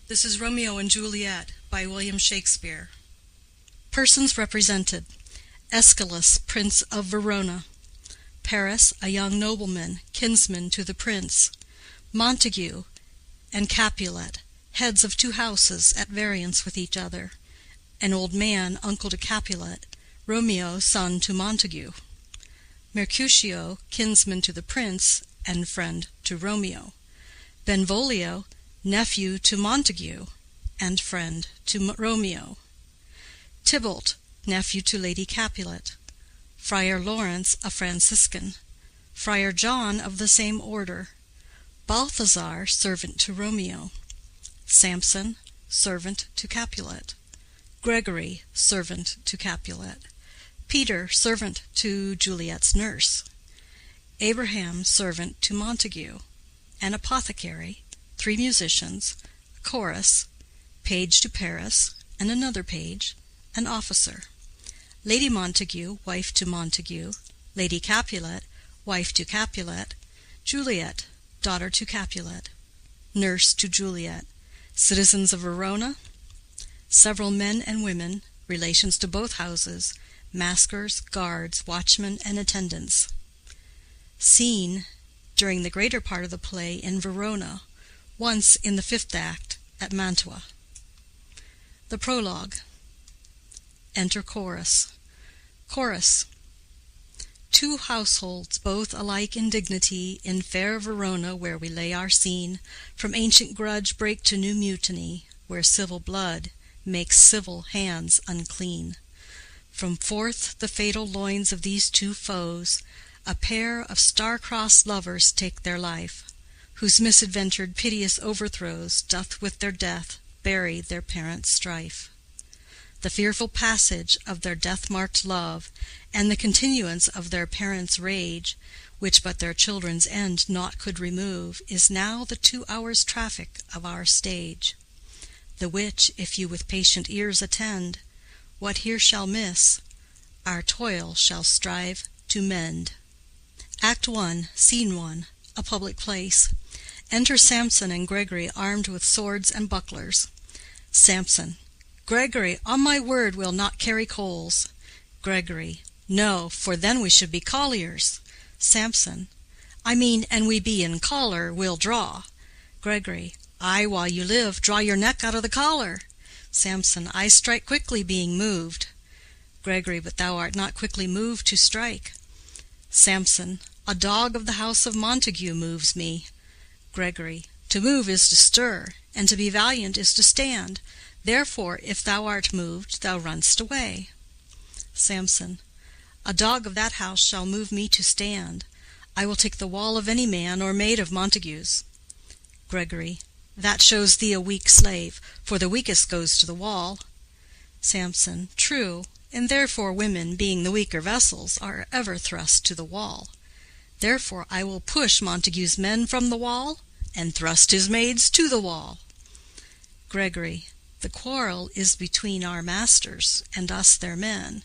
This is Romeo and Juliet by William Shakespeare. Persons represented: Aeschylus, Prince of Verona; Paris, a young nobleman, kinsman to the prince; Montague and Capulet, heads of two houses at variance with each other; an old man, uncle to Capulet; Romeo, son to Montague; Mercutio, kinsman to the prince and friend to Romeo; Benvolio, nephew to Montague and friend to Romeo; Tybalt, nephew to Lady Capulet; Friar Lawrence, a Franciscan; Friar John of the same order; Balthazar, servant to Romeo; Samson, servant to Capulet; Gregory, servant to Capulet; Peter, servant to Juliet's nurse; Abraham, servant to Montague; an apothecary; three musicians; a chorus; page to Paris, and another page; an officer; Lady Montague, wife to Montague; Lady Capulet, wife to Capulet; Juliet, daughter to Capulet; nurse to Juliet; citizens of Verona; several men and women, relations to both houses; maskers, guards, watchmen, and attendants. Scene, during the greater part of the play, in Verona, once in the fifth act at Mantua. The Prologue. Enter Chorus. Chorus. Two households, both alike in dignity, in fair Verona, where we lay our scene, from ancient grudge break to new mutiny, where civil blood makes civil hands unclean. From forth the fatal loins of these two foes, a pair of star-crossed lovers take their life, whose misadventured piteous overthrows doth with their death bury their parents' strife. The fearful passage of their death-marked love, and the continuance of their parents' rage, which but their children's end naught could remove, is now the 2 hours' traffic of our stage; the which, if you with patient ears attend, what here shall miss, our toil shall strive to mend. Act I, Scene I. A public place. Enter Samson and Gregory, armed with swords and bucklers. Samson. Gregory, on my word, we'll not carry coals. Gregory. No, for then we should be colliers. Samson. I mean, an we be in collar, we'll draw. Gregory. Ay, while you live, draw your neck out of the collar. Samson. I strike quickly, being moved. Gregory. But thou art not quickly moved to strike. Samson. A dog of the house of Montague moves me. Gregory. To move is to stir, and to be valiant is to stand. Therefore, if thou art moved, thou run'st away. Samson. A dog of that house shall move me to stand. I will take the wall of any man or maid of Montague's. Gregory. That shows thee a weak slave, for the weakest goes to the wall. Samson. True, and therefore women, being the weaker vessels, are ever thrust to the wall. Therefore I will push Montague's men from the wall, and thrust his maids to the wall. Gregory. The quarrel is between our masters, and us their men.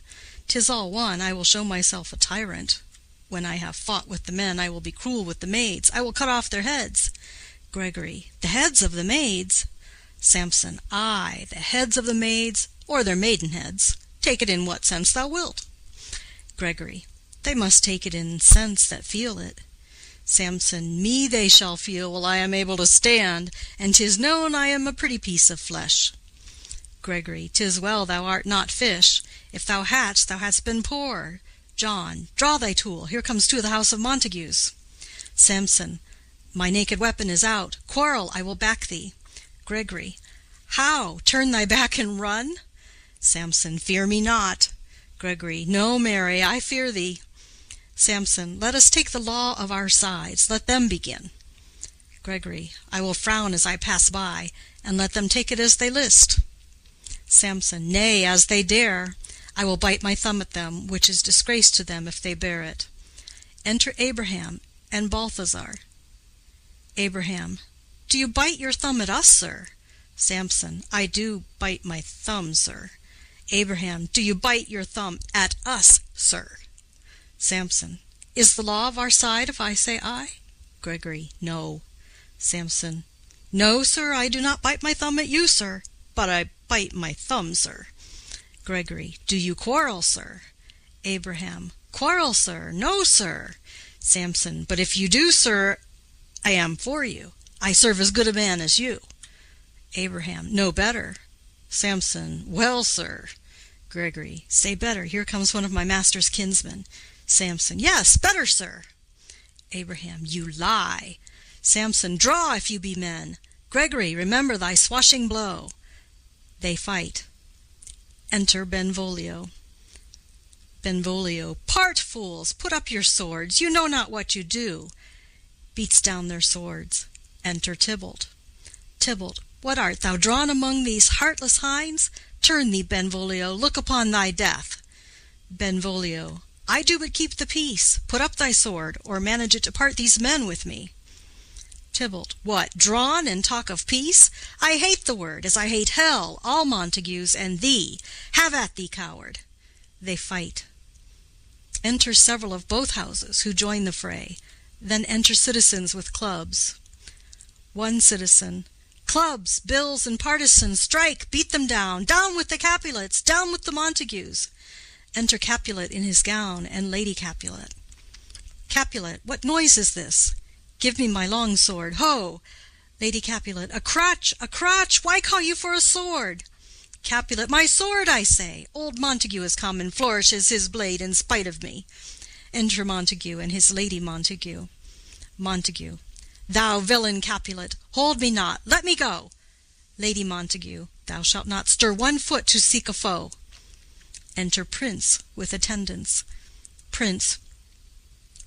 'Tis all one, I will show myself a tyrant. When I have fought with the men, I will be cruel with the maids. I will cut off their heads. Gregory. The heads of the maids? Samson. Ay, the heads of the maids, or their maidenheads. Take it in what sense thou wilt. Gregory. They must take it in sense that feel it. Samson. Me they shall feel while I am able to stand, and 'tis known I am a pretty piece of flesh. Gregory. 'Tis well thou art not fish. If thou hadst, thou hadst been poor. John. Draw thy tool. Here comes two of the house of Montagues. Samson. My naked weapon is out. Quarrel, I will back thee. Gregory. How? Turn thy back and run? Samson. Fear me not. Gregory. No, Mary, I fear thee. Samson. Let us take the law of our sides. Let them begin. Gregory. I will frown as I pass by, and let them take it as they list. Samson. Nay, as they dare. I will bite my thumb at them, which is disgrace to them if they bear it. Enter Abraham and Balthazar. Abraham. Do you bite your thumb at us, sir? Samson. I do bite my thumb, sir. Abraham. Do you bite your thumb at us, sir? Samson. Is the law of our side if I say aye? Gregory. No. Samson. No, sir, I do not bite my thumb at you, sir, but I bite my thumb, sir. Gregory. Do you quarrel, sir? Abraham. Quarrel, sir? No, sir. Samson. But if you do, sir, I am for you. I serve as good a man as you. Abraham. No better. Samson. Well, sir. Gregory. Say better. Here comes one of my master's kinsmen. Samson. Yes, better, sir. Abraham. You lie. Samson. Draw, if you be men. Gregory, remember thy swashing blow. They fight. Enter Benvolio. Benvolio. Part, fools! Put up your swords. You know not what you do. Beats down their swords. Enter Tybalt. Tybalt. What art thou drawn among these heartless hinds? Turn thee, Benvolio, look upon thy death. Benvolio. I do but keep the peace. Put up thy sword, or manage it to part these men with me. Tybalt. What, drawn, and talk of peace? I hate the word, as I hate hell, all Montagues, and thee. Have at thee, coward. They fight. Enter several of both houses, who join the fray. Then enter citizens with clubs. One citizen. Clubs, bills, and partisans, strike, beat them down. Down with the Capulets, down with the Montagues. Enter Capulet in his gown, and Lady Capulet. Capulet. What noise is this? Give me my long sword. Ho! Lady Capulet. A crutch! A crutch! Why call you for a sword? Capulet. My sword, I say. Old Montague has come and flourishes his blade in spite of me. Enter Montague and his Lady Montague. Montague. Thou villain Capulet, hold me not. Let me go. Lady Montague. Thou shalt not stir 1 foot to seek a foe. Enter Prince with attendants. Prince.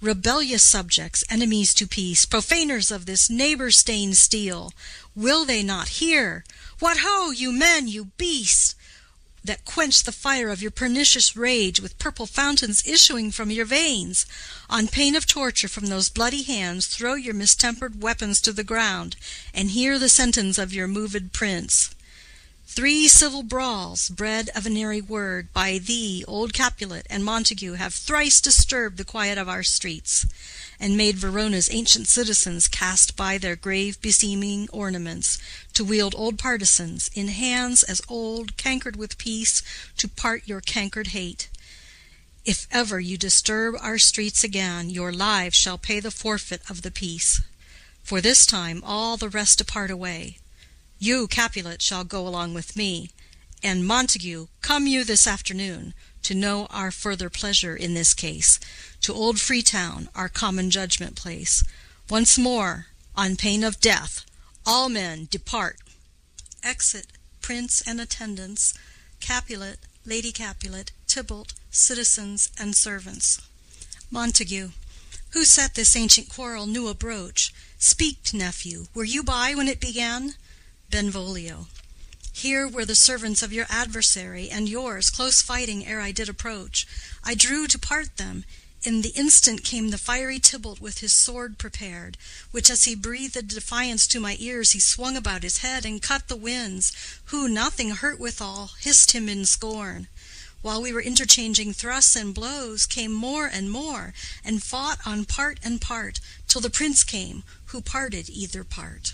Rebellious subjects, enemies to peace, profaners of this neighbor-stained steel, will they not hear? What ho, you men, you beasts, that quench the fire of your pernicious rage with purple fountains issuing from your veins? On pain of torture from those bloody hands, throw your mistempered weapons to the ground, and hear the sentence of your moved prince. 3 civil brawls, bred of a nary word, by thee, old Capulet, and Montague, have thrice disturbed the quiet of our streets, and made Verona's ancient citizens cast by their grave beseeming ornaments, to wield old partisans, in hands as old, cankered with peace, to part your cankered hate. If ever you disturb our streets again, your lives shall pay the forfeit of the peace. For this time all the rest depart away. You, Capulet, shall go along with me, and Montague, come you this afternoon, to know our further pleasure in this case, to old Freetown, our common judgment place. Once more, on pain of death, all men depart. Exit Prince and attendants, Capulet, Lady Capulet, Tybalt, citizens, and servants. Montague. Who set this ancient quarrel new abroach? Speak, nephew, were you by when it began? Benvolio. Here were the servants of your adversary and yours, close fighting ere I did approach. I drew to part them. In the instant came the fiery Tybalt with his sword prepared, which as he breathed defiance to my ears, he swung about his head and cut the winds, who, nothing hurt withal, hissed him in scorn. While we were interchanging thrusts and blows, came more, and fought on part and part, till the prince came, who parted either part.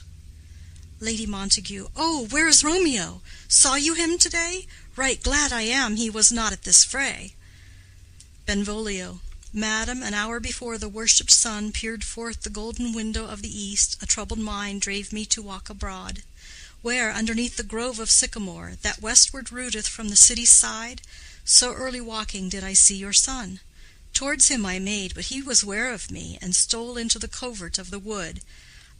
Lady Montague. Oh, where is Romeo? Saw you him to-day? Right glad I am he was not at this fray. Benvolio. Madam, an hour before the worshipped sun peered forth the golden window of the east, a troubled mind drave me to walk abroad, where, underneath the grove of sycamore, that westward rooteth from the city's side, so early walking did I see your son. Towards him I made, but he was ware of me, and stole into the covert of the wood.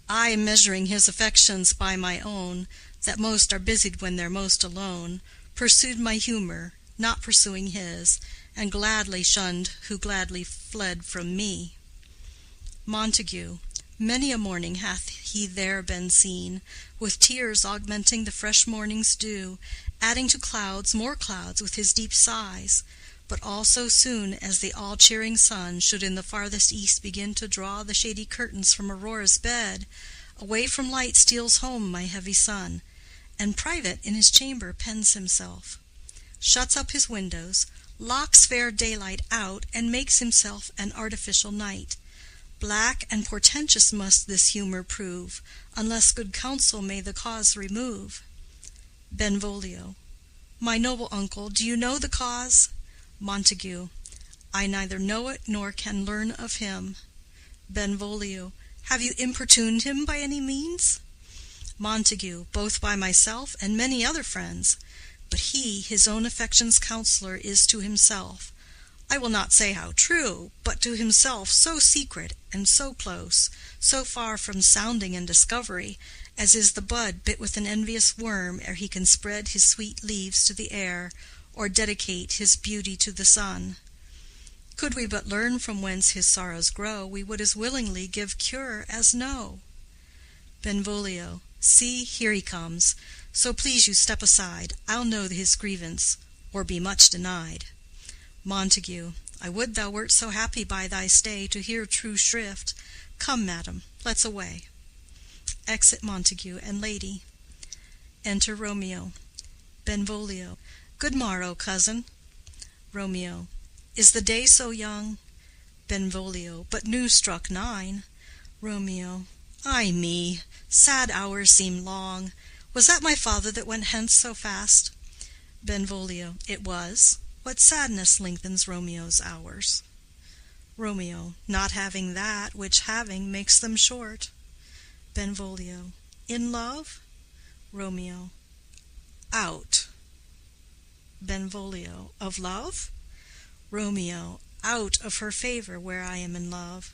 I, measuring his affections by my own, that most are busied when they're most alone, pursued my humor, not pursuing his, and gladly shunned who gladly fled from me. Montague. Many a morning hath he there been seen, with tears augmenting the fresh morning's dew, adding to clouds more clouds with his deep sighs. But all so soon as the all-cheering sun should in the farthest east begin to draw the shady curtains from Aurora's bed, away from light steals home my heavy son, and private in his chamber pens himself, shuts up his windows, locks fair daylight out, and makes himself an artificial night. Black and portentous must this humor prove, unless good counsel may the cause remove. Benvolio. My noble uncle, do you know the cause? Montague. I neither know it nor can learn of him. Benvolio. Have you importuned him by any means? Montague. Both by myself and many other friends. But he, his own affection's counselor, is to himself, I will not say how true, but to himself so secret and so close, so far from sounding and discovery, as is the bud bit with an envious worm ere he can spread his sweet leaves to the air, or dedicate his beauty to the sun. Could we but learn from whence his sorrows grow, we would as willingly give cure as know. Benvolio. See, here he comes. So please you step aside. I'll know his grievance, or be much denied. Montague. I would thou wert so happy by thy stay to hear true shrift. Come, madam, let's away. Exit Montague and lady. Enter Romeo. Benvolio. Good morrow, cousin. Romeo. Is the day so young? Benvolio. But new struck 9. Romeo. Ay me, sad hours seem long. Was that my father that went hence so fast? Benvolio. It was. What sadness lengthens Romeo's hours? Romeo. Not having that which having makes them short. Benvolio. In love? Romeo. Out. Benvolio. Of love? Romeo. Out of her favor where I am in love.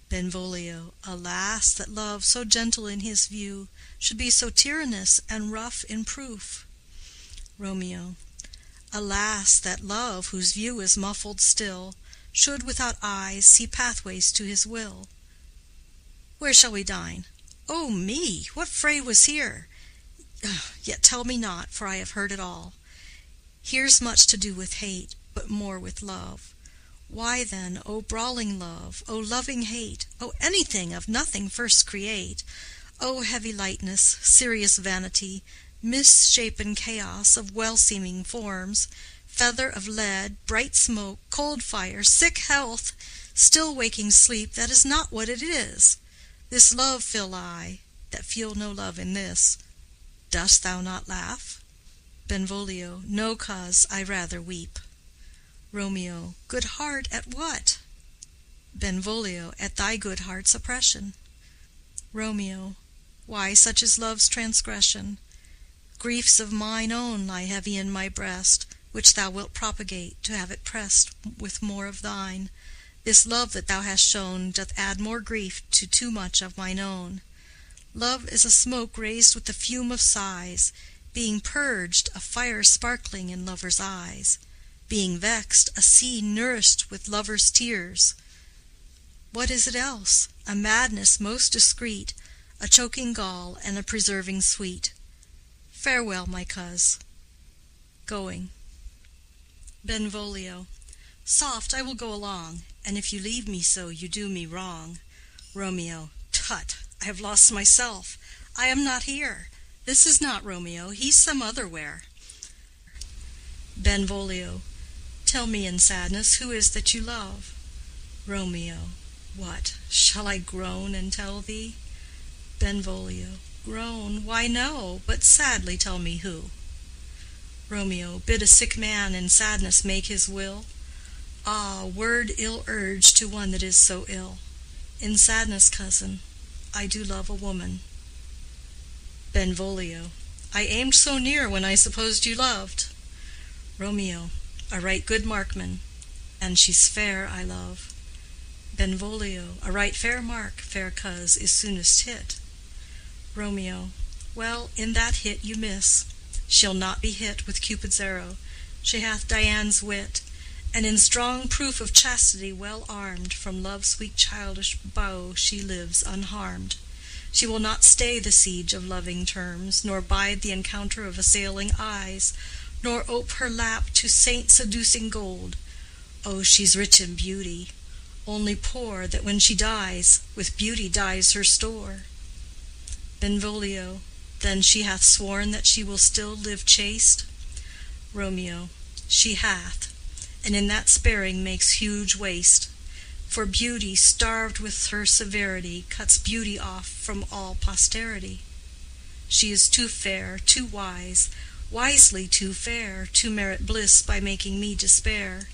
Benvolio. Alas, that love, so gentle in his view, should be so tyrannous and rough in proof. Romeo. Alas, that love, whose view is muffled still, should without eyes see pathways to his will. Where shall we dine? Oh me! What fray was here? Yet tell me not, for I have heard it all. Here's much to do with hate, but more with love. Why then, O brawling love, O loving hate, O anything of nothing first create, O heavy lightness, serious vanity, misshapen chaos of well-seeming forms, feather of lead, bright smoke, cold fire, sick health, still waking sleep that is not what it is. This love feel I, that feel no love in this. Dost thou not laugh? Benvolio. No, cause I rather weep. Romeo. Good heart at what? Benvolio. At thy good heart's oppression. Romeo. Why, such is love's transgression. Griefs of mine own lie heavy in my breast, which thou wilt propagate, to have it pressed with more of thine. This love that thou hast shown doth add more grief to too much of mine own. Love is a smoke raised with the fume of sighs, being purged, a fire sparkling in lovers' eyes, being vexed, a sea nourished with lovers' tears. What is it else? A madness most discreet, a choking gall and a preserving sweet. Farewell, my coz. Going. Benvolio. Soft, I will go along, and if you leave me so, you do me wrong. Romeo. Tut, I have lost myself. I am not here. This is not Romeo, he's some other where. Benvolio. Tell me in sadness, who is that you love? Romeo. What, shall I groan and tell thee? Benvolio. Groan? Why, no, but sadly tell me who. Romeo. Bid a sick man in sadness make his will. Ah, word ill urged to one that is so ill. In sadness, cousin, I do love a woman. Benvolio. I aimed so near when I supposed you loved. Romeo. A right good markman, and she's fair I love. Benvolio. A right fair mark, fair coz, is soonest hit. Romeo. Well, in that hit you miss. She'll not be hit with Cupid's arrow. She hath Dian's wit, and in strong proof of chastity well armed, from love's sweet childish bow she lives unharmed. She will not stay the siege of loving terms, nor bide the encounter of assailing eyes, nor ope her lap to saint-seducing gold. Oh, she's rich in beauty, only poor that when she dies, with beauty dies her store. Benvolio. Then she hath sworn that she will still live chaste? Romeo. She hath, and in that sparing makes huge waste. For beauty, starved with her severity, cuts beauty off from all posterity. She is too fair, too wise, wisely too fair, to merit bliss by making me despair.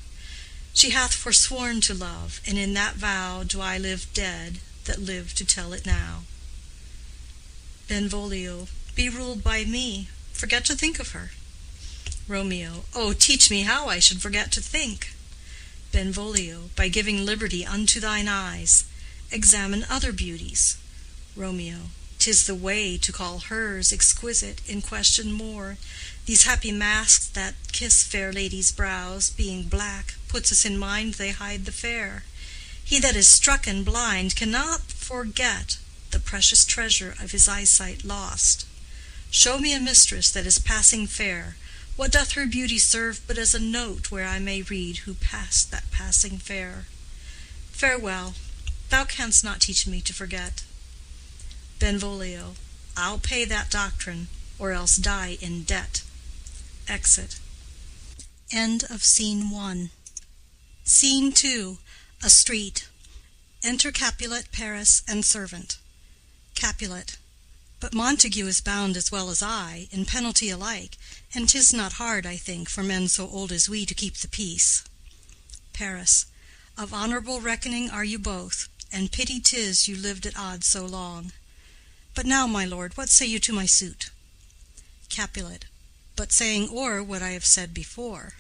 She hath forsworn to love, and in that vow do I live dead that live to tell it now. Benvolio, be ruled by me, forget to think of her. Romeo, oh, teach me how I should forget to think. Benvolio, by giving liberty unto thine eyes, examine other beauties. Romeo, 'tis the way to call hers exquisite in question more. These happy masks that kiss fair ladies' brows, being black, puts us in mind they hide the fair. He that is struck and blind cannot forget the precious treasure of his eyesight lost. Show me a mistress that is passing fair. What doth her beauty serve but as a note where I may read who passed that passing fair? Farewell, thou canst not teach me to forget. Benvolio, I'll pay that doctrine, or else die in debt. Exit. End of Scene 1. Scene 2. A street. Enter Capulet, Paris, and servant. Capulet. But Montague is bound as well as I, in penalty alike, and 'tis not hard, I think, for men so old as we to keep the peace. Paris. Of honorable reckoning are you both, and pity 'tis you lived at odds so long. But now, my lord, what say you to my suit? Capulet. But saying o'er what I have said before.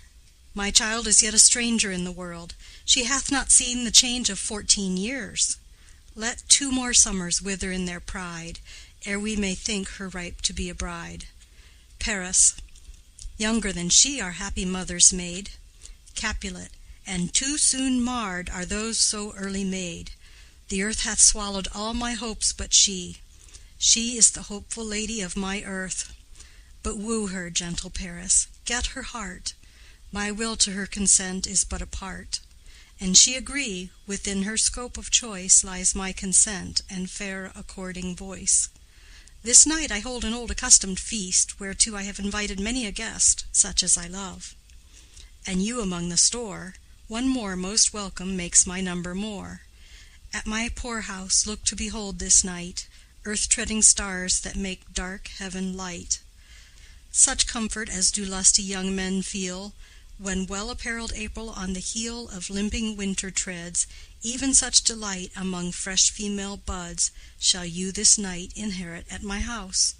My child is yet a stranger in the world. She hath not seen the change of 14 years. Let 2 more summers wither in their pride, ere we may think her ripe to be a bride. Paris. Younger than she our happy mothers made. Capulet. And too soon marred are those so early made. The earth hath swallowed all my hopes but she. She is the hopeful lady of my earth. But woo her, gentle Paris, get her heart. My will to her consent is but a part. And she agree, within her scope of choice lies my consent and fair according voice. This night I hold an old accustomed feast, whereto I have invited many a guest, such as I love. And you among the store, one more most welcome makes my number more. At my poor house look to behold this night earth-treading stars that make dark heaven light. Such comfort as do lusty young men feel, when well-apparelled April on the heel of limping winter treads, even such delight among fresh female buds shall you this night inherit at my house.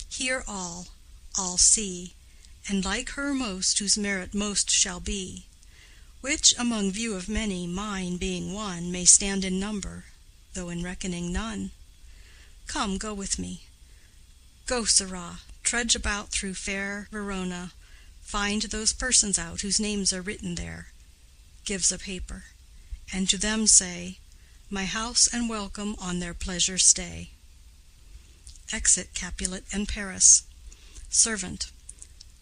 Hear all see, and like her most whose merit most shall be, which among view of many, mine being one, may stand in number, though in reckoning none. Come, go with me. Go, sirrah, trudge about through fair Verona, find those persons out whose names are written there, gives a paper, and to them say, my house and welcome on their pleasure stay. Exit Capulet and Paris. Servant.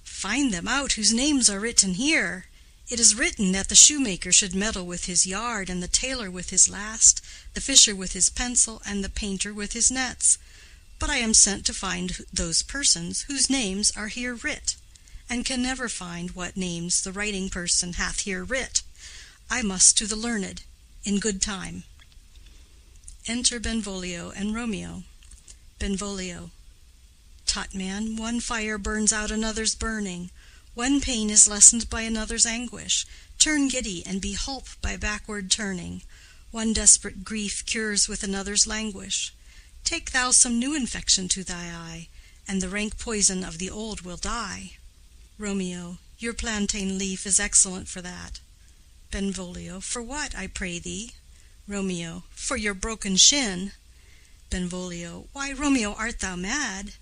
Find them out whose names are written here. It is written that the shoemaker should meddle with his yard, and the tailor with his last, the fisher with his pencil, and the painter with his nets. But I am sent to find those persons whose names are here writ, and can never find what names the writing person hath here writ. I must to the learned, in good time. Enter Benvolio and Romeo. Benvolio. Tut man, one fire burns out another's burning. One pain is lessened by another's anguish. Turn giddy, and be holp by backward turning. One desperate grief cures with another's languish. Take thou some new infection to thy eye, and the rank poison of the old will die. Romeo. Your plantain leaf is excellent for that. Benvolio. For what, I pray thee? Romeo. For your broken shin. Benvolio. Why, Romeo, art thou mad?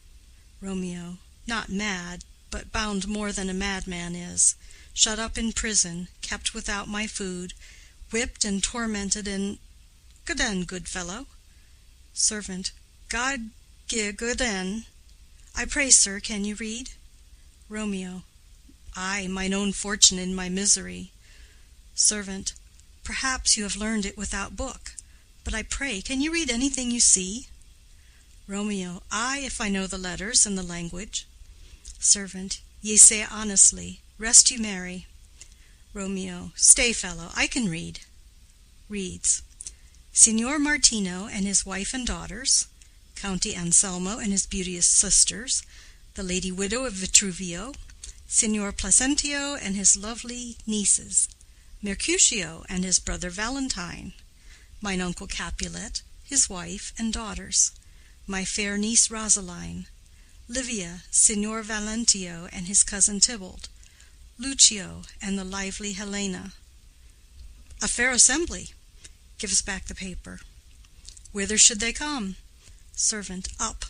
Romeo. Not mad, but bound more than a madman is, shut up in prison, kept without my food, whipped and tormented, and Good-den, good fellow. Servant. God gie good-den. I pray, sir, can you read? Romeo. Ay, mine own fortune in my misery. Servant. Perhaps you have learned it without book, but I pray, can you read anything you see? Romeo. Ay, if I know the letters and the language. Servant. Ye say honestly. Rest you merry. Romeo. Stay, fellow, I can read. reads, Signor Martino and his wife and daughters, County Anselmo and his beauteous sisters, the lady widow of Vitruvio, Signor Placentio and his lovely nieces, Mercutio and his brother Valentine, mine uncle Capulet, his wife and daughters, my fair niece Rosaline, Livia, Signor Valentio and his cousin Tybalt, Lucio and the lively Helena. A fair assembly. Gives back the paper. Whither should they come? Servant, up.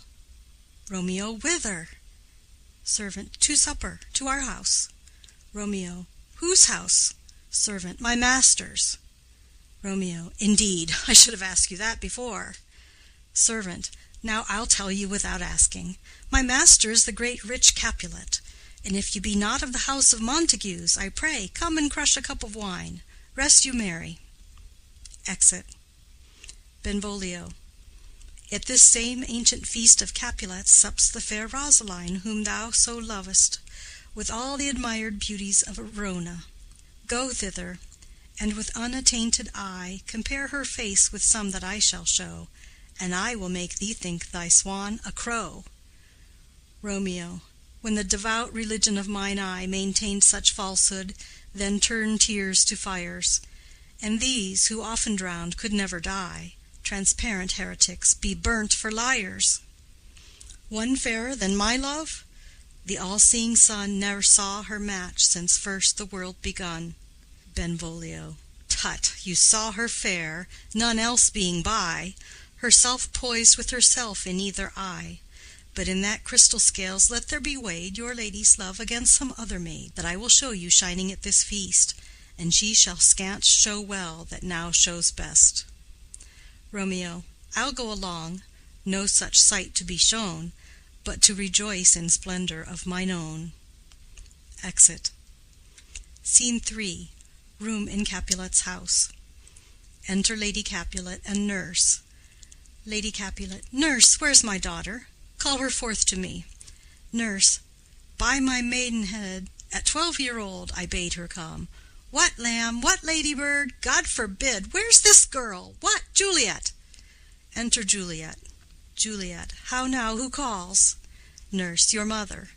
Romeo, whither? Servant, to supper, to our house. Romeo, whose house? Servant, my master's. Romeo, indeed, I should have asked you that before. Servant, now I'll tell you without asking. My master is the great rich Capulet, and if you be not of the house of Montagues, I pray, come and crush a cup of wine. Rest you merry. Exit. Benvolio. At this same ancient feast of Capulets sups the fair Rosaline, whom thou so lovest, with all the admired beauties of Verona. Go thither, and with unattainted eye compare her face with some that I shall show, and I will make thee think thy swan a crow. Romeo. When the devout religion of mine eye maintained such falsehood, then turn tears to fires. And these, who often drowned, could never die, transparent heretics, be burnt for liars. One fairer than my love? The all-seeing sun ne'er saw her match since first the world begun. Benvolio. Tut, you saw her fair, none else being by, herself poised with herself in either eye. But in that crystal scales let there be weighed your lady's love against some other maid, that I will show you shining at this feast, and she shall scant show well that now shows best. Romeo. I'll go along, no such sight to be shown, but to rejoice in splendor of mine own. Exit. Scene 3. Room in Capulet's house. Enter Lady Capulet and nurse. Lady Capulet. Nurse, where's my daughter? Call her forth to me. Nurse. By my maidenhead, at 12-year-old I bade her come. What, lamb? What, ladybird? God forbid! Where's this girl? What, Juliet? Enter Juliet. Juliet. How now, who calls? Nurse. Your mother.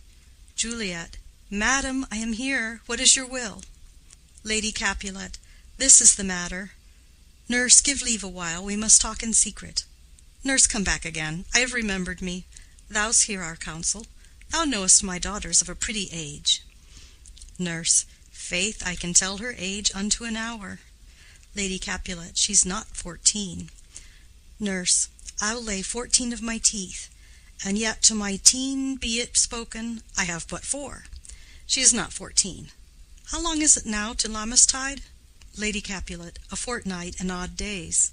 Juliet. Madam, I am here. What is your will? Lady Capulet. This is the matter. Nurse, give leave a while. We must talk in secret. Nurse, come back again. I have remembered me. Thou's hear our counsel. Thou knowest my daughter's of a pretty age. Nurse. Faith, I can tell her age unto an hour. Lady Capulet. She's not 14. Nurse. I'll lay 14 of my teeth, and yet to my teen be it spoken, I have but 4. She is not 14. How long is it now to Lammastide? Lady Capulet. A fortnight and odd days.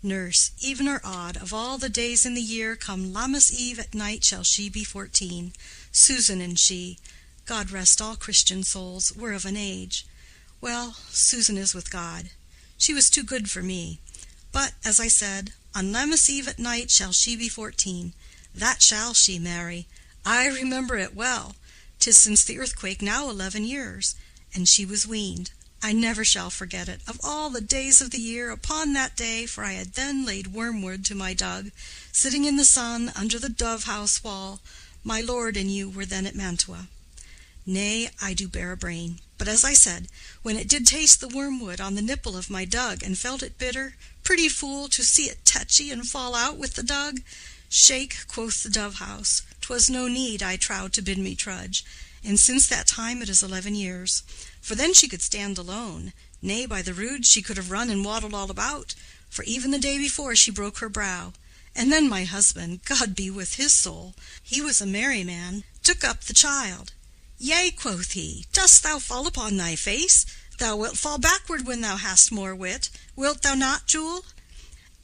Nurse. Even or odd, of all the days in the year, come Lammas Eve at night shall she be 14. Susan and she, God rest all Christian souls, were of an age. Well, Susan is with God. She was too good for me. But, as I said, on Lammas Eve at night shall she be 14. That shall she, Mary. I remember it well. 'Tis since the earthquake now 11 years, and she was weaned. I never shall forget it, of all the days of the year, upon that day, for I had then laid wormwood to my dug, sitting in the sun under the dove-house wall. My lord and you were then at Mantua. Nay, I do bear a brain. But as I said, when it did taste the wormwood on the nipple of my dug, and felt it bitter, pretty fool, to see it tetchy and fall out with the dug. Shake, quoth the dove-house, 'twas no need, I trow, to bid me trudge, and since that time it is 11 years. For then she could stand alone, nay, by the rood she could have run and waddled all about, for even the day before she broke her brow. And then my husband, God be with his soul, he was a merry man, took up the child. Yea, quoth he, dost thou fall upon thy face? Thou wilt fall backward when thou hast more wit. Wilt thou not, Jule?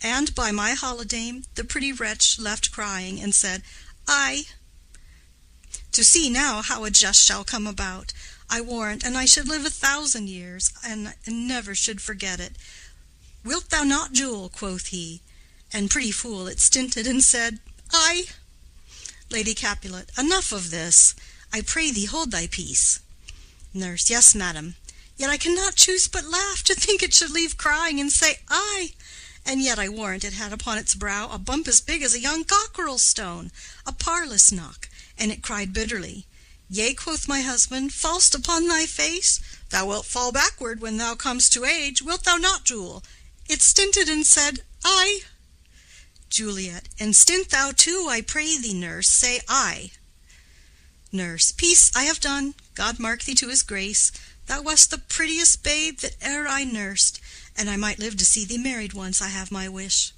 And by my holidame, the pretty wretch left crying, and said, Aye. To see now how a jest shall come about, I warrant, and I should live 1,000 years, and never should forget it. Wilt thou not, Jule? Quoth he. And pretty fool it stinted, and said, Aye. Lady Capulet. Enough of this. I pray thee hold thy peace. Nurse. Yes, madam. Yet I cannot choose but laugh to think it should leave crying and say I. And yet I warrant it had upon its brow a bump as big as a young cockerel's stone, a parlous knock, and it cried bitterly, Yea, quoth my husband, fall'st upon thy face? Thou wilt fall backward when thou comest to age, wilt thou not, Jule? It stinted and said, I. Juliet. And stint thou too, I pray thee, nurse, say I. Nurse. Peace, I have done. God mark thee to his grace. Thou wast the prettiest babe that e'er I nursed, and I might live to see thee married once, I have my wish.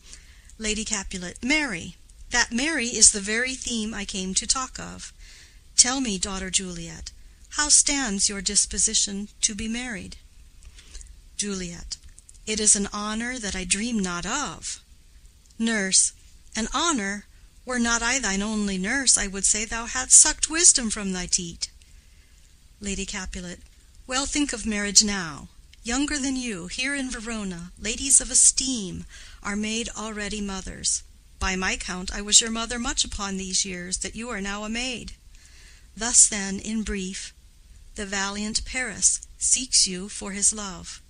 Lady Capulet. Marry. That marry is the very theme I came to talk of. Tell me, daughter Juliet, how stands your disposition to be married? Juliet. It is an honor that I dream not of. Nurse. An honor? Were not I thine only nurse, I would say thou hadst sucked wisdom from thy teat. Lady Capulet. Well, think of marriage now. Younger than you, here in Verona, ladies of esteem, are made already mothers. By my count, I was your mother much upon these years, that you are now a maid. Thus then, in brief, the valiant Paris seeks you for his love.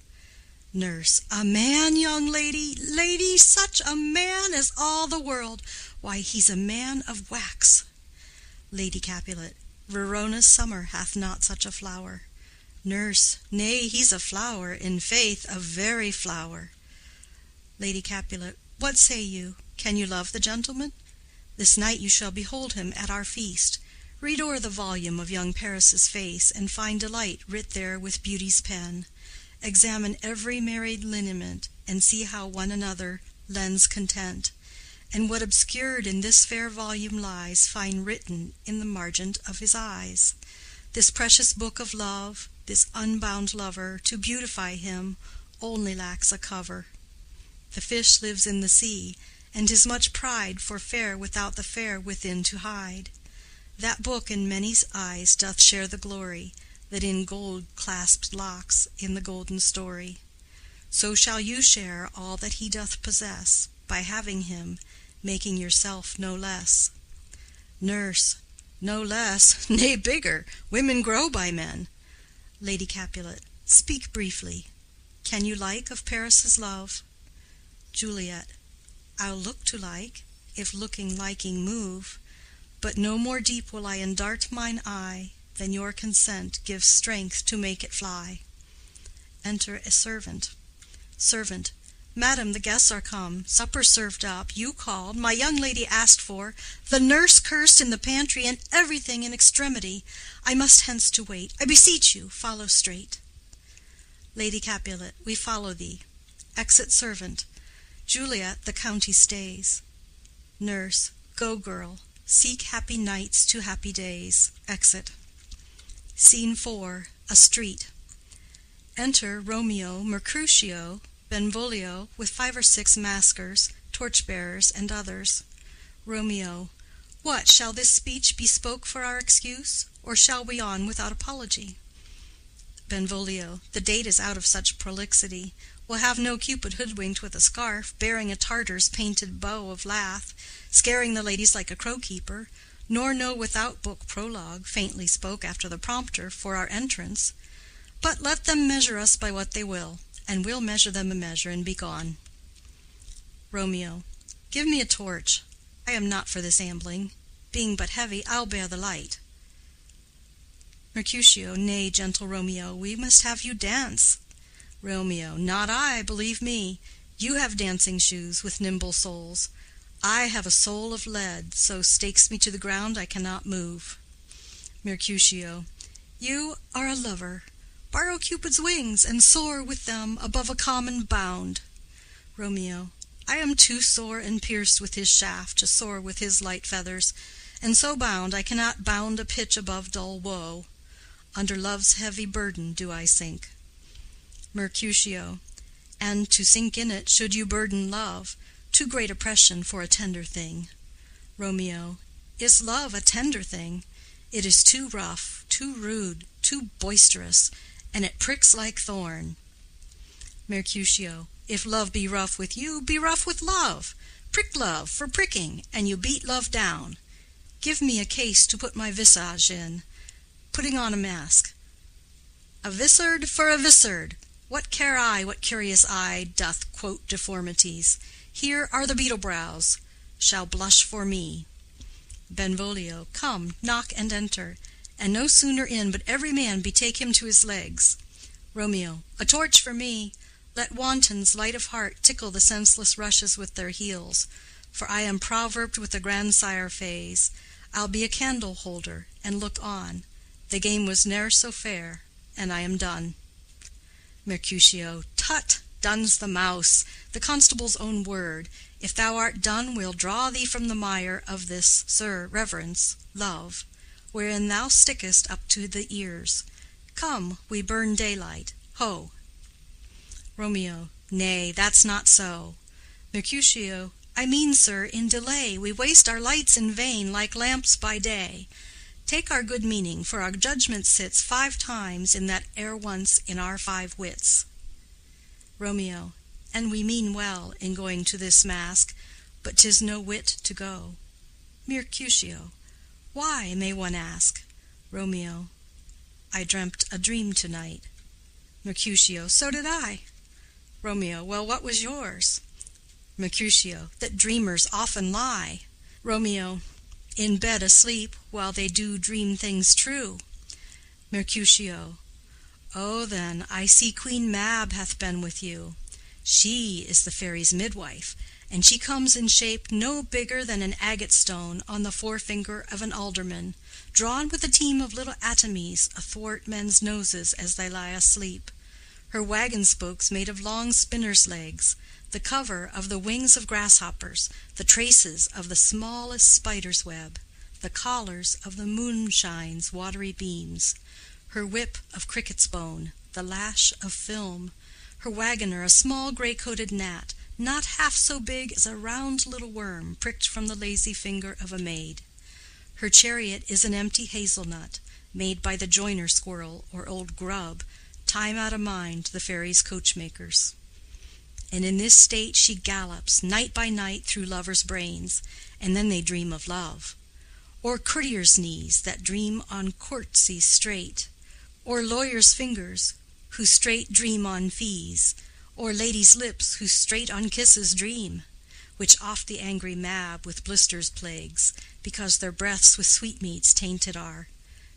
Nurse. A man, young lady, lady, such a man as all the world. Why, he's a man of wax. Lady Capulet. Verona's summer hath not such a flower. Nurse. Nay, he's a flower, in faith, a very flower. Lady Capulet. What say you? Can you love the gentleman? This night you shall behold him at our feast. Read o'er the volume of young Paris's face, and find delight writ there with beauty's pen. Examine every married lineament, and see how one another lends content. And what obscured in this fair volume lies, find written in the margent of his eyes. This precious book of love, this unbound lover, to beautify him, only lacks a cover. The fish lives in the sea, and 'tis much pride for fair without the fair within to hide. That book in many's eyes doth share the glory, that in gold clasped locks in the golden story. So shall you share all that he doth possess, by having him, making yourself no less. Nurse. No less, nay bigger. Women grow by men. Lady Capulet. Speak briefly. Can you like of Paris's love? Juliet. I'll look to like, if looking liking move. But no more deep will I endart mine eye than your consent gives strength to make it fly. Enter a servant. Servant. Madam, the guests are come, supper served up, you called, my young lady asked for, the nurse cursed in the pantry, and everything in extremity. I must hence to wait. I beseech you, follow straight. Lady Capulet. We follow thee. Exit servant. Juliet, the county stays. Nurse. Go, girl. Seek happy nights to happy days. Exit. Scene 4. A street. Enter Romeo, Mercutio, Benvolio, with 5 or 6 maskers, torch-bearers, and others. Romeo. What, shall this speech be spoke for our excuse, or shall we on without apology? Benvolio. The date is out of such prolixity. We'll have no Cupid hoodwinked with a scarf, bearing a Tartar's painted bow of lath, scaring the ladies like a crow-keeper, nor no without book prologue, faintly spoke after the prompter, for our entrance. But let them measure us by what they will, and we'll measure them a measure and be gone. Romeo. Give me a torch. I am not for this ambling. Being but heavy, I'll bear the light. Mercutio. Nay, gentle Romeo, we must have you dance. Romeo. Not I, believe me. You have dancing shoes with nimble soles. I have a soul of lead, so stakes me to the ground I cannot move. Mercutio. You are a lover. Borrow Cupid's wings, and soar with them above a common bound. Romeo. I am too sore and pierced with his shaft to soar with his light feathers, and so bound I cannot bound a pitch above dull woe. Under love's heavy burden do I sink. Mercutio. And to sink in it should you burden love, too great oppression for a tender thing. Romeo. Is love a tender thing? It is too rough, too rude, too boisterous, and it pricks like thorn. Mercutio. If love be rough with you, be rough with love. Prick love for pricking, and you beat love down. Give me a case to put my visage in, putting on a mask. A vizard for a vizard! What care I what curious eye doth quote deformities? Here are the beetle brows shall blush for me. Benvolio, come, knock and enter, and no sooner in but every man betake him to his legs. Romeo, a torch for me! Let wantons light of heart tickle the senseless rushes with their heels, for I am proverbed with the grandsire phase. I'll be a candle holder and look on. The game was ne'er so fair, and I am done. Mercutio, tut! Done's the mouse, the constable's own word. If thou art done, we'll draw thee from the mire of this, sir, reverence, love, wherein thou stickest up to the ears. Come, we burn daylight. Ho! Romeo, nay, that's not so. Mercutio, I mean, sir, in delay we waste our lights in vain, like lamps by day. Take our good meaning, for our judgment sits 5 times in that ere once in our 5 wits. Romeo, and we mean well in going to this mask, but 'tis no wit to go. Mercutio, why, may one ask? Romeo, I dreamt a dream to-night. Mercutio, so did I. Romeo, well, what was yours? Mercutio, that dreamers often lie. Romeo, in bed asleep, while they do dream things true. Mercutio, oh, then, I see Queen Mab hath been with you. She is the fairy's midwife, and she comes in shape no bigger than an agate stone on the forefinger of an alderman, drawn with a team of little atomies athwart men's noses as they lie asleep. Her wagon spokes made of long spinner's legs, the cover of the wings of grasshoppers, the traces of the smallest spider's web, the collars of the moonshine's watery beams, her whip of cricket's bone, the lash of film, her wagoner a small gray-coated gnat, not half so big as a round little worm pricked from the lazy finger of a maid. Her chariot is an empty hazelnut, made by the joiner squirrel or old grub, time out of mind the fairies' coachmakers. And in this state she gallops night by night through lovers' brains, and then they dream of love. Or courtiers' knees that dream on courtesies straight, or lawyers' fingers who straight dream on fees, or ladies' lips who straight on kisses dream, which oft the angry Mab with blisters plagues, because their breaths with sweetmeats tainted are.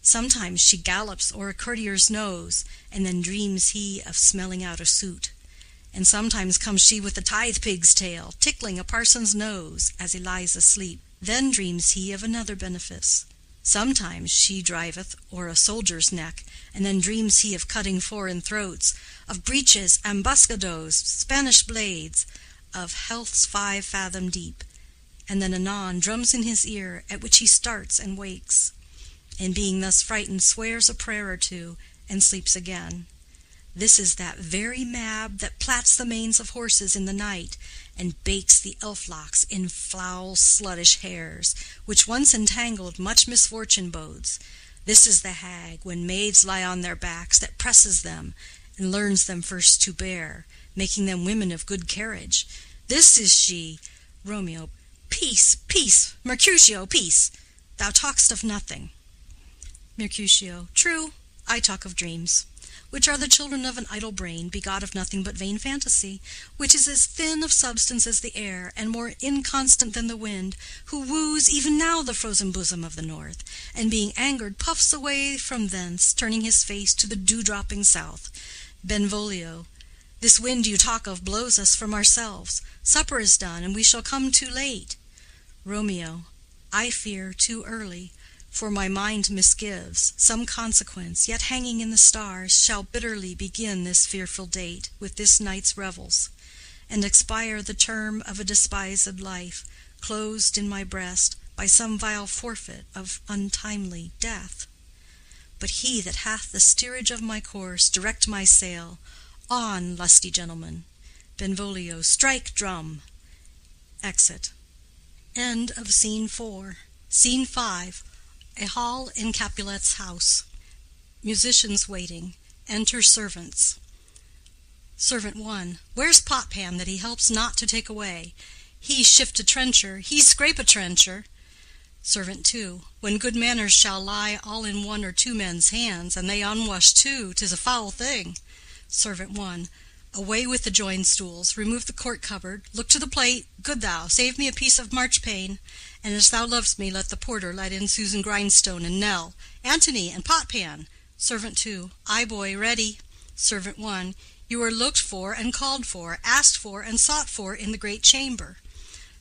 Sometimes she gallops o'er a courtier's nose, and then dreams he of smelling out a suit. And sometimes comes she with a tithe-pig's tail, tickling a parson's nose as he lies asleep. Then dreams he of another benefice. Sometimes she driveth o'er a soldier's neck, and then dreams he of cutting foreign throats, of breeches, ambuscados, Spanish blades, of health's 5 fathom deep, and then anon drums in his ear, at which he starts and wakes, and being thus frightened swears a prayer or two, and sleeps again. This is that very Mab that plats the manes of horses in the night, and bakes the elf-locks in foul sluttish hairs, which once entangled much misfortune bodes. This is the hag, when maids lie on their backs, that presses them, and learns them first to bear, making them women of good carriage. This is she. Romeo, peace, peace, Mercutio, peace. Thou talk'st of nothing. Mercutio, true, I talk of dreams, which are the children of an idle brain, begot of nothing but vain fantasy, which is as thin of substance as the air, and more inconstant than the wind, who woos even now the frozen bosom of the north, and being angered puffs away from thence, turning his face to the dew-dropping south. Benvolio, this wind you talk of blows us from ourselves. Supper is done, and we shall come too late. Romeo, I fear too early, for my mind misgives. Some consequence, yet hanging in the stars, shall bitterly begin this fearful date with this night's revels, and expire the term of a despised life, closed in my breast by some vile forfeit of untimely death. But he that hath the steerage of my course, direct my sail. On, lusty gentlemen. Benvolio, strike drum. Exit. End of Scene 4. Scene 5. A hall in Capulet's house. Musicians waiting. Enter servants. Servant 1. Where's Potpan that he helps not to take away? He shift a trencher, he scrape a trencher. Servant 2. When good manners shall lie all in one or two men's hands, and they unwashed too, 'tis a foul thing. Servant 1. Away with the joined stools, remove the court cupboard, look to the plate, good thou, save me a piece of marchpane, and as thou lovest me, let the porter let in Susan Grindstone and Nell, Antony and Potpan. Servant 2. Aye, boy, ready. Servant 1. You are looked for and called for, asked for and sought for in the great chamber.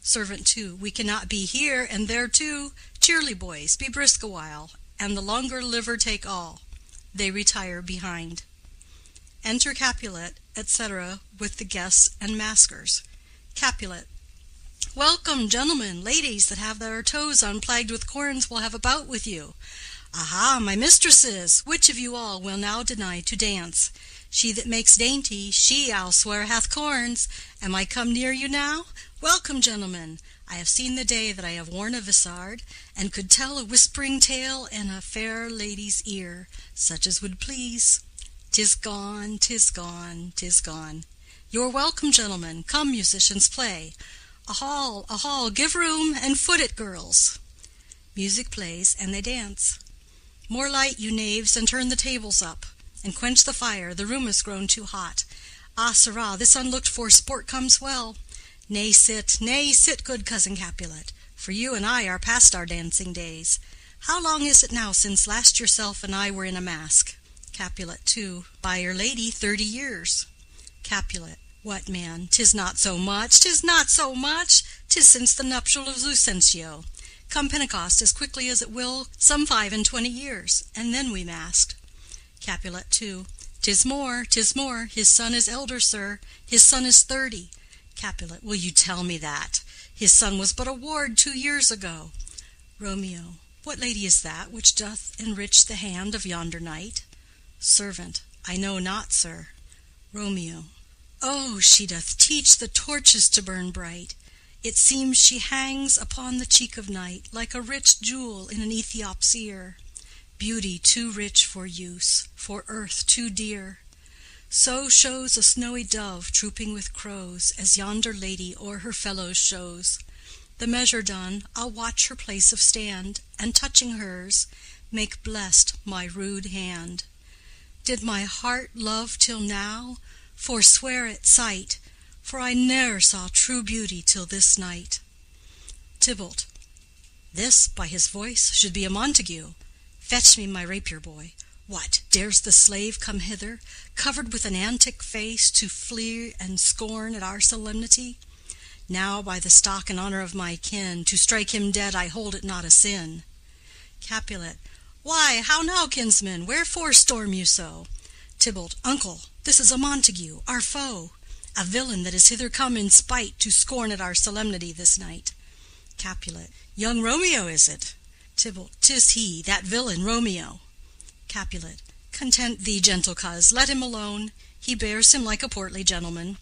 Servant 2. We cannot be here and there too. Cheerly, boys, be brisk a while, and the longer liver take all. They retire behind. Enter Capulet, etc., with the guests and maskers. Capulet. Welcome, gentlemen, ladies that have their toes unplagued with corns will have a bout with you. Aha, my mistresses, which of you all will now deny to dance? She that makes dainty, she, I'll swear, hath corns. Am I come near you now? Welcome, gentlemen. I have seen the day that I have worn a vissard, and could tell a whispering tale in a fair lady's ear, such as would please. 'Tis gone, 'tis gone, 'tis gone. You're welcome, gentlemen. Come, musicians, play. A hall, give room, and foot it, girls. Music plays, and they dance. More light, you knaves, and turn the tables up, and quench the fire, the room is grown too hot. Ah, sirrah, this unlooked-for sport comes well. Nay, sit, good cousin Capulet, for you and I are past our dancing days. How long is it now since last yourself and I were in a mask? Capulet 2. By your lady, 30 years. Capulet. What, man, 'tis not so much, 'tis not so much, 'tis since the nuptial of Lucentio. Come Pentecost as quickly as it will, some 25 years, and then we masked. Capulet 2. 'Tis more, his son is elder, sir, his son is 30. Capulet. Will you tell me that? His son was but a ward 2 years ago. Romeo. What lady is that which doth enrich the hand of yonder knight? Servant. I know not, sir. Romeo. Oh, she doth teach the torches to burn bright. It seems she hangs upon the cheek of night like a rich jewel in an Ethiop's ear. Beauty too rich for use, for earth too dear. So shows a snowy dove trooping with crows, as yonder lady o'er her fellows shows. The measure done, I'll watch her place of stand, and touching hers, make blessed my rude hand. Did my heart love till now? Forswear at sight, for I ne'er saw true beauty till this night. Tybalt. This, by his voice, should be a Montague. Fetch me my rapier, boy. What, dares the slave come hither, covered with an antic face, to flee and scorn at our solemnity? Now, by the stock and honor of my kin, to strike him dead I hold it not a sin. Capulet. Why, how now, kinsman, wherefore storm you so? Tybalt. Uncle, this is a Montague, our foe, a villain that is hither come in spite to scorn at our solemnity this night. Capulet. Young Romeo is it? Tybalt. 'Tis he, that villain Romeo. Capulet. Content thee, gentle coz, let him alone. He bears him like a portly gentleman.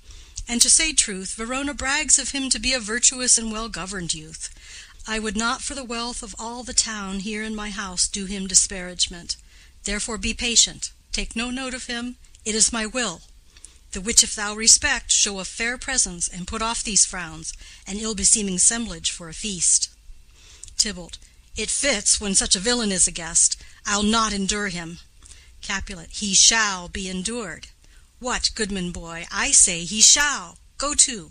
And to say truth, Verona brags of him to be a virtuous and well-governed youth. I would not for the wealth of all the town here in my house do him disparagement. Therefore be patient, take no note of him, it is my will. The which if thou respect, show a fair presence, and put off these frowns, and ill-beseeming semblage for a feast. Tybalt. It fits when such a villain is a guest. I'll not endure him. Capulet. He shall be endured. What, goodman boy, I say he shall. Go to.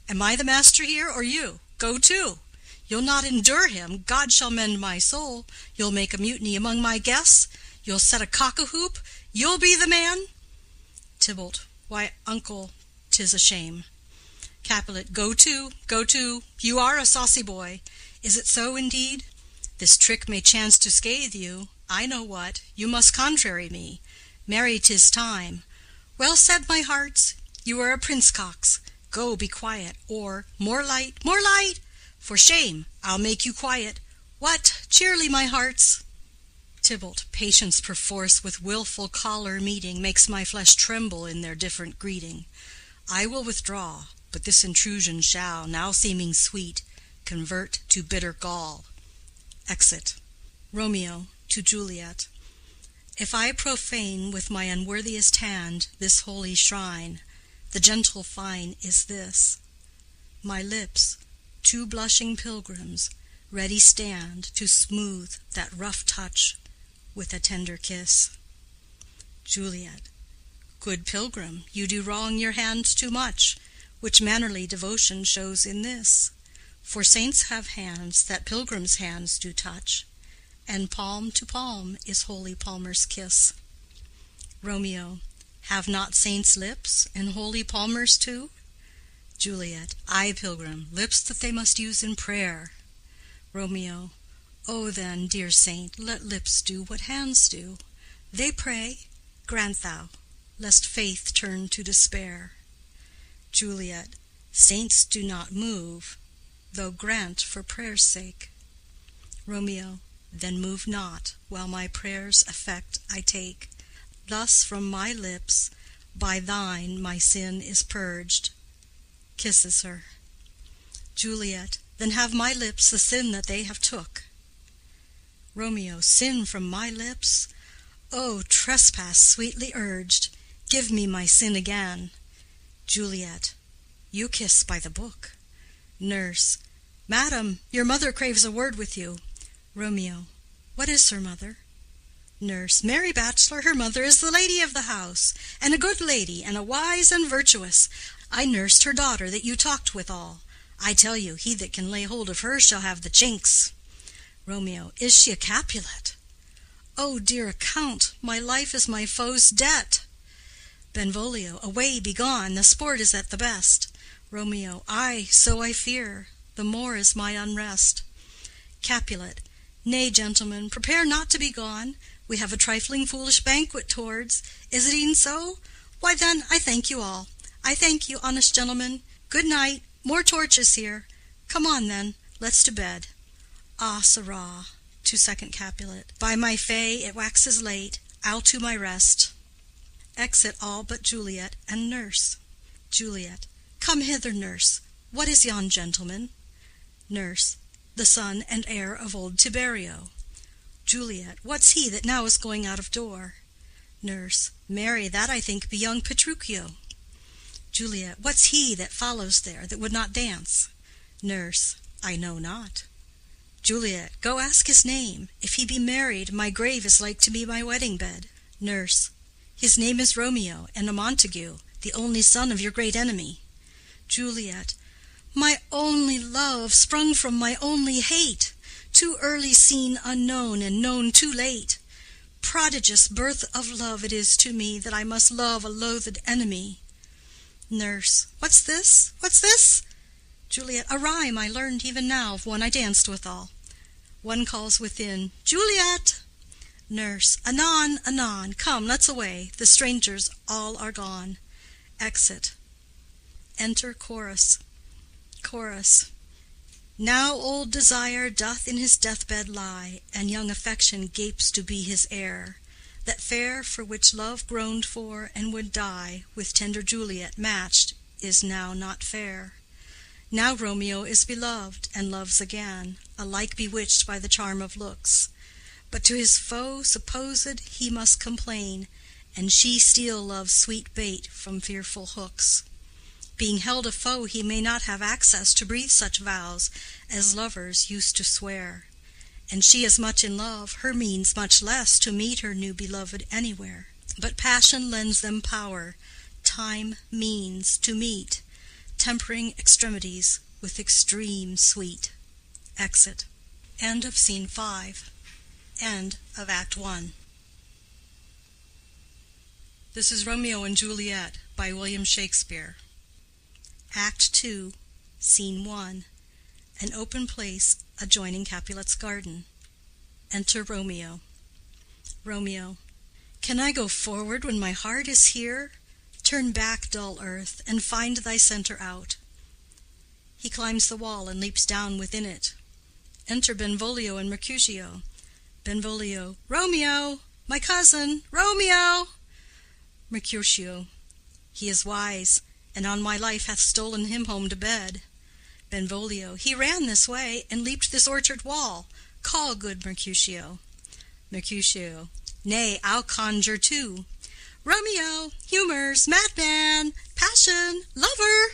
Am I the master here, or you? Go to. You'll not endure him, God shall mend my soul. You'll make a mutiny among my guests. You'll set a cock-a-hoop. You'll be the man. Tybalt. Why, uncle, 'tis a shame. Capulet. Go to, go to. You are a saucy boy. Is it so indeed? This trick may chance to scathe you. I know what. You must contrary me. Marry, 'tis time. Well said, my hearts. You are a prince-cox. Go, be quiet, or more light, more light. For shame, I'll make you quiet. What, cheerly, my hearts. Tybalt. Patience perforce with wilful choler meeting makes my flesh tremble in their different greeting. I will withdraw, but this intrusion shall, now seeming sweet, convert to bitter gall. Exit. Romeo to Juliet. If I profane with my unworthiest hand this holy shrine, the gentle fine is this: my lips, two blushing pilgrims, ready stand to smooth that rough touch with a tender kiss. Juliet. Good pilgrim, you do wrong your hands too much, which mannerly devotion shows in this. For saints have hands that pilgrims' hands do touch, and palm to palm is holy palmer's kiss. Romeo. Have not saints lips, and holy palmers too? Juliet. Ay, pilgrim, lips that they must use in prayer. Romeo. O then, dear saint, let lips do what hands do. They pray, grant thou, lest faith turn to despair. Juliet. Saints do not move, though grant for prayer's sake. Romeo. Then move not, while my prayer's effect I take. Thus from my lips, by thine my sin is purged. Kisses her. Juliet. Then have my lips the sin that they have took. Romeo. Sin from my lips? O trespass sweetly urged, give me my sin again. Juliet. You kiss by the book. Nurse. Madam, your mother craves a word with you. Romeo. What is her mother? Nurse. Mary Bachelor, her mother is the lady of the house, and a good lady, and a wise and virtuous. I nursed her daughter that you talked withal. I tell you, he that can lay hold of her shall have the chinks. Romeo. Is she a Capulet? O dear account, my life is my foe's debt. Benvolio. Away, be gone, the sport is at the best. Romeo. Ay, so I fear, the more is my unrest. Capulet. Nay, gentlemen, prepare not to be gone. We have a trifling foolish banquet towards. Is it e'en so? Why then, I thank you all. I thank you, honest gentlemen. Good night. More torches here. Come on, then. Let's to bed. Ah, sirrah. To second Capulet. By my fay, it waxes late. I'll to my rest. Exit all but Juliet and nurse. Juliet. Come hither, nurse. What is yon gentleman? Nurse. The son and heir of old Tiberio. Juliet. What's he that now is going out of door? Nurse. Marry, that I think be young Petruchio. Juliet. What's he that follows there, that would not dance? Nurse. I know not. Juliet. Go ask his name. If he be married, my grave is like to be my wedding bed. Nurse. His name is Romeo, and a Montague, the only son of your great enemy. Juliet. My only love, sprung from my only hate, too early seen unknown, and known too late. Prodigious birth of love it is to me, that I must love a loathed enemy. Nurse. What's this? What's this? Juliet. A rhyme I learned even now of one I danced withal. One calls within, Juliet! Nurse. Anon, anon. Come, let's away. The strangers all are gone. Exit. Enter chorus. Chorus. Now old desire doth in his deathbed lie, and young affection gapes to be his heir. That fair for which love groaned for and would die, with tender Juliet matched, is now not fair. Now Romeo is beloved, and loves again, alike bewitched by the charm of looks. But to his foe supposed he must complain, and she steal love's sweet bait from fearful hooks. Being held a foe, he may not have access to breathe such vows as lovers used to swear. And she as much in love, her means much less to meet her new beloved anywhere. But passion lends them power, time means to meet, tempering extremities with extreme sweet. Exit. End of Scene 5. End of Act 1. This is Romeo and Juliet by William Shakespeare. Act 2, Scene 1. An open place adjoining Capulet's garden. Enter Romeo. Romeo. Can I go forward when my heart is here? Turn back, dull earth, and find thy centre out. He climbs the wall and leaps down within it. Enter Benvolio and Mercutio. Benvolio. Romeo! My cousin! Romeo! Mercutio. He is wise, and on my life hath stolen him home to bed. Benvolio. He ran this way, and leaped this orchard wall. Call, good Mercutio. Mercutio. Nay, I'll conjure too. Romeo, humors, madman, passion, lover.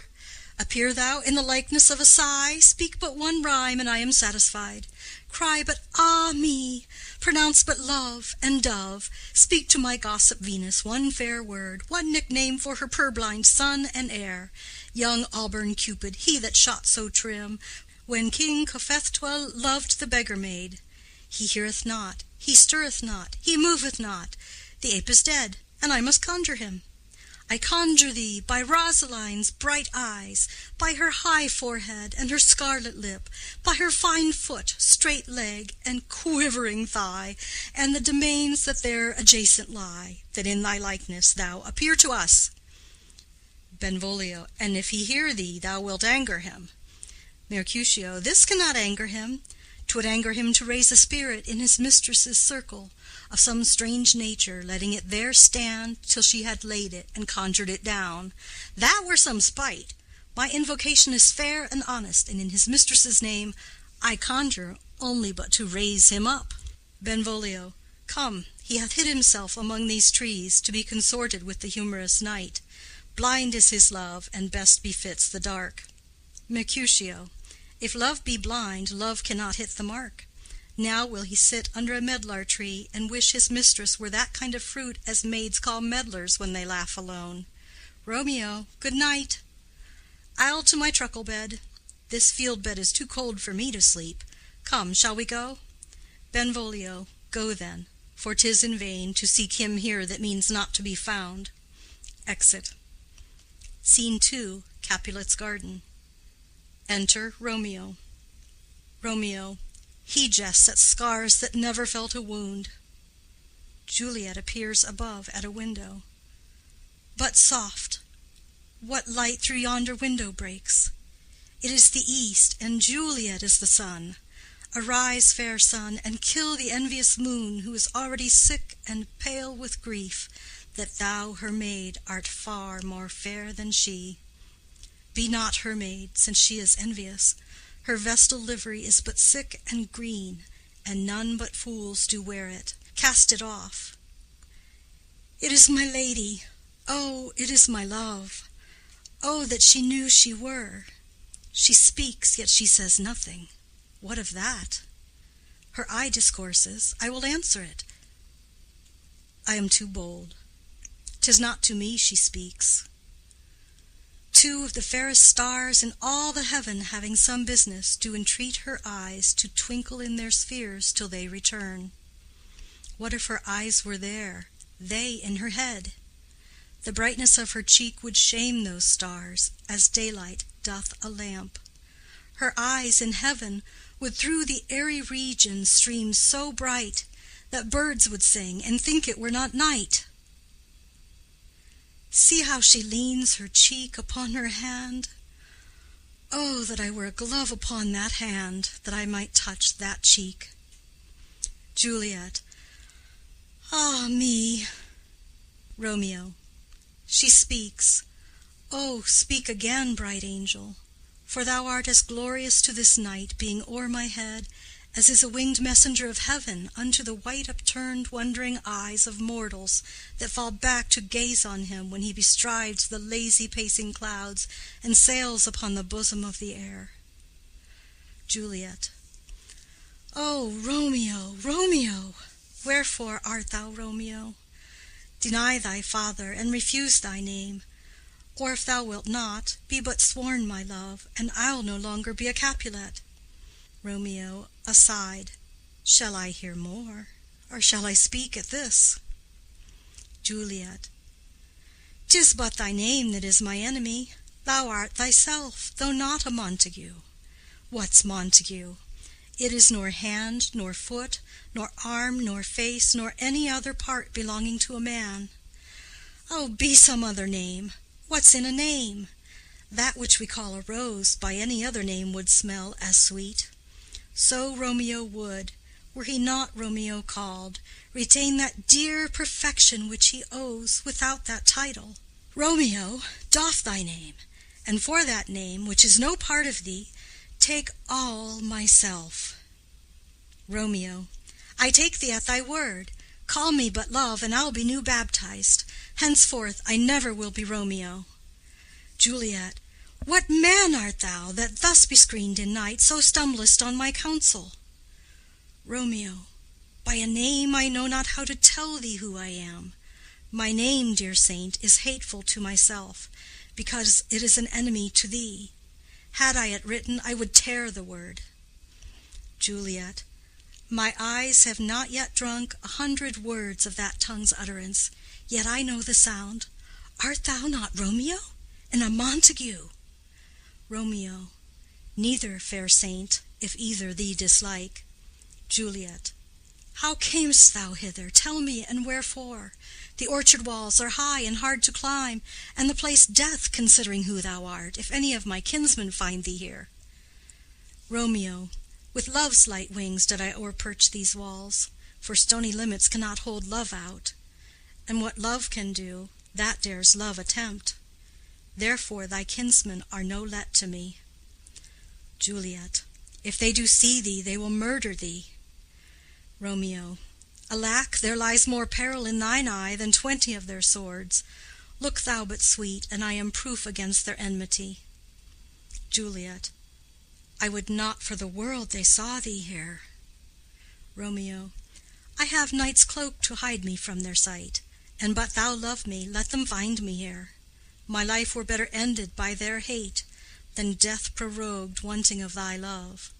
Appear thou in the likeness of a sigh, speak but one rhyme, and I am satisfied. Cry but ah me, pronounce but love and dove, speak to my gossip Venus one fair word, one nickname for her purblind son and heir, young auburn Cupid, he that shot so trim, when King Cophetua loved the beggar maid. He heareth not, he stirreth not, he moveth not, the ape is dead, and I must conjure him. I conjure thee by Rosaline's bright eyes, by her high forehead and her scarlet lip, by her fine foot, straight leg, and quivering thigh, and the domains that there adjacent lie, that in thy likeness thou appear to us. Benvolio. And if he hear thee, thou wilt anger him. Mercutio. This cannot anger him. 'Twould anger him to raise a spirit in his mistress's circle, of some strange nature, letting it there stand till she had laid it and conjured it down. That were some spite. My invocation is fair and honest, and in his mistress's name I conjure only but to raise him up. Benvolio. Come, he hath hid himself among these trees, to be consorted with the humorous night. Blind is his love, and best befits the dark. Mercutio. If love be blind, love cannot hit the mark. Now will he sit under a medlar tree, and wish his mistress were that kind of fruit as maids call medlars when they laugh alone. Romeo, good night. I'll to my truckle bed. This field bed is too cold for me to sleep. Come, shall we go? Benvolio. Go then, for 'tis in vain to seek him here that means not to be found. Exit. Scene 2. Capulet's garden. Enter Romeo. Romeo. He jests at scars that never felt a wound. Juliet appears above at a window. But soft! What light through yonder window breaks? It is the east, and Juliet is the sun. Arise, fair sun, and kill the envious moon, who is already sick and pale with grief, that thou, her maid, art far more fair than she. Be not her maid, since she is envious. Her vestal livery is but sick and green, and none but fools do wear it. Cast it off. It is my lady. Oh, it is my love. Oh, that she knew she were. She speaks, yet she says nothing. What of that? Her eye discourses. I will answer it. I am too bold. 'Tis not to me she speaks. Two of the fairest stars in all the heaven, having some business, do entreat her eyes to twinkle in their spheres till they return. What if her eyes were there, they in her head? The brightness of her cheek would shame those stars, as daylight doth a lamp. Her eyes in heaven would through the airy region stream so bright, that birds would sing and think it were not night. See how she leans her cheek upon her hand. Oh, that I were a glove upon that hand, that I might touch that cheek. Juliet. Ah me! Romeo. She speaks. Oh, speak again, bright angel, for thou art as glorious to this night, being o'er my head, as is a winged messenger of heaven unto the white upturned wondering eyes of mortals that fall back to gaze on him when he bestrides the lazy pacing clouds and sails upon the bosom of the air. Juliet. O Romeo, Romeo! Wherefore art thou Romeo? Deny thy father, and refuse thy name. Or if thou wilt not, be but sworn my love, and I'll no longer be a Capulet. Romeo aside. Shall I hear more, or shall I speak at this? Juliet. 'Tis but thy name that is my enemy. Thou art thyself, though not a Montague. What's Montague? It is nor hand, nor foot, nor arm, nor face, nor any other part belonging to a man. Oh, be some other name. What's in a name? That which we call a rose by any other name would smell as sweet. So Romeo would, were he not Romeo called, retain that dear perfection which he owes without that title. Romeo, doff thy name, and for that name, which is no part of thee, take all myself. Romeo. I take thee at thy word. Call me but love, and I'll be new baptized. Henceforth I never will be Romeo. Juliet. What man art thou, that thus bescreened in night so stumblest on my counsel? Romeo, by a name I know not how to tell thee who I am. My name, dear saint, is hateful to myself, because it is an enemy to thee. Had I it written, I would tear the word. Juliet, my eyes have not yet drunk 100 words of that tongue's utterance, yet I know the sound. Art thou not Romeo, and a Montague? Romeo, neither, fair saint, if either thee dislike. Juliet, how camest thou hither? Tell me, and wherefore? The orchard walls are high and hard to climb, and the place death, considering who thou art, if any of my kinsmen find thee here. Romeo, with love's light wings did I o'erperch these walls, for stony limits cannot hold love out, and what love can do, that dares love attempt. Therefore thy kinsmen are no let to me. Juliet, if they do see thee, they will murder thee. Romeo, alack, there lies more peril in thine eye than 20 of their swords. Look thou but sweet, and I am proof against their enmity. Juliet, I would not for the world they saw thee here. Romeo, I have night's cloak to hide me from their sight, and but thou love me, let them find me here. My life were better ended by their hate than death prorogued wanting of thy love.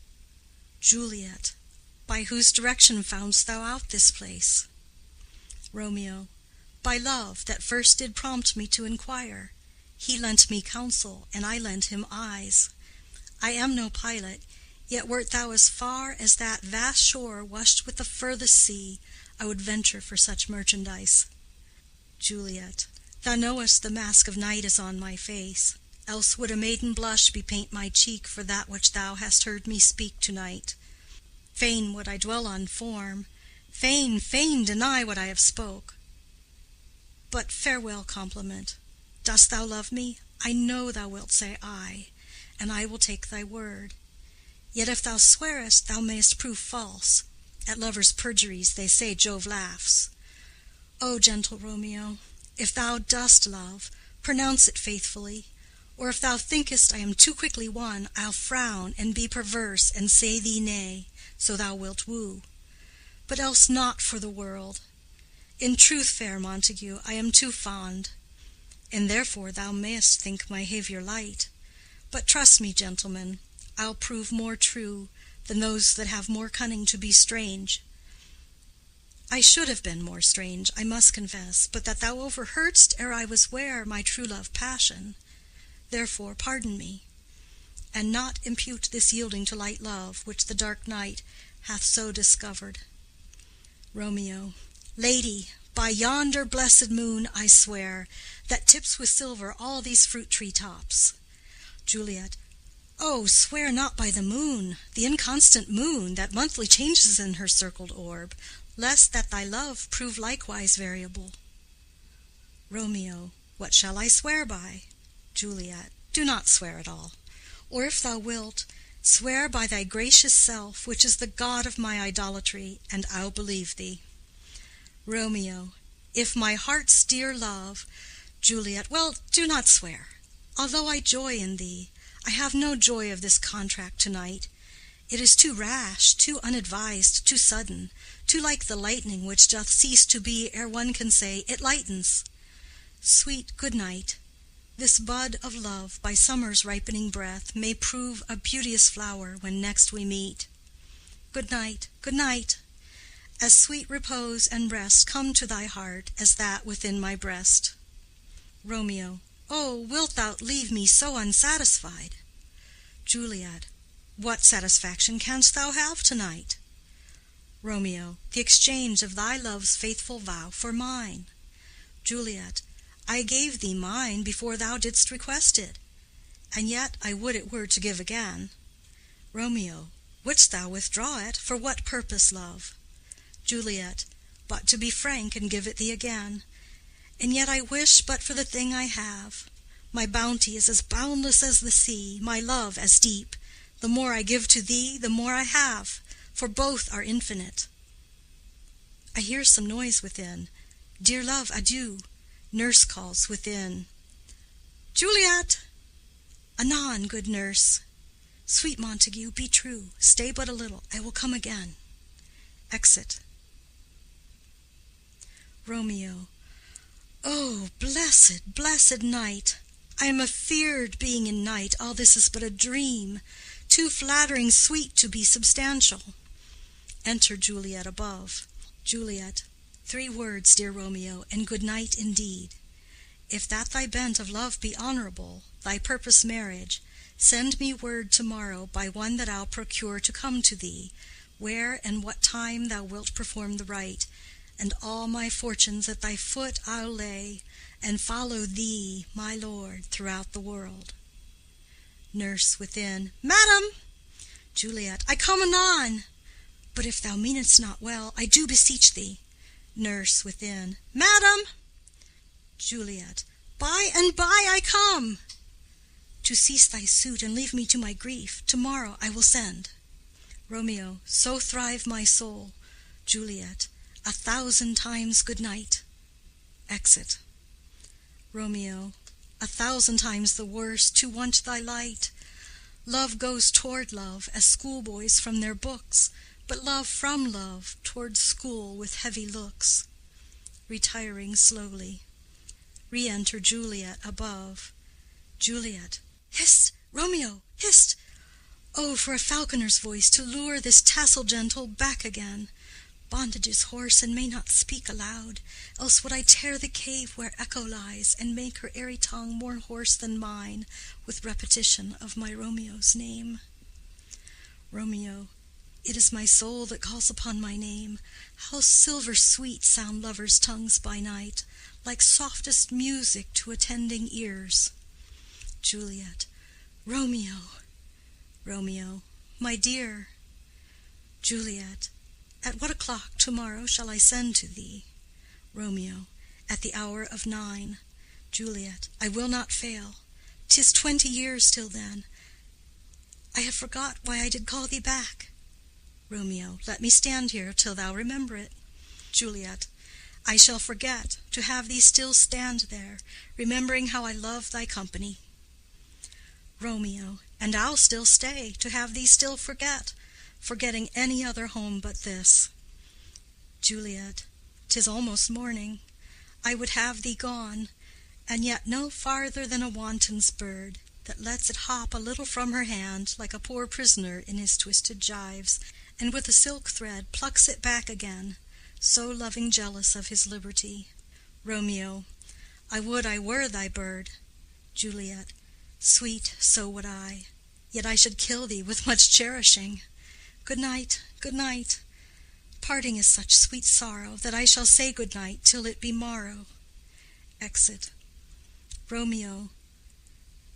Juliet, by whose direction foundst thou out this place? Romeo, by love that first did prompt me to inquire. He lent me counsel, and I lent him eyes. I am no pilot, yet wert thou as far as that vast shore washed with the furthest sea, I would venture for such merchandise. Juliet, thou knowest the mask of night is on my face, else would a maiden blush bepaint my cheek for that which thou hast heard me speak to-night. Fain would I dwell on form, fain deny what I have spoke. But farewell compliment. Dost thou love me? I know thou wilt say aye, and I will take thy word. Yet if thou swearest, thou mayst prove false. At lovers' perjuries they say Jove laughs. O gentle Romeo, if thou dost love, pronounce it faithfully, or if thou thinkest I am too quickly won, I'll frown and be perverse and say thee nay, so thou wilt woo. But else not for the world. In truth, fair Montague, I am too fond, and therefore thou mayst think my haviour light. But trust me, gentlemen, I'll prove more true than those that have more cunning to be strange. I should have been more strange, I must confess, but that thou overheardst ere I was ware my true love passion. Therefore pardon me, and not impute this yielding to light love, which the dark night hath so discovered. Romeo, lady, by yonder blessed moon I swear, that tips with silver all these fruit-tree tops. Juliet, oh, swear not by the moon, the inconstant moon, that monthly changes in her circled orb, lest that thy love prove likewise variable. Romeo, what shall I swear by? Juliet, do not swear at all. Or if thou wilt, swear by thy gracious self, which is the god of my idolatry, and I'll believe thee. Romeo, if my heart's dear love— Juliet, well, do not swear. Although I joy in thee, I have no joy of this contract to-night. It is too rash, too unadvised, too sudden, too like the lightning which doth cease to be ere one can say, it lightens. Sweet good night. This bud of love by summer's ripening breath may prove a beauteous flower when next we meet. Good night, good night. As sweet repose and rest come to thy heart as that within my breast. Romeo, oh, wilt thou leave me so unsatisfied? Juliet, what satisfaction canst thou have to-night? Romeo, the exchange of thy love's faithful vow for mine. Juliet, I gave thee mine before thou didst request it, and yet I would it were to give again. Romeo, wouldst thou withdraw it? For what purpose, love? Juliet, but to be frank and give it thee again. And yet I wish but for the thing I have. My bounty is as boundless as the sea, my love as deep. The more I give to thee, the more I have, for both are infinite. I hear some noise within. Dear love, adieu. Nurse calls within. Juliet! Anon, good nurse. Sweet Montague, be true. Stay but a little. I will come again. Exit. Romeo. Oh, blessed, blessed night! I am afeard being in night. All this is but a dream, too flattering sweet to be substantial. Enter Juliet above. Juliet. 3 words, dear Romeo, and good night indeed. If that thy bent of love be honorable, thy purpose marriage, send me word to-morrow by one that I'll procure to come to thee, where and what time thou wilt perform the rite, and all my fortunes at thy foot I'll lay, and follow thee, my lord, throughout the world. Nurse within. Madam! Juliet. I come anon. But if thou meanest not well, I do beseech thee. Nurse within. Madam! Juliet. By and by I come. To cease thy suit and leave me to my grief, to-morrow I will send. Romeo. So thrive my soul. Juliet. 1,000 times good night. Exit. Romeo. 1,000 times the worse to want thy light. Love goes toward love, as schoolboys from their books, but love from love toward school with heavy looks. Retiring slowly. Re-enter Juliet above. Juliet. Hist! Romeo! Hist! Oh, for a falconer's voice to lure this tassel gentle back again! Bondage is hoarse and may not speak aloud, else would I tear the cave where echo lies, and make her airy tongue more hoarse than mine with repetition of my Romeo's name. Romeo. It is my soul that calls upon my name. How silver sweet sound lovers' tongues by night, like softest music to attending ears. Juliet. Romeo! Romeo. My dear. Juliet. At what o'clock to-morrow shall I send to thee? Romeo. At the hour of 9. Juliet. I will not fail. 'Tis 20 years till then. I have forgot why I did call thee back. Romeo. Let me stand here till thou remember it. Juliet. I shall forget, to have thee still stand there, remembering how I love thy company. Romeo. And I'll still stay, to have thee still forget, forgetting any other home but this. Juliet. 'Tis almost morning. I would have thee gone, and yet no farther than a wanton's bird, that lets it hop a little from her hand, like a poor prisoner in his twisted gyves, and with a silk thread plucks it back again, so loving jealous of his liberty. Romeo. I would I were thy bird. Juliet. Sweet, so would I. Yet I should kill thee with much cherishing. Good night, good night. Parting is such sweet sorrow, that I shall say good night till it be morrow. Exit. Romeo.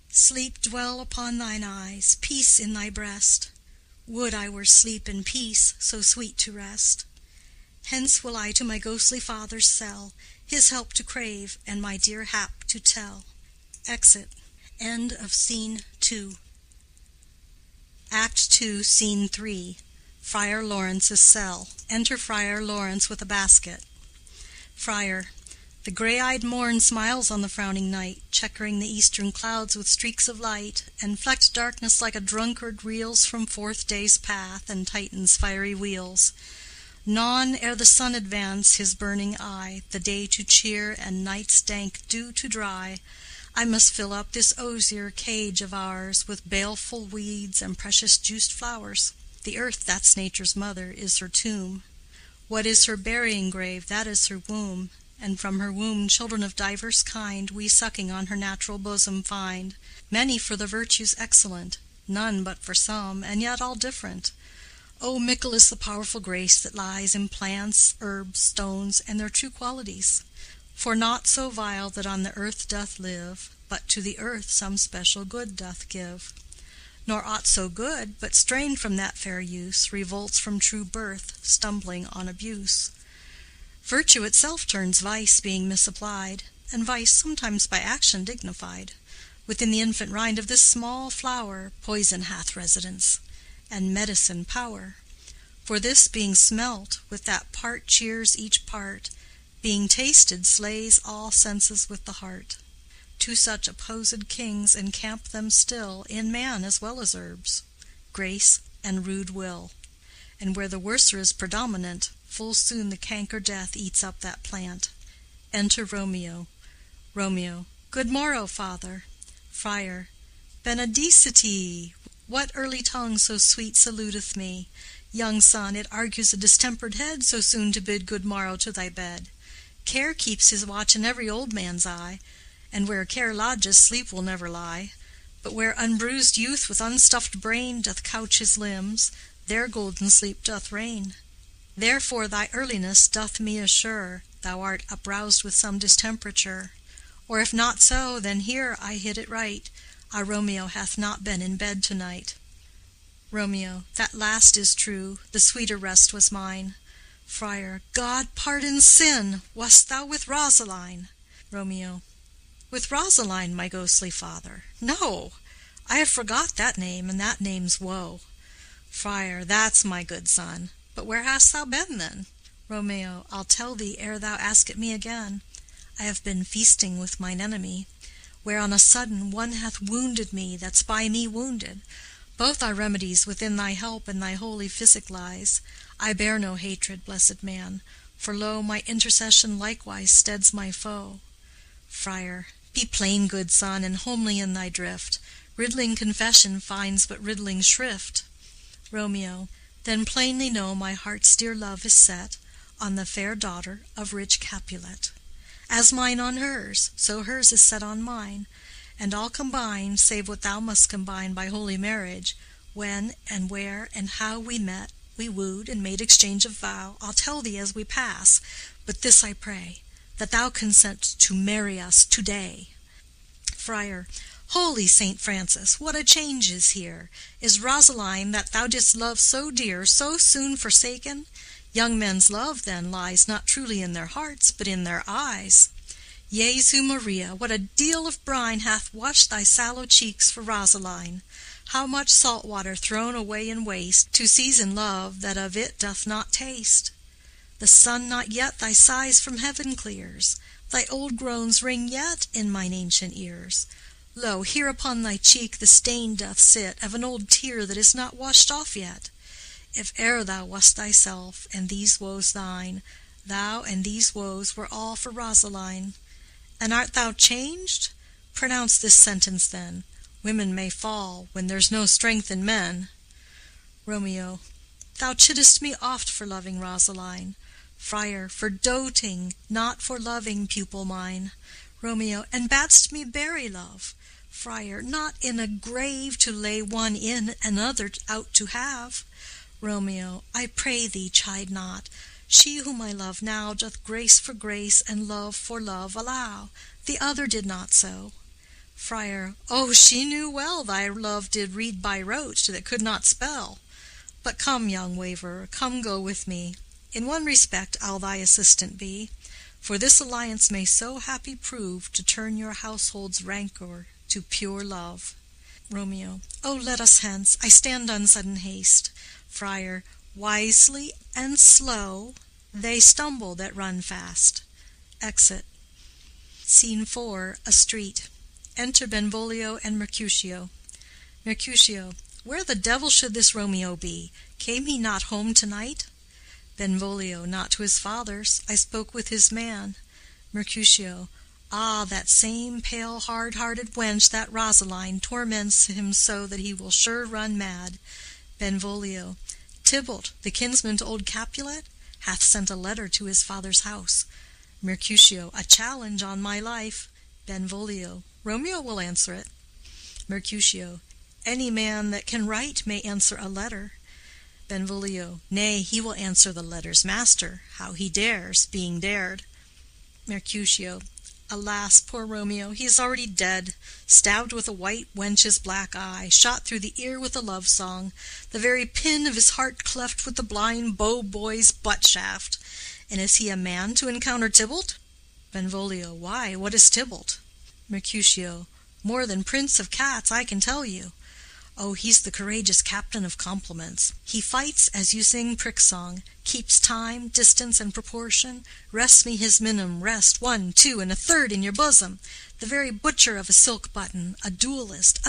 Sleep dwell upon thine eyes, peace in thy breast. Would I were sleep and peace, so sweet to rest. Hence will I to my ghostly father's cell, his help to crave, and my dear hap to tell. Exit. End of Scene 2. Act 2, Scene 3. Friar Lawrence's cell. Enter Friar Lawrence with a basket. Friar. The gray-eyed morn smiles on the frowning night, checkering the eastern clouds with streaks of light, and flecked darkness like a drunkard reels from forth day's path and tightens fiery wheels. Non ere the sun advance his burning eye, the day to cheer and night's dank dew to dry, I must fill up this osier cage of ours with baleful weeds and precious juiced flowers. The earth, that's nature's mother, is her tomb. What is her burying grave? That is her womb. And from her womb children of divers kind we sucking on her natural bosom find. Many for the virtues excellent, none but for some, and yet all different. O mickle is the powerful grace that lies in plants, herbs, stones, and their true qualities. For naught so vile that on the earth doth live, but to the earth some special good doth give. Nor aught so good, but strained from that fair use, revolts from true birth, stumbling on abuse. Virtue itself turns vice, being misapplied, and vice sometimes by action dignified. Within the infant rind of this small flower poison hath residence, and medicine power. For this being smelt, with that part cheers each part, being tasted slays all senses with the heart. two such opposed kings encamp them still in man as well as herbs, grace and rude will. And where the worser is predominant, full soon the canker death eats up that plant. Enter Romeo. Romeo. Good morrow, father. Friar. Benedicite! What early tongue so sweet saluteth me? Young son, it argues a distempered head so soon to bid good morrow to thy bed. Care keeps his watch in every old man's eye, and where care lodges sleep will never lie. But where unbruised youth with unstuffed brain doth couch his limbs, there golden sleep doth reign. Therefore thy earliness doth me assure thou art uproused with some distemperature. Or if not so, then here I hit it right, our Romeo hath not been in bed to-night. Romeo. That last is true, the sweeter rest was mine. Friar. God pardon sin! Wast thou with Rosaline? Romeo. With Rosaline, my ghostly father? No! I have forgot that name, and that name's woe. Friar. That's my good son. But where hast thou been then? Romeo. I'll tell thee ere thou ask it me again. I have been feasting with mine enemy, where on a sudden one hath wounded me that's by me wounded. Both are remedies within thy help and thy holy physic lies. I bear no hatred, blessed man, for lo, my intercession likewise steads my foe. Friar. Be plain, good son, and homely in thy drift. Riddling confession finds but riddling shrift. Romeo. Then plainly know my heart's dear love is set on the fair daughter of rich Capulet. As mine on hers, so hers is set on mine, and all combine, save what thou must combine by holy marriage. When and where and how we met, we wooed and made exchange of vow, I'll tell thee as we pass, but this I pray, that thou consent to marry us to-day. Friar. Holy Saint Francis, what a change is here! Is Rosaline, that thou didst love so dear, so soon forsaken? Young men's love, then, lies not truly in their hearts, but in their eyes. Jesu Maria, what a deal of brine hath washed thy sallow cheeks for Rosaline! How much salt water thrown away in waste, to season love that of it doth not taste! The sun not yet thy sighs from heaven clears, thy old groans ring yet in mine ancient ears. Lo, here upon thy cheek the stain doth sit of an old tear that is not washed off yet. If e'er thou wast thyself, and these woes thine, thou and these woes were all for Rosaline. And art thou changed? Pronounce this sentence then, women may fall when there's no strength in men. Romeo. Thou chidest me oft for loving Rosaline. Friar. For doting, not for loving, pupil mine. Romeo. And badst me bury love. Friar. Not in a grave to lay one in, another out to have. Romeo. I pray thee chide not. She whom I love now doth grace for grace and love for love allow. The other did not so. Friar. Oh, she knew well thy love did read by rote that could not spell. But come, young waverer, come go with me. In one respect I'll thy assistant be, for this alliance may so happy prove to turn your household's rancour to pure love. Romeo. Oh, let us hence, I stand on sudden haste. Friar. Wisely and slow they stumble that run fast. Exit. Scene 4. A street. Enter Benvolio and Mercutio. Mercutio. Where the devil should this Romeo be? Came he not home to-night? Benvolio. Not to his father's. I spoke with his man. Mercutio. Ah, that same pale hard-hearted wench, that Rosaline, torments him so that he will sure run mad. Benvolio. Tybalt, the kinsman to old Capulet, hath sent a letter to his father's house. Mercutio. A challenge on my life. Benvolio. Romeo will answer it. Mercutio. Any man that can write may answer a letter. Benvolio. Nay, he will answer the letter's master, how he dares, being dared. Mercutio. Alas, poor Romeo, he is already dead, stabbed with a white wench's black eye, shot through the ear with a love song, the very pin of his heart cleft with the blind bow boy's butt shaft. And is he a man to encounter Tybalt? Benvolio. Why, what is Tybalt? Mercutio. More than prince of cats, I can tell you. Oh, he's the courageous captain of compliments. He fights as you sing prick song, keeps time, distance, and proportion. Rest me his minim, rest 1, 2, and a third in your bosom. The very butcher of a silk button, a duellist,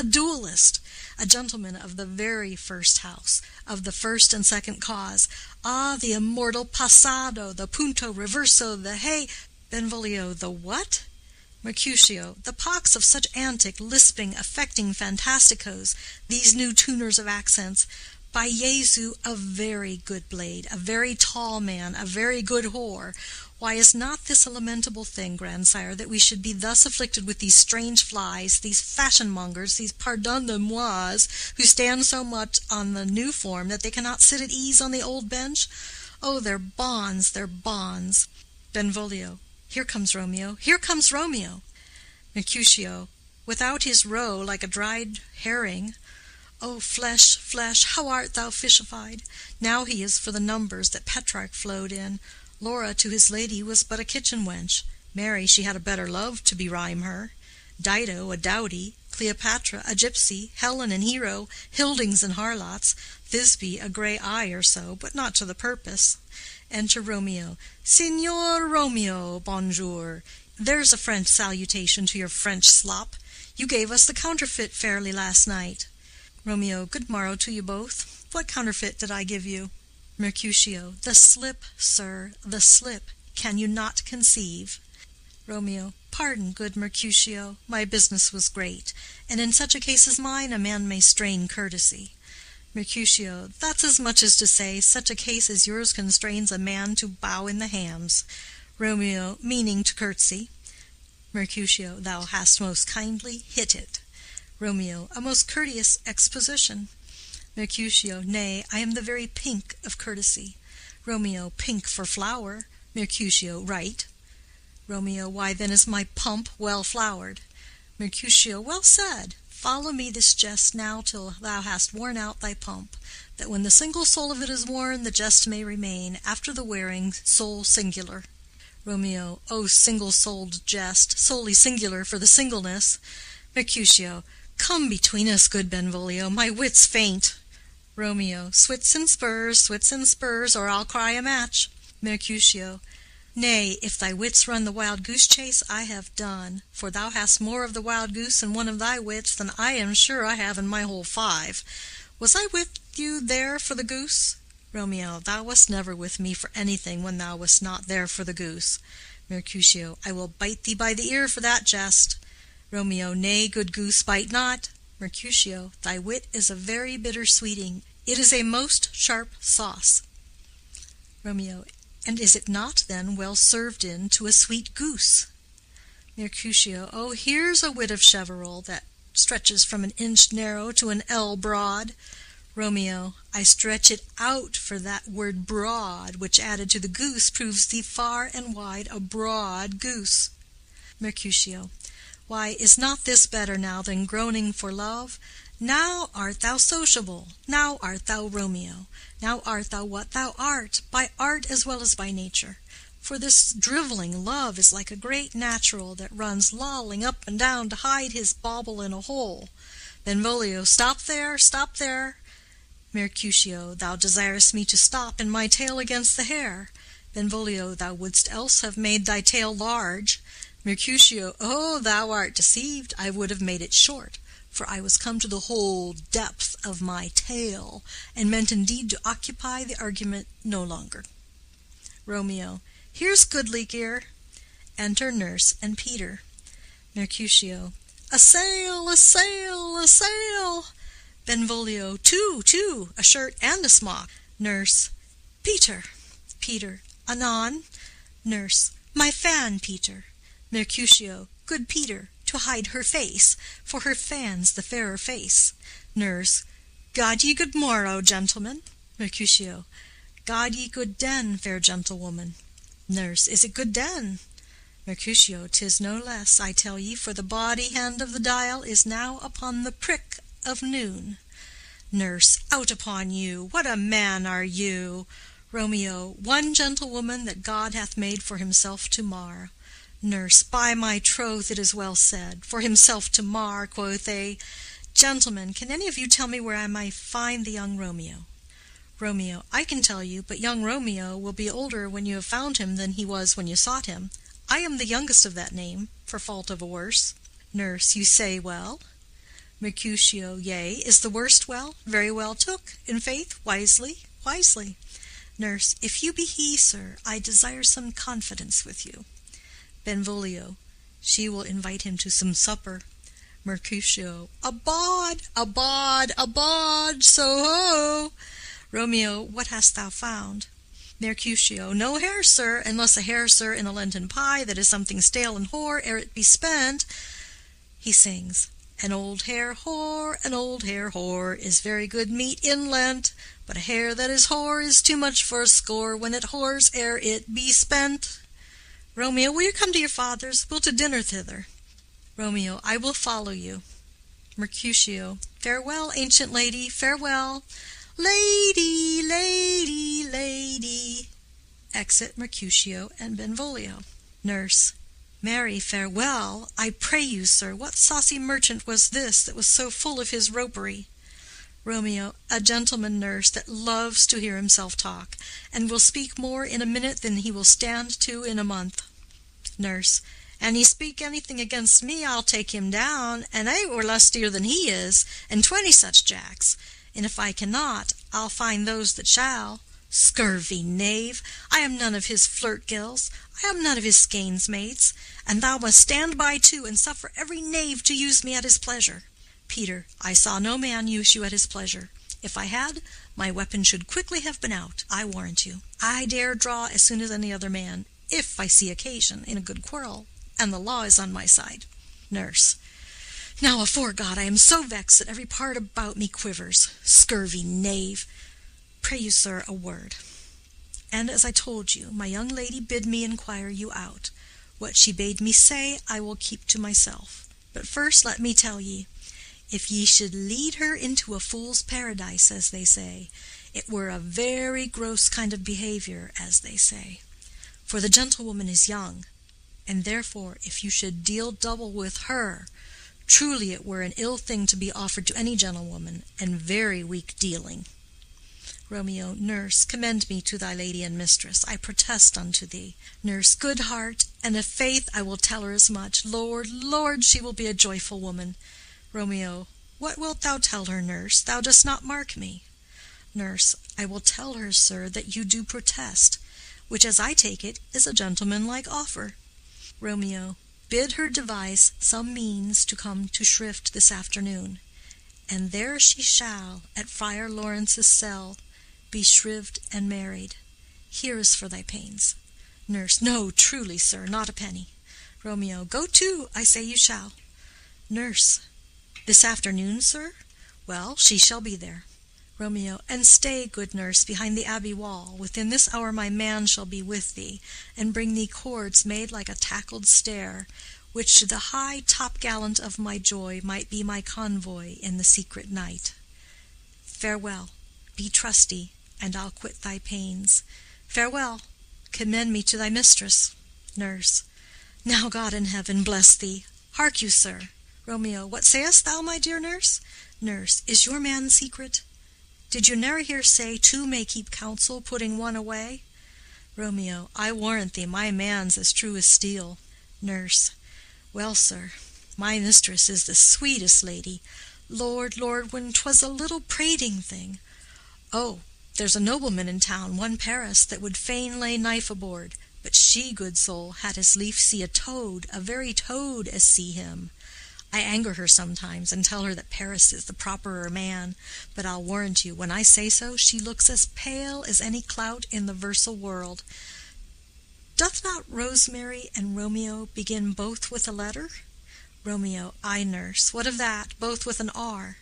a gentleman of the very first house, of the first and second cause. Ah, the immortal passado, the punto reverso, the hey, Benvolio, the what? Mercutio, the pox of such antic, lisping, affecting fantasticos, these new tuners of accents. By Jesu, a very good blade, a very tall man, a very good whore. Why is not this a lamentable thing, grandsire, that we should be thus afflicted with these strange flies, these fashion-mongers, these pardon-the-mois, who stand so much on the new form that they cannot sit at ease on the old bench? Oh, their bonds, their bonds! Benvolio, here comes Romeo, here comes Romeo. Mercutio, without his roe, like a dried herring. O flesh, flesh, how art thou fishified! Now he is for the numbers that Petrarch flowed in. Laura to his lady was but a kitchen wench. Mary, she had a better love to berhyme her. Dido, a dowdy. Cleopatra, a gypsy. Helen, an hero. Hildings and harlots. Thisbe, a grey eye or so, but not to the purpose. Enter Romeo. Signor Romeo, bonjour. There's a French salutation to your French slop. You gave us the counterfeit fairly last night. Romeo, good morrow to you both. What counterfeit did I give you? Mercutio, the slip, sir, the slip. Can you not conceive? Romeo, pardon, good Mercutio, my business was great, and in such a case as mine a man may strain courtesy. Mercutio, that's as much as to say, such a case as yours constrains a man to bow in the hams. Romeo, meaning to curtsy. Mercutio, thou hast most kindly hit it. Romeo, a most courteous exposition. Mercutio, nay, I am the very pink of courtesy. Romeo, pink for flower. Mercutio, right. Romeo, why then is my pump well flowered. Mercutio, well said. Follow me this jest now till thou hast worn out thy pump, that when the single soul of it is worn, the jest may remain, after the wearing, soul singular. Romeo, O single-souled jest, solely singular for the singleness. Mercutio, come between us, good Benvolio, my wits faint. Romeo, swits and spurs, or I'll cry a match. Mercutio, nay, if thy wits run the wild goose chase, I have done, for thou hast more of the wild goose in one of thy wits than I am sure I have in my whole 5. Was I with you there for the goose? Romeo, thou wast never with me for anything when thou wast not there for the goose. Mercutio, I will bite thee by the ear for that jest. Romeo, nay, good goose, bite not. Mercutio, thy wit is a very bitter sweeting. It is a most sharp sauce. Romeo, and is it not then well served in to a sweet goose? Mercutio, oh, here's a wit of Cheverel that stretches from an inch narrow to an ell broad. Romeo, I stretch it out for that word broad, which added to the goose proves thee far and wide a broad goose. Mercutio, why, is not this better now than groaning for love? Now art thou sociable, now art thou Romeo, now art thou what thou art, by art as well as by nature. For this driveling love is like a great natural that runs lolling up and down to hide his bauble in a hole. Benvolio, stop there, stop there. Mercutio, thou desirest me to stop in my tail against the hair. Benvolio, thou wouldst else have made thy tail large. Mercutio, oh, thou art deceived. I would have made it short, for I was come to the whole depth of my tail, and meant indeed to occupy the argument no longer. Romeo, here's goodly gear. Enter Nurse and Peter. Mercutio, a sail, a sail, a sail. Benvolio, two, a shirt and a smock. Nurse, Peter. Peter, anon. Nurse, my fan, Peter. Mercutio, good Peter, to hide her face, for her fan's the fairer face. Nurse, God ye good morrow, gentlemen. Mercutio, God ye good den, fair gentlewoman. Nurse, is it good den? Mercutio, 'tis no less, I tell ye, for the body hand of the dial is now upon the prick of noon. Nurse, out upon you, what a man are you! Romeo, one gentlewoman that God hath made for himself to mar. Nurse, by my troth, it is well said, for himself to mar, quoth they. Gentlemen, can any of you tell me where I may find the young Romeo? Romeo, I can tell you, but young Romeo will be older when you have found him than he was when you sought him. I am the youngest of that name, for fault of a worse. Nurse, you say well. Mercutio, yea, is the worst well? Very well took, in faith, wisely, wisely. Nurse, if you be he, sir, I desire some confidence with you. Benvolio, she will invite him to some supper. Mercutio, abad, abad, abad, so ho. Romeo, what hast thou found? Mercutio, no hare, sir, unless a hare, sir, in a Lenten pie, that is something stale and hoar, ere it be spent. He sings, an old hare whore, is very good meat in Lent, but a hare that is whore is too much for a score, when it whores ere it be spent. Romeo, will you come to your father's? We'll to dinner thither. Romeo, I will follow you. Mercutio, farewell, ancient lady, farewell. Lady, lady, lady. Exit Mercutio and Benvolio. Nurse, Mary, farewell. I pray you, sir, what saucy merchant was this that was so full of his ropery? Romeo, a gentleman, nurse, that loves to hear himself talk, and will speak more in a minute than he will stand to in a month. Nurse, an he speak anything against me, I'll take him down, and I were lustier than he is, and 20 such jacks. And if I cannot, I'll find those that shall. Scurvy knave! I am none of his flirt-gills, I am none of his skeins mates, and thou must stand by too, and suffer every knave to use me at his pleasure. Peter, I saw no man use you at his pleasure. If I had, my weapon should quickly have been out, I warrant you. I dare draw as soon as any other man, if I see occasion, in a good quarrel, and the law is on my side. Nurse, now, afore God, I am so vexed that every part about me quivers. Scurvy knave! Pray you, sir, a word. And as I told you, my young lady bid me inquire you out. What she bade me say, I will keep to myself. But first let me tell ye, if ye should lead her into a fool's paradise, as they say, it were a very gross kind of behavior, as they say. For the gentlewoman is young, and therefore if you should deal double with her, truly it were an ill thing to be offered to any gentlewoman, and very weak dealing. Romeo, nurse, commend me to thy lady and mistress, I protest unto thee. Nurse, good heart, and of faith I will tell her as much. Lord, Lord, she will be a joyful woman. Romeo, what wilt thou tell her, nurse? Thou dost not mark me. Nurse, I will tell her, sir, that you do protest, which, as I take it, is a gentlemanlike offer. Romeo, bid her devise some means to come to Shrift this afternoon, and there she shall, at Friar Lawrence's cell, be shrived and married. Here is for thy pains. Nurse, no, truly, sir, not a penny. Romeo, go to, I say you shall. Nurse, this afternoon, sir? Well, she shall be there. Romeo, and stay, good nurse, behind the abbey wall. Within this hour my man shall be with thee, and bring thee cords made like a tackled stair, which to the high top-gallant of my joy might be my convoy in the secret night. Farewell, be trusty, and I'll quit thy pains. Farewell, commend me to thy mistress. Nurse, now God in heaven bless thee. Hark you, sir. Romeo, what sayest thou, my dear nurse? Nurse, is your man secret? Did you ne'er hear say, two may keep counsel, putting one away? Romeo, I warrant thee my man's as true as steel. Nurse, well, sir, my mistress is the sweetest lady. Lord, Lord, when 'twas a little prating thing. Oh, there's a nobleman in town, one Paris, that would fain lay knife aboard, but she, good soul, had as lief see a toad, a very toad, as see him. I anger her sometimes, and tell her that Paris is the properer man, but I'll warrant you, when I say so, she looks as pale as any clout in the versal world. Doth not Rosemary and Romeo begin both with a letter? Romeo, ay, nurse, what of that, both with an R?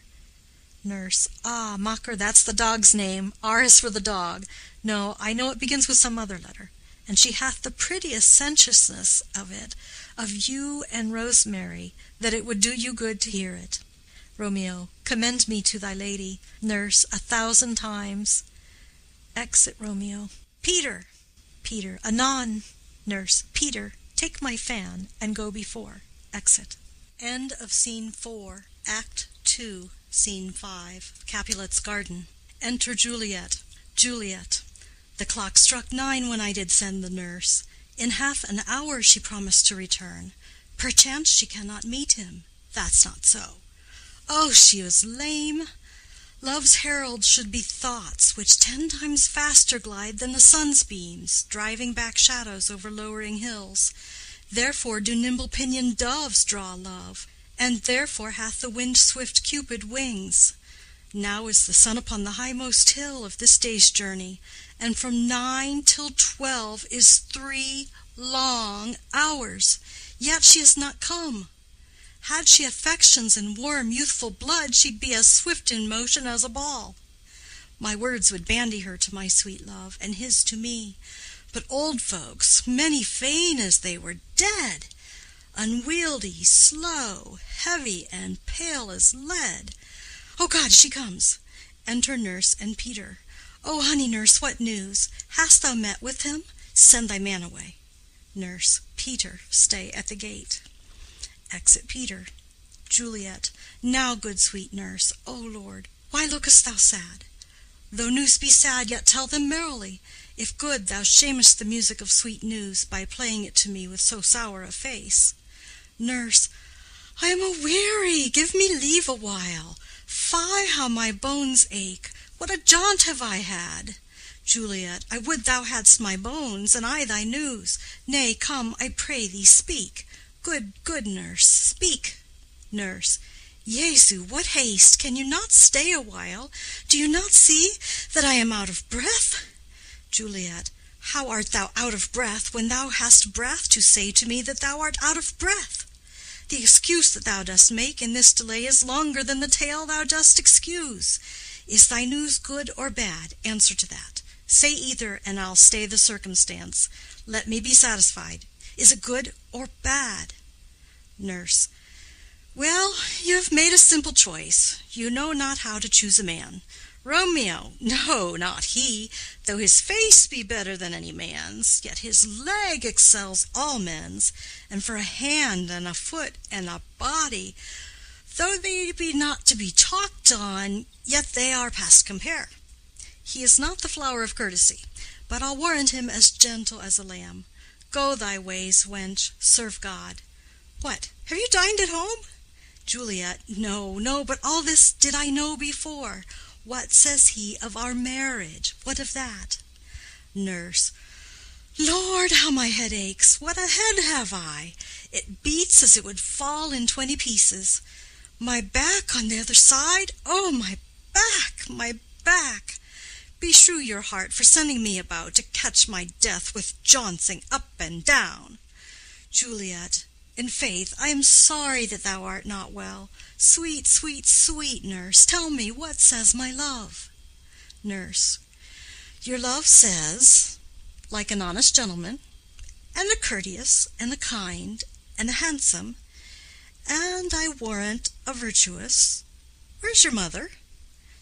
Nurse, ah, mocker, that's the dog's name. R is for the dog. No, I know it begins with some other letter, and she hath the prettiest sensuousness of it, of you and Rosemary, that it would do you good to hear it. Romeo, commend me to thy lady. Nurse, 1,000 times. Exit Romeo. Peter! Peter, anon. Nurse, Peter, take my fan, and go before. Exit. End of Scene 4, Act 2. 2, Scene 5, Capulet's garden. Enter Juliet. Juliet. The clock struck 9 when I did send the nurse. In half an hour she promised to return. Perchance she cannot meet him. That's not so. Oh, she is lame. Love's heralds should be thoughts which 10 times faster glide than the sun's beams, driving back shadows over lowering hills. Therefore do nimble-pinioned doves draw love, and therefore hath the wind-swift Cupid wings. Now is the sun upon the highmost hill of this day's journey, and from 9 till 12 is 3 long hours, yet she is not come. Had she affections and warm youthful blood, she'd be as swift in motion as a ball. My words would bandy her to my sweet love, and his to me. But old folks, many fain as they were dead, unwieldy, slow, heavy, and pale as lead. Oh God, she comes! Enter nurse and Peter. Oh, honey nurse, what news? Hast thou met with him? Send thy man away. Nurse. Peter, stay at the gate. Exit Peter. Juliet. Now, good sweet nurse, O Lord, why lookest thou sad? Though news be sad, yet tell them merrily. If good, thou shamest the music of sweet news by playing it to me with so sour a face. Nurse. I am a-weary, give me leave a while. Fie, how my bones ache! What a jaunt have I had! Juliet. I would thou hadst my bones, and I thy news. Nay, come, I pray thee, speak. Good nurse, speak. Nurse. Jesu, what haste! Can you not stay a while? Do you not see that I am out of breath? Juliet. How art thou out of breath, when thou hast breath to say to me that thou art out of breath? The excuse that thou dost make in this delay is longer than the tale thou dost excuse. Is thy news good or bad? Answer to that. Say either, and I'll stay the circumstance. Let me be satisfied. Is it good or bad? Nurse. Well, you have made a simple choice. You know not how to choose a man. Romeo, no, not he. Though his face be better than any man's, yet his leg excels all men's. And for a hand and a foot and a body, though they be not to be talked on, yet they are past compare. He is not the flower of courtesy, but I'll warrant him as gentle as a lamb. Go thy ways, wench, serve God. What, have you dined at home? Juliet. No, but all this did I know before. What says he of our marriage? What of that? Nurse. Lord, how my head aches! What a head have I! It beats as it would fall in 20 pieces. My back on the other side? Oh, my back, my back! Beshrew your heart for sending me about to catch my death with jouncing up and down. Juliet. In faith, I am sorry that thou art not well. Sweet, sweet, sweet nurse, tell me, what says my love? Nurse. Your love says, like an honest gentleman, and a courteous, and a kind, and a handsome, and I warrant a virtuous. Where's your mother?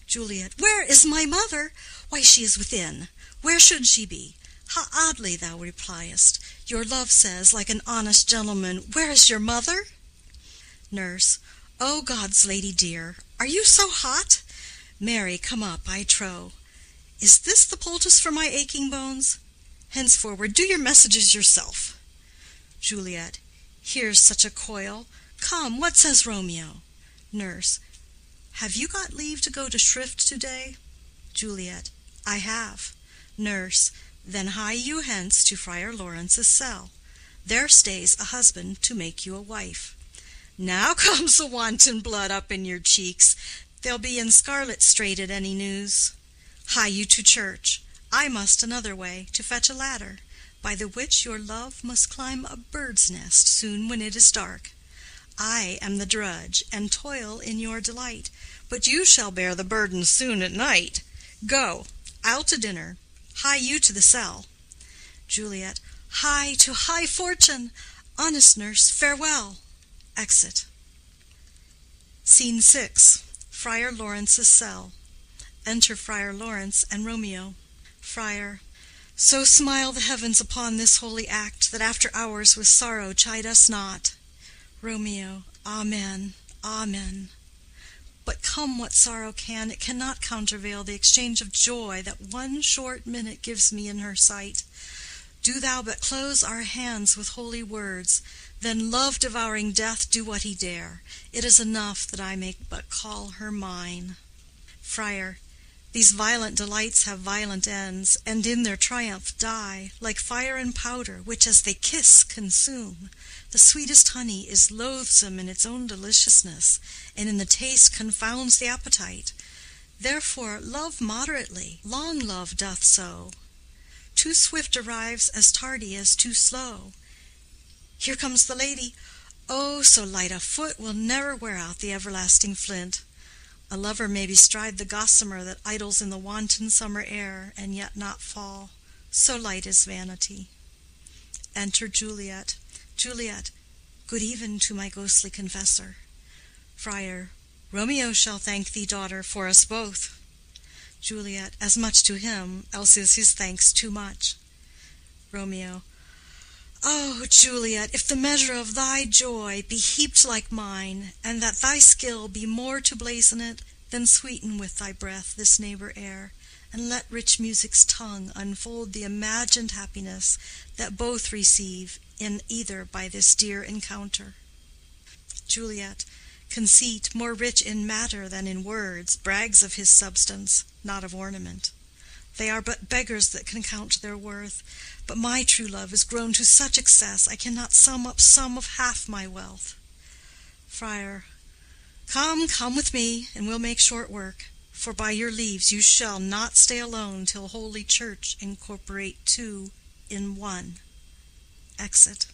Juliet. Where is my mother? Why, she is within. Where should she be? How oddly thou repliest. Your love says, like an honest gentleman, where is your mother? Nurse. O God's lady dear, are you so hot? Mary, come up, I trow. Is this the poultice for my aching bones? Henceforward, do your messages yourself. Juliet. Here's such a coil. Come, what says Romeo? Nurse. Have you got leave to go to shrift to-day? Juliet. I have. Nurse. Then hie you hence to Friar Lawrence's cell. There stays a husband to make you a wife. Now comes the wanton blood up in your cheeks. They'll be in scarlet straight at any news. Hie you to church. I must another way, to fetch a ladder, by the which your love must climb a bird's nest soon when it is dark. I am the drudge, and toil in your delight, but you shall bear the burden soon at night. Go, I'll to dinner. Hie you to the cell. Juliet. Hie to high fortune! Honest nurse, farewell. Exit. Scene 6. Friar Lawrence's cell. Enter Friar Lawrence and Romeo. Friar. So smile the heavens upon this holy act, that after hours with sorrow chide us not. Romeo. Amen, amen. But come what sorrow can, it cannot countervail the exchange of joy that one short minute gives me in her sight. Do thou but close our hands with holy words, then love-devouring death do what he dare. It is enough that I may but call her mine. Friar. These violent delights have violent ends, and in their triumph die, like fire and powder, which as they kiss consume. The sweetest honey is loathsome in its own deliciousness, and in the taste confounds the appetite. Therefore love moderately, long love doth so. Too swift arrives as tardy as too slow. Here comes the lady. Oh, so light a foot will never wear out the everlasting flint. A lover may bestride the gossamer that idles in the wanton summer air, and yet not fall. So light is vanity. Enter Juliet. Juliet. Good even to my ghostly confessor. Friar. Romeo shall thank thee, daughter, for us both. Juliet. As much to him, else is his thanks too much. Romeo. Oh, Juliet, if the measure of thy joy be heaped like mine, and that thy skill be more to blazon it, then sweeten with thy breath this neighbor air, and let rich music's tongue unfold the imagined happiness that both receive in either by this dear encounter. Juliet. Conceit, more rich in matter than in words, brags of his substance, not of ornament. They are but beggars that can count their worth. But my true love is grown to such excess I cannot sum up sum of half my wealth. Friar. Come, come with me, and we'll make short work. For by your leaves you shall not stay alone till Holy Church incorporate two in one. Exit.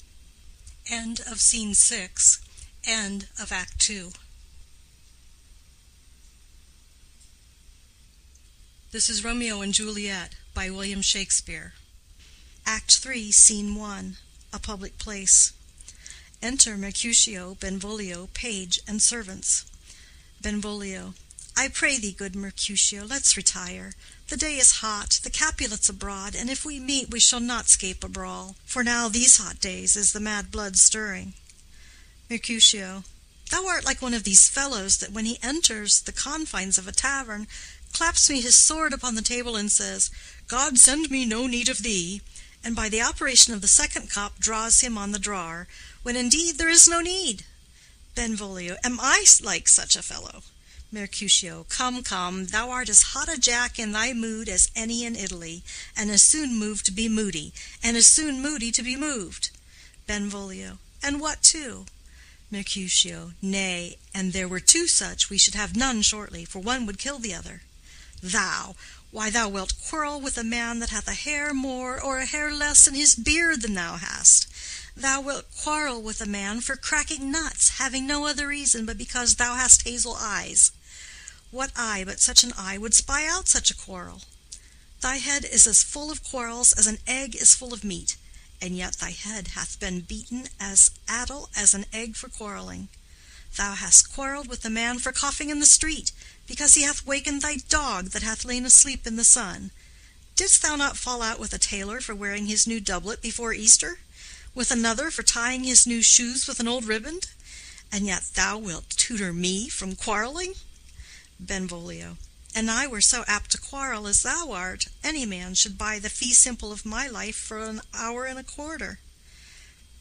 End of Scene 6. End of Act 2. This is Romeo and Juliet by William Shakespeare. Act 3, Scene 1, a public place. Enter Mercutio, Benvolio, page, and servants. Benvolio. I pray thee, good Mercutio, let's retire. The day is hot, the Capulets abroad, and if we meet we shall not scape a brawl. For now these hot days is the mad blood stirring. Mercutio. Thou art like one of these fellows that when he enters the confines of a tavern, claps me his sword upon the table and says, God send me no need of thee, and by the operation of the second cup draws him on the drawer, when indeed there is no need. Benvolio. Am I like such a fellow? Mercutio. Come, come, thou art as hot a jack in thy mood as any in Italy, and as soon moved to be moody, and as soon moody to be moved. Benvolio. And what too? Mercutio. Nay, and there were two such, we should have none shortly, for one would kill the other. Thou, why thou wilt quarrel with a man that hath a hair more or a hair less in his beard than thou hast. Thou wilt quarrel with a man for cracking nuts, having no other reason but because thou hast hazel eyes. What eye but such an eye would spy out such a quarrel? Thy head is as full of quarrels as an egg is full of meat, and yet thy head hath been beaten as addle as an egg for quarreling. Thou hast quarrelled with a man for coughing in the street, because he hath wakened thy dog that hath lain asleep in the sun. Didst thou not fall out with a tailor for wearing his new doublet before Easter? With another for tying his new shoes with an old riband? And yet thou wilt tutor me from quarrelling? Benvolio. And I were so apt to quarrel as thou art, any man should buy the fee simple of my life for an hour and a quarter.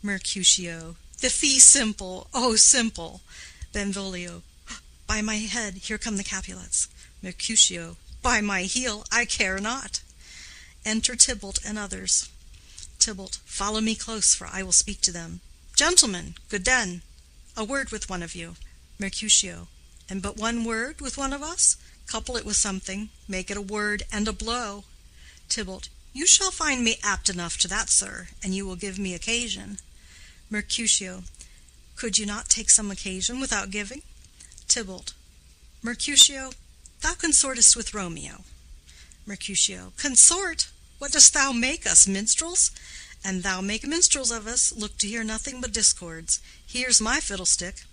Mercutio. The fee simple, oh simple! Benvolio. By my head, here come the Capulets. Mercutio. By my heel, I care not. Enter Tybalt and others. Tybalt. Follow me close, for I will speak to them. Gentlemen, good den. A word with one of you. Mercutio. And but one word with one of us? Couple it with something. Make it a word and a blow. Tybalt. You shall find me apt enough to that, sir, and you will give me occasion. Mercutio. Could you not take some occasion without giving? Tybalt. Mercutio, thou consortest with Romeo. Mercutio. Consort? What dost thou make us, minstrels? And thou make minstrels of us, look to hear nothing but discords. Here's my fiddlestick.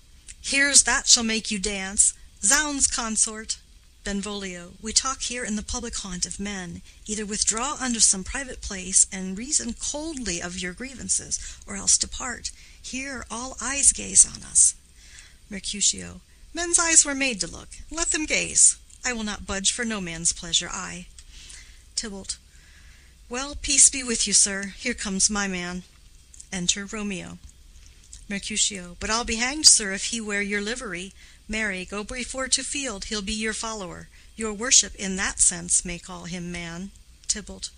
Here's that shall make you dance. Zounds, consort! Benvolio. We talk here in the public haunt of men. Either withdraw unto some private place and reason coldly of your grievances, or else depart. Here all eyes gaze on us. Mercutio. Men's eyes were made to look. Let them gaze. I will not budge for no man's pleasure, I. Tybalt. Well, peace be with you, sir. Here comes my man. Enter Romeo. Mercutio. But I'll be hanged, sir, if he wear your livery. Marry, go before to field, he'll be your follower. Your worship in that sense may call him man. Tybalt.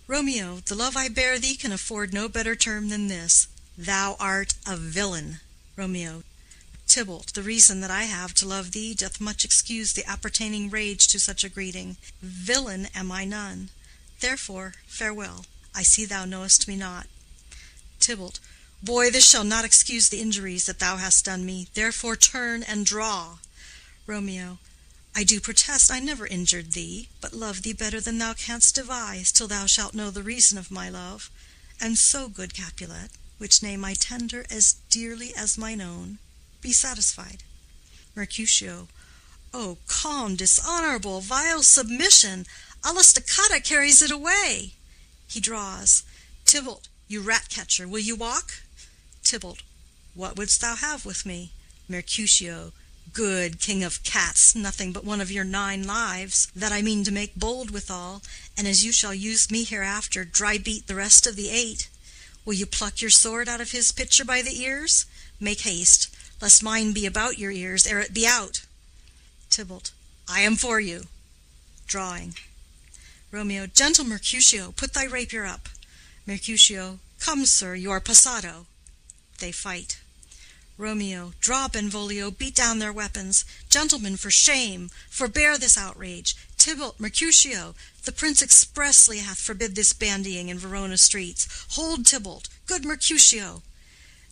Romeo, the love I bear thee can afford no better term than this. Thou art a villain. Romeo. Tybalt, the reason that I have to love thee doth much excuse the appertaining rage to such a greeting. Villain am I none. Therefore, farewell. I see thou knowest me not. Tybalt. Boy, this shall not excuse the injuries that thou hast done me. Therefore turn and draw. Romeo. I do protest I never injured thee, but love thee better than thou canst devise, till thou shalt know the reason of my love. And so, good Capulet, which name I tender as dearly as mine own, be satisfied. Mercutio. O calm, dishonorable, vile submission! Alla staccata carries it away. He draws. Tybalt, you rat-catcher, will you walk? Tybalt. What wouldst thou have with me? Mercutio. Good king of cats, nothing but one of your 9 lives, that I mean to make bold withal, and as you shall use me hereafter, dry beat the rest of the 8. Will you pluck your sword out of his pitcher by the ears? Make haste, lest mine be about your ears ere it be out. Tybalt. I am for you. Drawing. Romeo. Gentle Mercutio, put thy rapier up. Mercutio. Come, sir, you are passado. They fight. Romeo. Draw, Benvolio, beat down their weapons. Gentlemen, for shame, forbear this outrage. Tybalt, Mercutio, the prince expressly hath forbid this bandying in Verona streets. Hold Tybalt, good Mercutio.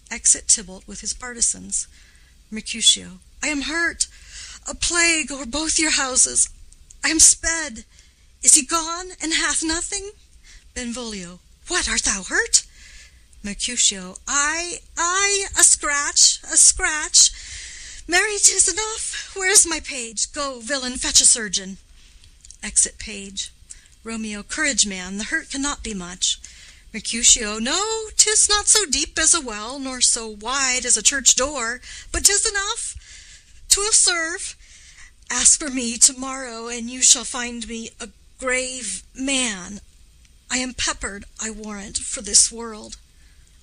Exit Tybalt with his partisans. Mercutio. I am hurt. A plague o'er both your houses. I am sped. Is he gone, and hath nothing? Benvolio. What, art thou hurt? Mercutio. A scratch, a scratch. Marry, 'tis enough. Where is my page? Go, villain, fetch a surgeon. Exit page. Romeo. Courage, man, the hurt cannot be much. Mercutio. No, 'tis not so deep as a well, nor so wide as a church door, but 'tis enough. 'Twill serve. Ask for me tomorrow, and you shall find me a grave man. I am peppered, I warrant, for this world.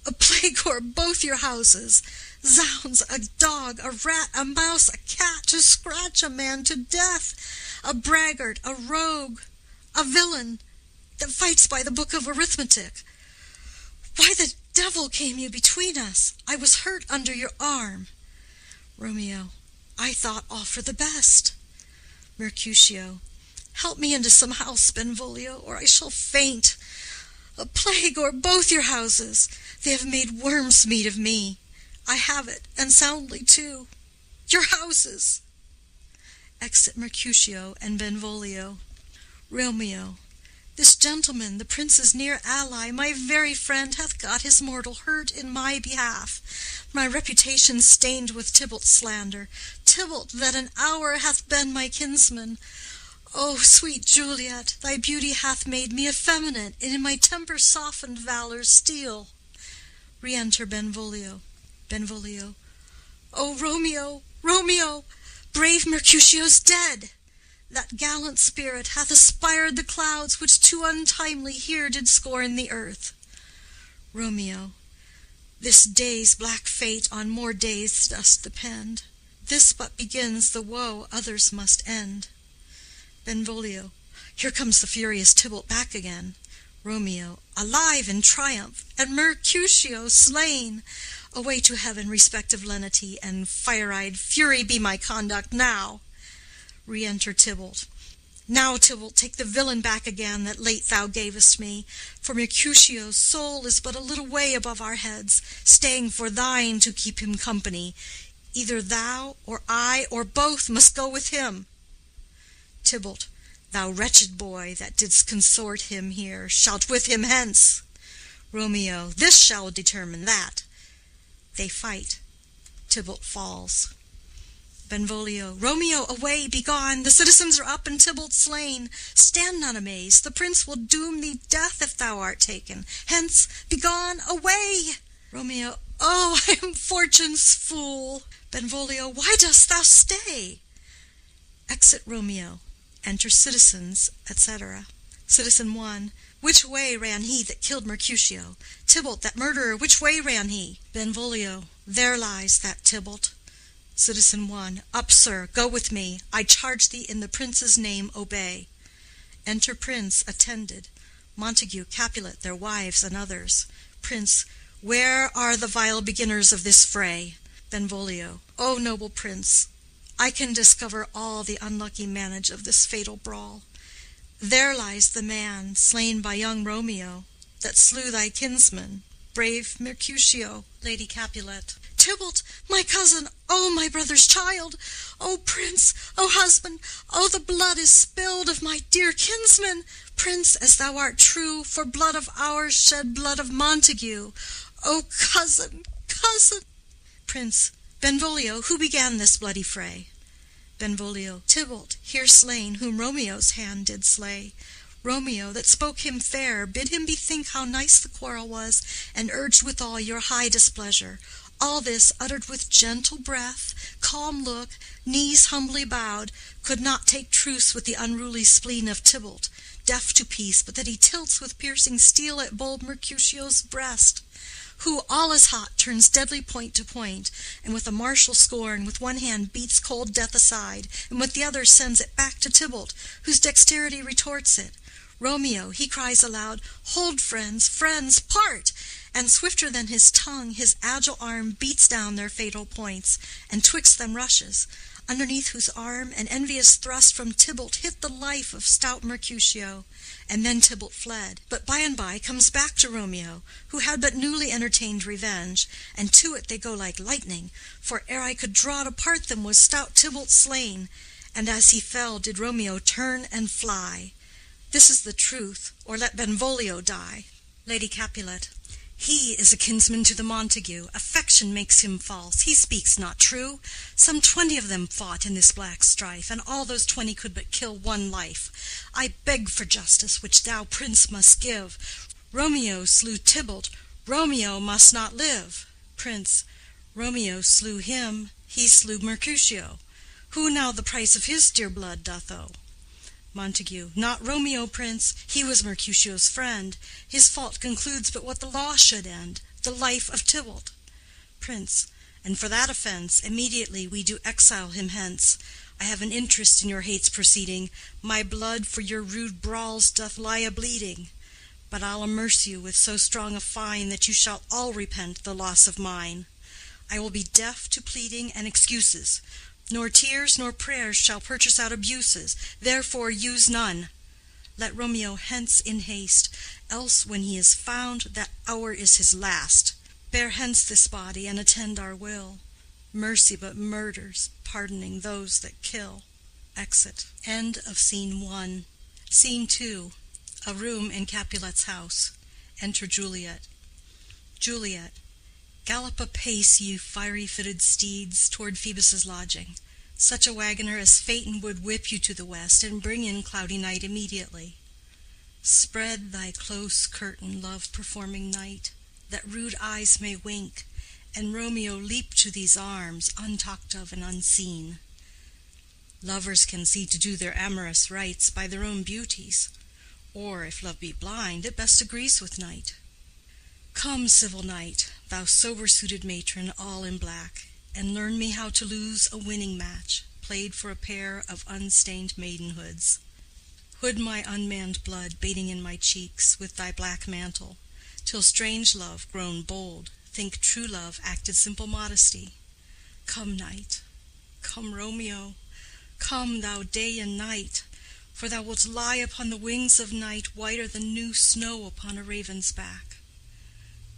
A plague o'er both your houses. Zounds, a dog, a rat, a mouse, a cat, to scratch a man to death. A braggart, a rogue, a villain, that fights by the book of arithmetic. Why the devil came you between us? I was hurt under your arm. Romeo. I thought all for the best. Mercutio. Help me into some house, Benvolio, or I shall faint. A plague o'er both your houses. They have made worm's meat of me. I have it, and soundly too. Your houses. Exit Mercutio and Benvolio. Romeo. This gentleman, the prince's near ally, my very friend, hath got his mortal hurt in my behalf. My reputation stained with Tybalt's slander. Tybalt, that an hour hath been my kinsman. O sweet Juliet, thy beauty hath made me effeminate, and in my temper softened valor's steel. Re-enter Benvolio. Benvolio. O Romeo, Romeo, brave Mercutio's dead. That gallant spirit hath aspired the clouds, which too untimely here did scorn the earth. Romeo. This day's black fate on more days doth depend. This but begins the woe others must end. Benvolio. Here comes the furious Tybalt back again. Romeo. Alive in triumph, and Mercutio slain. Away to heaven, respective lenity, and fire-eyed fury be my conduct now. Re-enter Tybalt. Now, Tybalt, take the villain back again that late thou gavest me, for Mercutio's soul is but a little way above our heads, staying for thine to keep him company. Either thou, or I, or both must go with him. Tybalt. Thou wretched boy, that didst consort him here, shalt with him hence. Romeo. This shall determine that. They fight. Tybalt falls. Benvolio. Romeo, away, begone! The citizens are up, and Tybalt slain. Stand not amazed. The prince will doom thee death if thou art taken. Hence, begone, away! Romeo. Oh, I am fortune's fool! Benvolio, why dost thou stay? Exit Romeo. Enter citizens, etc. Citizen 1. Which way ran he that killed Mercutio? Tybalt, that murderer, which way ran he? Benvolio. There lies that Tybalt. Citizen 1. Up, sir, go with me. I charge thee in the prince's name obey. Enter Prince, attended. Montague, Capulet, their wives, and others. Prince. Where are the vile beginners of this fray? Benvolio. O noble prince, I can discover all the unlucky manage of this fatal brawl. There lies the man slain by young Romeo, that slew thy kinsman, brave Mercutio. Lady Capulet. Tybalt, my cousin, O my brother's child! O prince, O husband, O the blood is spilled of my dear kinsman! Prince, as thou art true, for blood of ours shed blood of Montague. O cousin, cousin! Prince. Benvolio, who began this bloody fray? Benvolio. Tybalt, here slain, whom Romeo's hand did slay. Romeo, that spoke him fair, bid him bethink how nice the quarrel was, and urged withal your high displeasure. All this uttered with gentle breath, calm look, knees humbly bowed, could not take truce with the unruly spleen of Tybalt, deaf to peace, but that he tilts with piercing steel at bold Mercutio's breast, who, all as hot, turns deadly point to point, and with a martial scorn, with one hand beats cold death aside, and with the other sends it back to Tybalt, whose dexterity retorts it. Romeo, he cries aloud, Hold, friends, friends, part! And swifter than his tongue, his agile arm beats down their fatal points, and twixt them rushes, underneath whose arm an envious thrust from Tybalt hit the life of stout Mercutio, and then Tybalt fled. But by and by comes back to Romeo, who had but newly entertained revenge, and to it they go like lightning, for ere I could draw to part them was stout Tybalt slain, and as he fell did Romeo turn and fly. This is the truth, or let Benvolio die. Lady Capulet. He is a kinsman to the Montague. Affection makes him false. He speaks not true. Some 20 of them fought in this black strife, and all those 20 could but kill one life. I beg for justice, which thou, prince, must give. Romeo slew Tybalt. Romeo must not live. Prince. Romeo slew him. He slew Mercutio. Who now the price of his dear blood doth owe? Montague. Not Romeo, prince. He was Mercutio's friend. His fault concludes but what the law should end, the life of Tybalt. Prince. And for that offense, immediately we do exile him hence. I have an interest in your hate's proceeding. My blood for your rude brawls doth lie a-bleeding. But I'll immerse you with so strong a fine that you shall all repent the loss of mine. I will be deaf to pleading and excuses. Nor tears nor prayers shall purchase out abuses, therefore use none. Let Romeo hence in haste, else when he is found, that hour is his last. Bear hence this body, and attend our will. Mercy but murders, pardoning those that kill. Exit. End of Scene 1. Scene 2. A room in Capulet's house. Enter Juliet. Juliet. Gallop apace, ye fiery-footed steeds, toward Phoebus's lodging. Such a wagoner as Phaeton would whip you to the west, and bring in cloudy night immediately. Spread thy close curtain, love-performing night, that rude eyes may wink, and Romeo leap to these arms, untalked of and unseen. Lovers can see to do their amorous rites by their own beauties, or, if love be blind, it best agrees with night. Come, civil knight, thou sober-suited matron, all in black, and learn me how to lose a winning match, played for a pair of unstained maidenhoods. Hood my unmanned blood, bating in my cheeks, with thy black mantle, till strange love, grown bold, think true love acted simple modesty. Come, knight, come, Romeo, come, thou day and night, for thou wilt lie upon the wings of night, whiter than new snow upon a raven's back.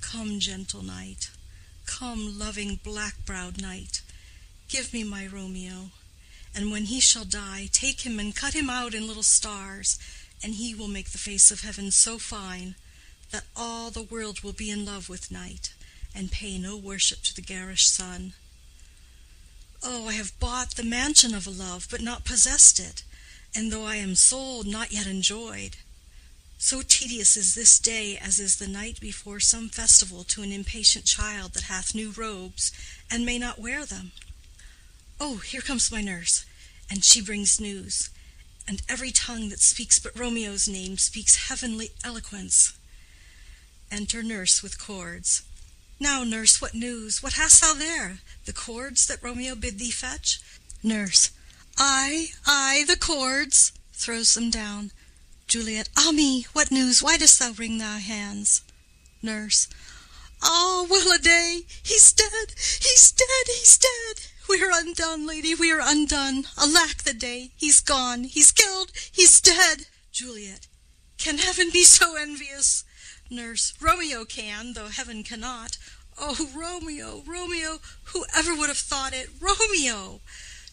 Come, gentle night, come, loving black-browed night, give me my Romeo, and when he shall die, take him and cut him out in little stars, and he will make the face of heaven so fine that all the world will be in love with night, and pay no worship to the garish sun. Oh, I have bought the mansion of a love, but not possessed it, and though I am sold, not yet enjoyed. So tedious is this day as is the night before some festival to an impatient child that hath new robes, and may not wear them. Oh, here comes my nurse, and she brings news, and every tongue that speaks but Romeo's name speaks heavenly eloquence. Enter nurse with cords. Now, nurse, what news? What hast thou there? The cords that Romeo bid thee fetch? Nurse. Ay, the cords. Throws them down. Juliet. Ah me, what news? Why dost thou wring thy hands? Nurse. Ah, well a day! He's dead! He's dead! He's dead! We are undone, lady, we are undone. Alack the day! He's gone! He's killed! He's dead! Juliet. Can heaven be so envious? Nurse. Romeo can, though heaven cannot. Oh, Romeo, Romeo! Who ever would have thought it? Romeo!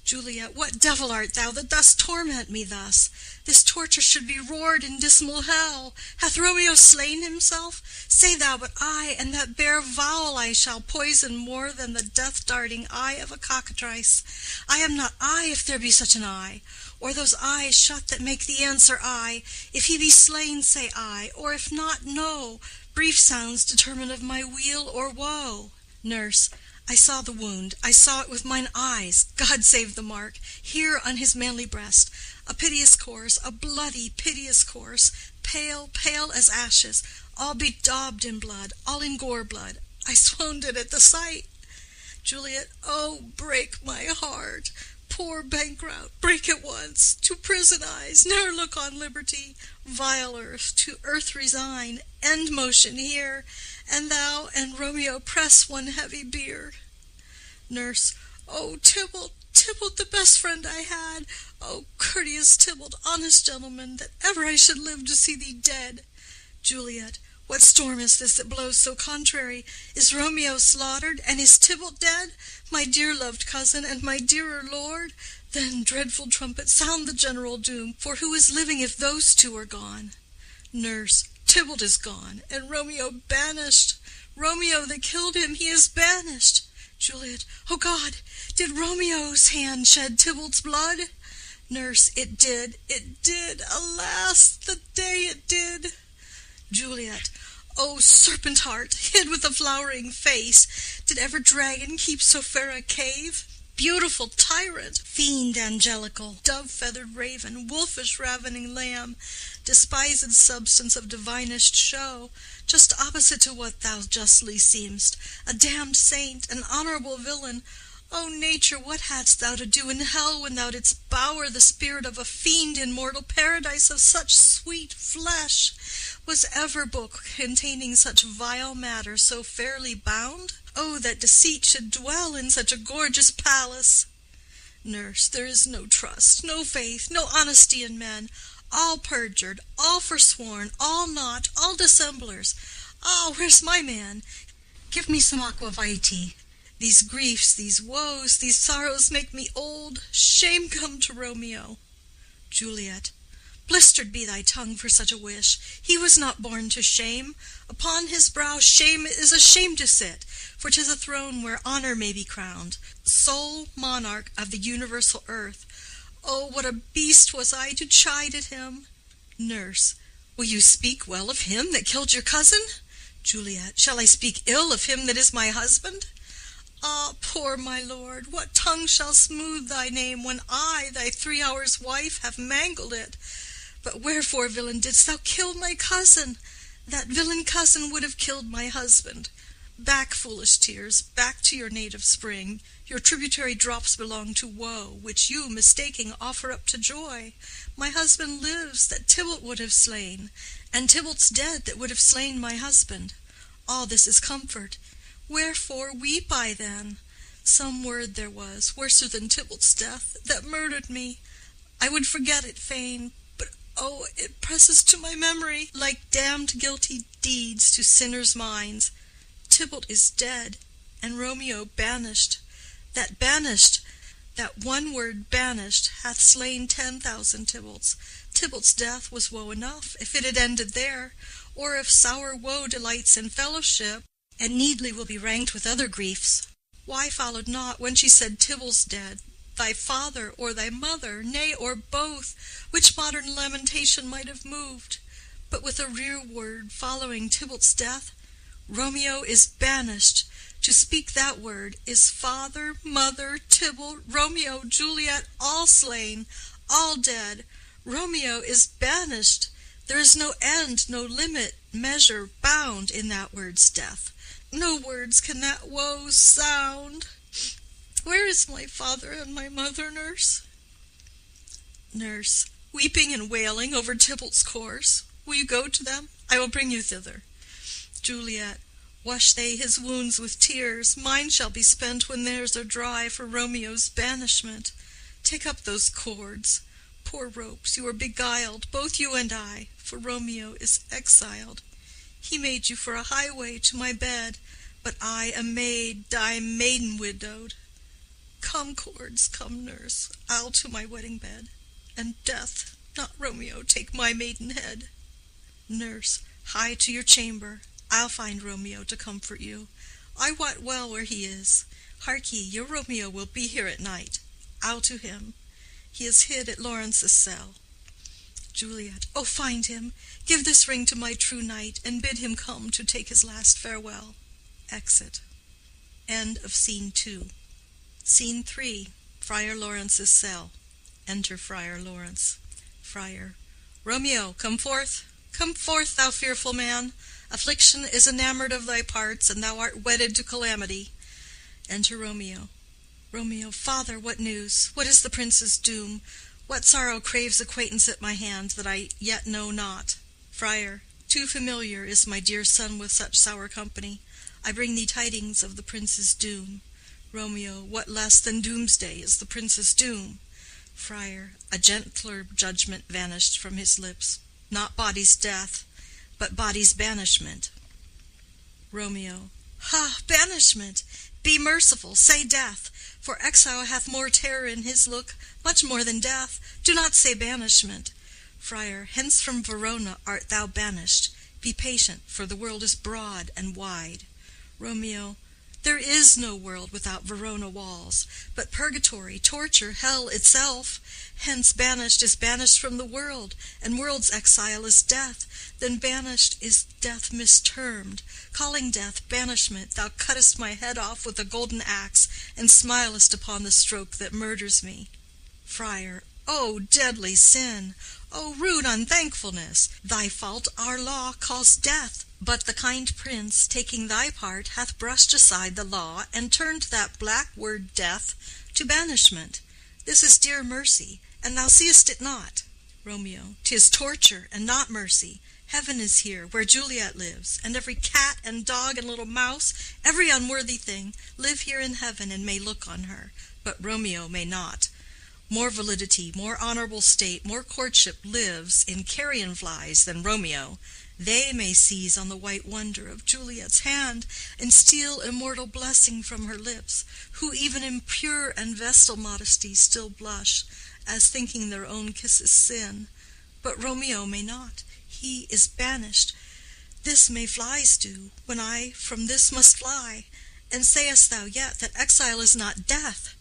Juliet. What devil art thou that dost torment me thus? This torture should be roared in dismal hell. Hath Romeo slain himself? Say thou but I, and that bare vowel I shall poison more than the death-darting eye of a cockatrice. I am not I, if there be such an eye, or those eyes shut that make the answer I. If he be slain, say I, or if not, no. Brief sounds determine of my weal or woe. Nurse. I saw the wound, I saw it with mine eyes. God save the mark, here on his manly breast. A piteous course, a bloody, piteous course, pale, pale as ashes, all bedaubed in blood, all in gore blood. I swounded at the sight. Juliet. Oh, break my heart. Poor bankrout, break at once. To prison eyes, ne'er look on liberty. Vile earth, to earth resign, end motion here. And thou and Romeo press one heavy bier. Nurse. Oh, Tybalt, Tybalt, the best friend I had. Oh, courteous Tybalt, honest gentleman, that ever I should live to see thee dead. Juliet. What storm is this that blows so contrary? Is Romeo slaughtered, and is Tybalt dead? My dear loved cousin, and my dearer lord? Then, dreadful trumpet, sound the general doom, for who is living if those two are gone? Nurse. Tybalt is gone, and Romeo banished. Romeo that killed him, he is banished. Juliet. Oh God, did Romeo's hand shed Tybalt's blood? Nurse. It did, alas, the day it did. Juliet. Oh, serpent heart, hid with a flowering face, did ever dragon keep so fair a cave? Beautiful tyrant, fiend angelical, dove-feathered raven, wolfish ravening lamb, despised substance of divinest show, just opposite to what thou justly seem'st, a damned saint, an honorable villain. O nature, what hadst thou to do in hell when thou didst bower the spirit of a fiend in mortal paradise of such sweet flesh? Was ever book containing such vile matter so fairly bound? Oh, that deceit should dwell in such a gorgeous palace! Nurse. There is no trust, no faith, no honesty in men. All perjured, all forsworn, all naught, all dissemblers. Ah, where's my man? Give me some aqua vitae. These griefs, these woes, these sorrows make me old. Shame come to Romeo. Juliet. Blistered be thy tongue for such a wish. He was not born to shame. Upon his brow shame is a shame to sit, for 'tis a throne where honor may be crowned, sole monarch of the universal earth. Oh, what a beast was I to chide at him! Nurse. Will you speak well of him that killed your cousin? Juliet. Shall I speak ill of him that is my husband? Ah, poor my lord, what tongue shall smooth thy name when I, thy 3 hours' wife, have mangled it? But wherefore, villain, didst thou kill my cousin? That villain cousin would have killed my husband. Back, foolish tears, back to your native spring. Your tributary drops belong to woe, which you, mistaking, offer up to joy. My husband lives that Tybalt would have slain, and Tybalt's dead that would have slain my husband. All this is comfort. Wherefore weep I then? Some word there was, worser than Tybalt's death, that murdered me. I would forget it fain, but oh, it presses to my memory like damned guilty deeds to sinners' minds. Tybalt is dead, and Romeo banished. That one word banished, hath slain 10,000 Tybalts. Tybalt's death was woe enough, if it had ended there, or if sour woe delights in fellowship, and needly will be ranked with other griefs. Why followed not, when she said Tybalt's dead, thy father or thy mother, nay, or both, which modern lamentation might have moved? but with a rear word following Tybalt's death. Romeo is banished. To speak that word is father, mother, Tybalt, Romeo, Juliet, all slain, all dead. Romeo is banished. There is no end, no limit, measure, bound in that word's death. No words can that woe sound. Where is my father and my mother, nurse? Nurse, weeping and wailing over Tybalt's corse. Will you go to them? I will bring you thither. Juliet, wash they his wounds with tears. Mine shall be spent when theirs are dry for Romeo's banishment. Take up those cords. Poor ropes, you are beguiled, both you and I, for Romeo is exiled. He made you for a highway to my bed, but I, a maid, die maiden widowed. Come, cords, come, nurse, I'll to my wedding bed, and death, not Romeo, take my maidenhead. Nurse, hie to your chamber, I'll find Romeo to comfort you. I wot well where he is. Hark ye, your Romeo will be here at night. I'll to him. He is hid at Lawrence's cell. Juliet, oh, find him. Give this ring to my true knight, and bid him come to take his last farewell. Exit. End of Scene 2. Scene 3. Friar Lawrence's cell. Enter Friar Lawrence. Friar. Romeo, come forth. Come forth, thou fearful man. Affliction is enamored of thy parts, and thou art wedded to calamity. Enter Romeo. Romeo, father, what news? What is the prince's doom? What sorrow craves acquaintance at my hand that I yet know not? Friar. Too familiar is my dear son with such sour company. I bring thee tidings of the prince's doom. Romeo, what less than doomsday is the prince's doom? Friar. A gentler judgment vanished from his lips. Not body's death, but body's banishment. Romeo. Ha! Banishment! Be merciful, say death, for exile hath more terror in his look, much more than death. Do not say banishment. Friar. Hence from Verona art thou banished. Be patient, for the world is broad and wide. Romeo. There is no world without Verona walls, but purgatory, torture, hell itself. Hence banished is banished from the world, and world's exile is death. Then banished is death mistermed. Calling death banishment, thou cuttest my head off with a golden axe, and smilest upon the stroke that murders me. Friar. O deadly sin! O rude unthankfulness! Thy fault our law calls death. But the kind prince, taking thy part, hath brushed aside the law, and turned that black word death to banishment. This is dear mercy, and thou seest it not. Romeo. 'Tis torture, and not mercy. Heaven is here, where Juliet lives, and every cat and dog and little mouse, every unworthy thing, live here in heaven and may look on her, but Romeo may not. More validity, more honorable state, more courtship lives in carrion flies than Romeo. They may seize on the white wonder of Juliet's hand, and steal immortal blessing from her lips, who even in pure and vestal modesty still blush, as thinking their own kisses sin. But Romeo may not. He is banished. This may flies do, when I from this must fly. And sayest thou yet that exile is not death?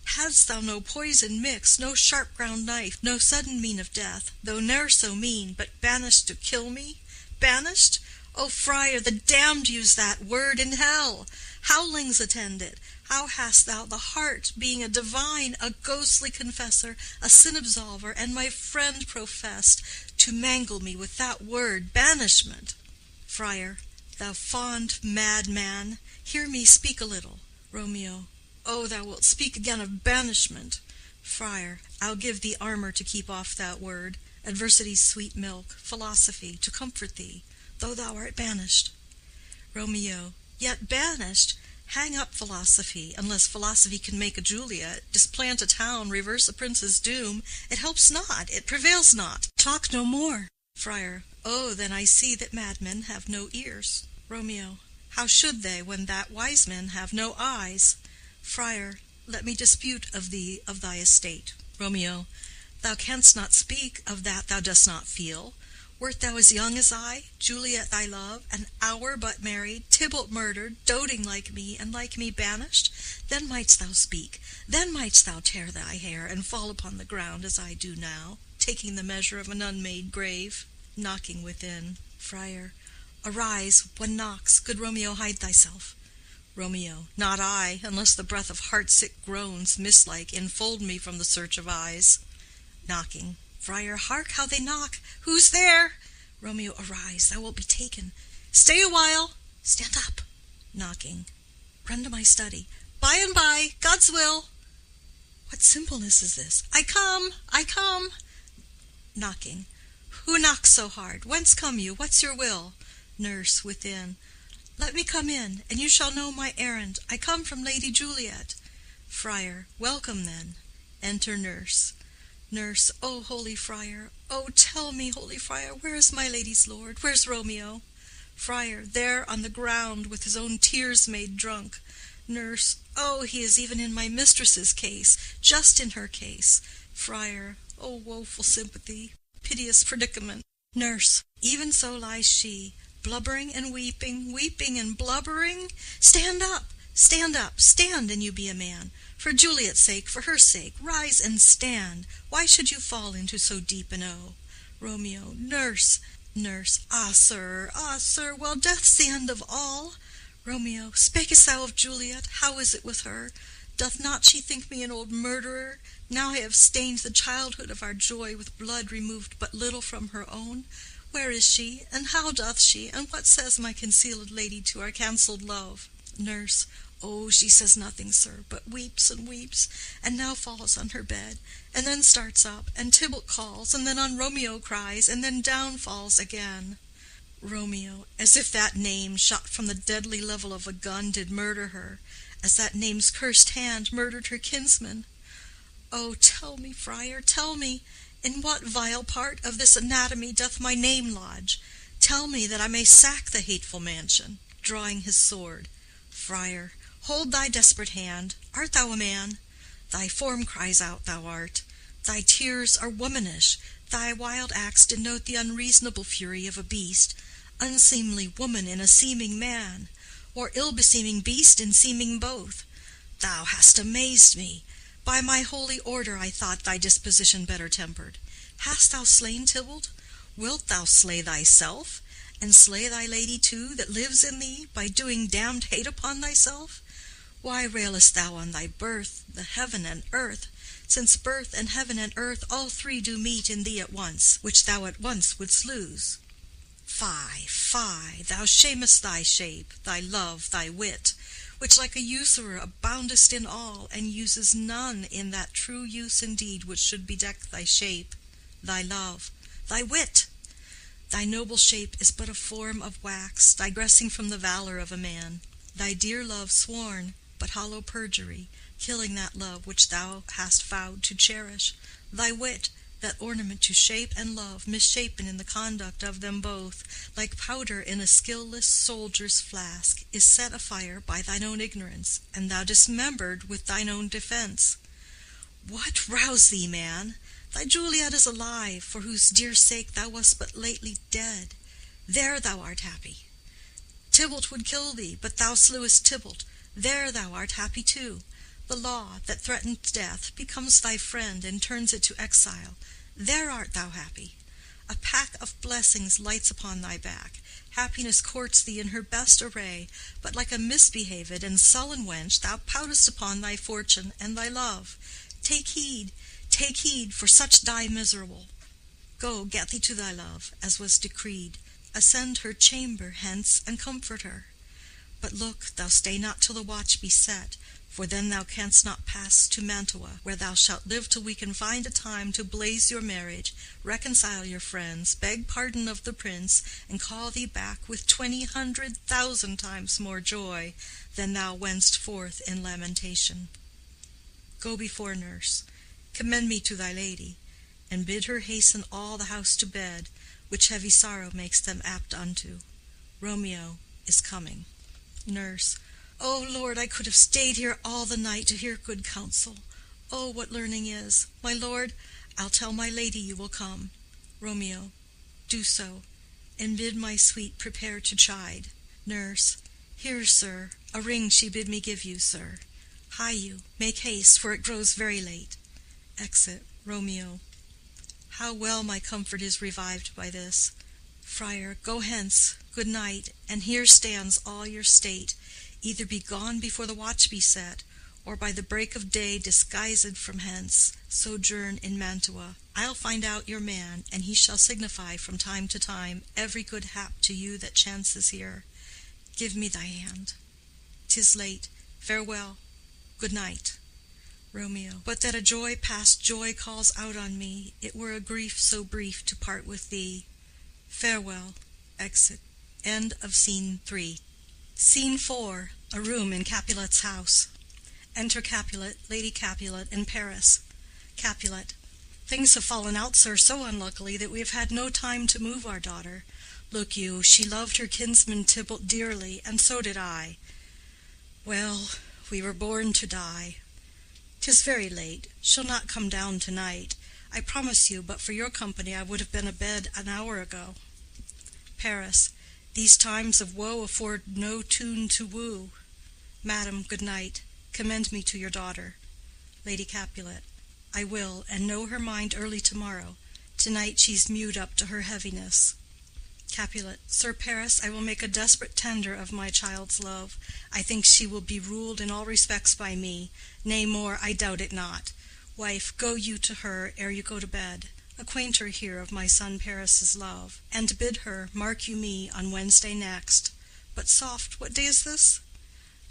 Hadst thou no poison mixed, no sharp ground knife, no sudden mean of death, though ne'er so mean, but banished to kill me? Banished? O friar, the damned use that word in hell. Howlings attend it. How hast thou the heart, being a divine, a ghostly confessor, a sin absolver, and my friend professed, to mangle me with that word banishment? Friar. Thou fond madman, hear me speak a little. Romeo. Oh, thou wilt speak again of banishment. Friar. I'll give thee armor to keep off that word, adversity's sweet milk, philosophy, to comfort thee, though thou art banished. Romeo. Yet banished? Hang up philosophy, unless philosophy can make a Juliet, displant a town, reverse a prince's doom. It helps not, it prevails not. Talk no more. Friar. Oh, then I see that madmen have no ears. Romeo. How should they, when that wise men have no eyes? Friar. Let me dispute of thee of thy estate. Romeo. Thou canst not speak of that thou dost not feel. Wert thou as young as I, Juliet thy love, an hour but married, Tybalt murdered, doting like me, and like me banished, then mightst thou speak, then mightst thou tear thy hair, and fall upon the ground as I do now, taking the measure of an unmade grave. Knocking within. Friar. Arise, one knocks. Good Romeo, hide thyself. Romeo. Not I, unless the breath of heart-sick groans, mist-like, enfold me from the search of eyes. Knocking. Friar. Hark how they knock! Who's there? Romeo. Arise, thou wilt be taken. Stay a while. Stand up. Knocking. Run to my study. By and by, God's will. What simpleness is this? I come, I come. Knocking. Who knocks so hard? Whence come you? What's your will? Nurse within. Let me come in, and you shall know my errand. I come from Lady Juliet. Friar. Welcome then. Enter Nurse. Nurse. O holy friar, oh tell me, holy friar, where is my lady's lord? Where's Romeo? Friar. There on the ground, with his own tears made drunk. Nurse. Oh, he is even in my mistress's case, just in her case. Friar. Oh, woeful sympathy, piteous predicament. Nurse. Even so lies she, blubbering and weeping, weeping and blubbering. Stand up, stand up, stand, and you be a man. For Juliet's sake, for her sake, rise and stand. Why should you fall into so deep an O? Romeo. Nurse. Nurse. Ah, sir, well, death's the end of all. Romeo. Spakest thou of Juliet? How is it with her? Doth not she think me an old murderer? Now I have stained the childhood of our joy with blood removed but little from her own. Where is she, and how doth she, and what says my concealed lady to our cancelled love? Nurse. Oh, she says nothing, sir, but weeps and weeps, and now falls on her bed, and then starts up, and Tybalt calls, and then on Romeo cries, and then down falls again. Romeo. As if that name, shot from the deadly level of a gun, did murder her, as that name's cursed hand murdered her kinsman. Oh, tell me, friar, tell me, in what vile part of this anatomy doth my name lodge? Tell me, that I may sack the hateful mansion. Drawing his sword. Friar. Hold thy desperate hand. Art thou a man? Thy form cries out thou art. Thy tears are womanish. Thy wild acts denote the unreasonable fury of a beast. Unseemly woman in a seeming man, or ill-beseeming beast in seeming both. Thou hast amazed me. By my holy order I thought thy disposition better tempered. Hast thou slain Tybalt? Wilt thou slay thyself, and slay thy lady too, that lives in thee, by doing damned hate upon thyself? Why railest thou on thy birth, the heaven and earth, since birth and heaven and earth all three do meet in thee at once, which thou at once wouldst lose? Fie, fie, thou shamest thy shape, thy love, thy wit, which like a usurer aboundest in all, and uses none in that true use indeed which should bedeck thy shape, thy love, thy wit. Thy noble shape is but a form of wax, digressing from the valor of a man. Thy dear love sworn, but hollow perjury, killing that love which thou hast vowed to cherish. Thy wit, that ornament to shape and love, misshapen in the conduct of them both, like powder in a skilless soldier's flask, is set afire by thine own ignorance, and thou dismembered with thine own defense. What rouse thee, man? Thy Juliet is alive, for whose dear sake thou wast but lately dead. There thou art happy. Tybalt would kill thee, but thou slewest Tybalt. There thou art happy too. The law that threatened death becomes thy friend and turns it to exile. There art thou happy. A pack of blessings lights upon thy back. Happiness courts thee in her best array, but like a misbehaved and sullen wench thou poutest upon thy fortune and thy love. Take heed, for such die miserable. Go, get thee to thy love, as was decreed. Ascend her chamber hence, and comfort her. But look, thou stay not till the watch be set, for then thou canst not pass to Mantua, where thou shalt live till we can find a time to blaze your marriage, reconcile your friends, beg pardon of the prince, and call thee back with 20,000 times more joy than thou went'st forth in lamentation. Go before nurse, commend me to thy lady, and bid her hasten all the house to bed, which heavy sorrow makes them apt unto. Romeo is coming. Nurse. O Lord, I could have stayed here all the night to hear good counsel. Oh, what learning is! My lord, I'll tell my lady you will come. Romeo. Do so, and bid my sweet prepare to chide. Nurse. Here, sir, a ring she bid me give you, sir. Hie you, make haste, for it grows very late. Exit. Romeo. How well my comfort is revived by this! Friar, go hence, good night, and here stands all your state. Either be gone before the watch be set, or by the break of day disguised from hence, sojourn in Mantua. I'll find out your man, and he shall signify from time to time every good hap to you that chances here. Give me thy hand. 'Tis late. Farewell. Good night. Romeo. But that a joy past joy calls out on me, it were a grief so brief to part with thee. Farewell. Exit. End of Scene 3. Scene 4. A room in Capulet's house. Enter Capulet, Lady Capulet, in Paris. Capulet. Things have fallen out, sir, so unluckily that we have had no time to move our daughter. Look you, she loved her kinsman Tybalt dearly, and so did I. Well, we were born to die. 'Tis very late. She'll not come down to-night. I promise you, but for your company I would have been abed an hour ago. Paris. These times of woe afford no tune to woo. Madam, good night. Commend me to your daughter. Lady Capulet. I will, and know her mind early tomorrow. To-night she's mewed up to her heaviness. Capulet. Sir Paris, I will make a desperate tender of my child's love. I think she will be ruled in all respects by me. Nay, more, I doubt it not. Wife, go you to her ere you go to bed. Acquaint her here of my son Paris's love, and bid her mark you me on Wednesday next. But soft, what day is this?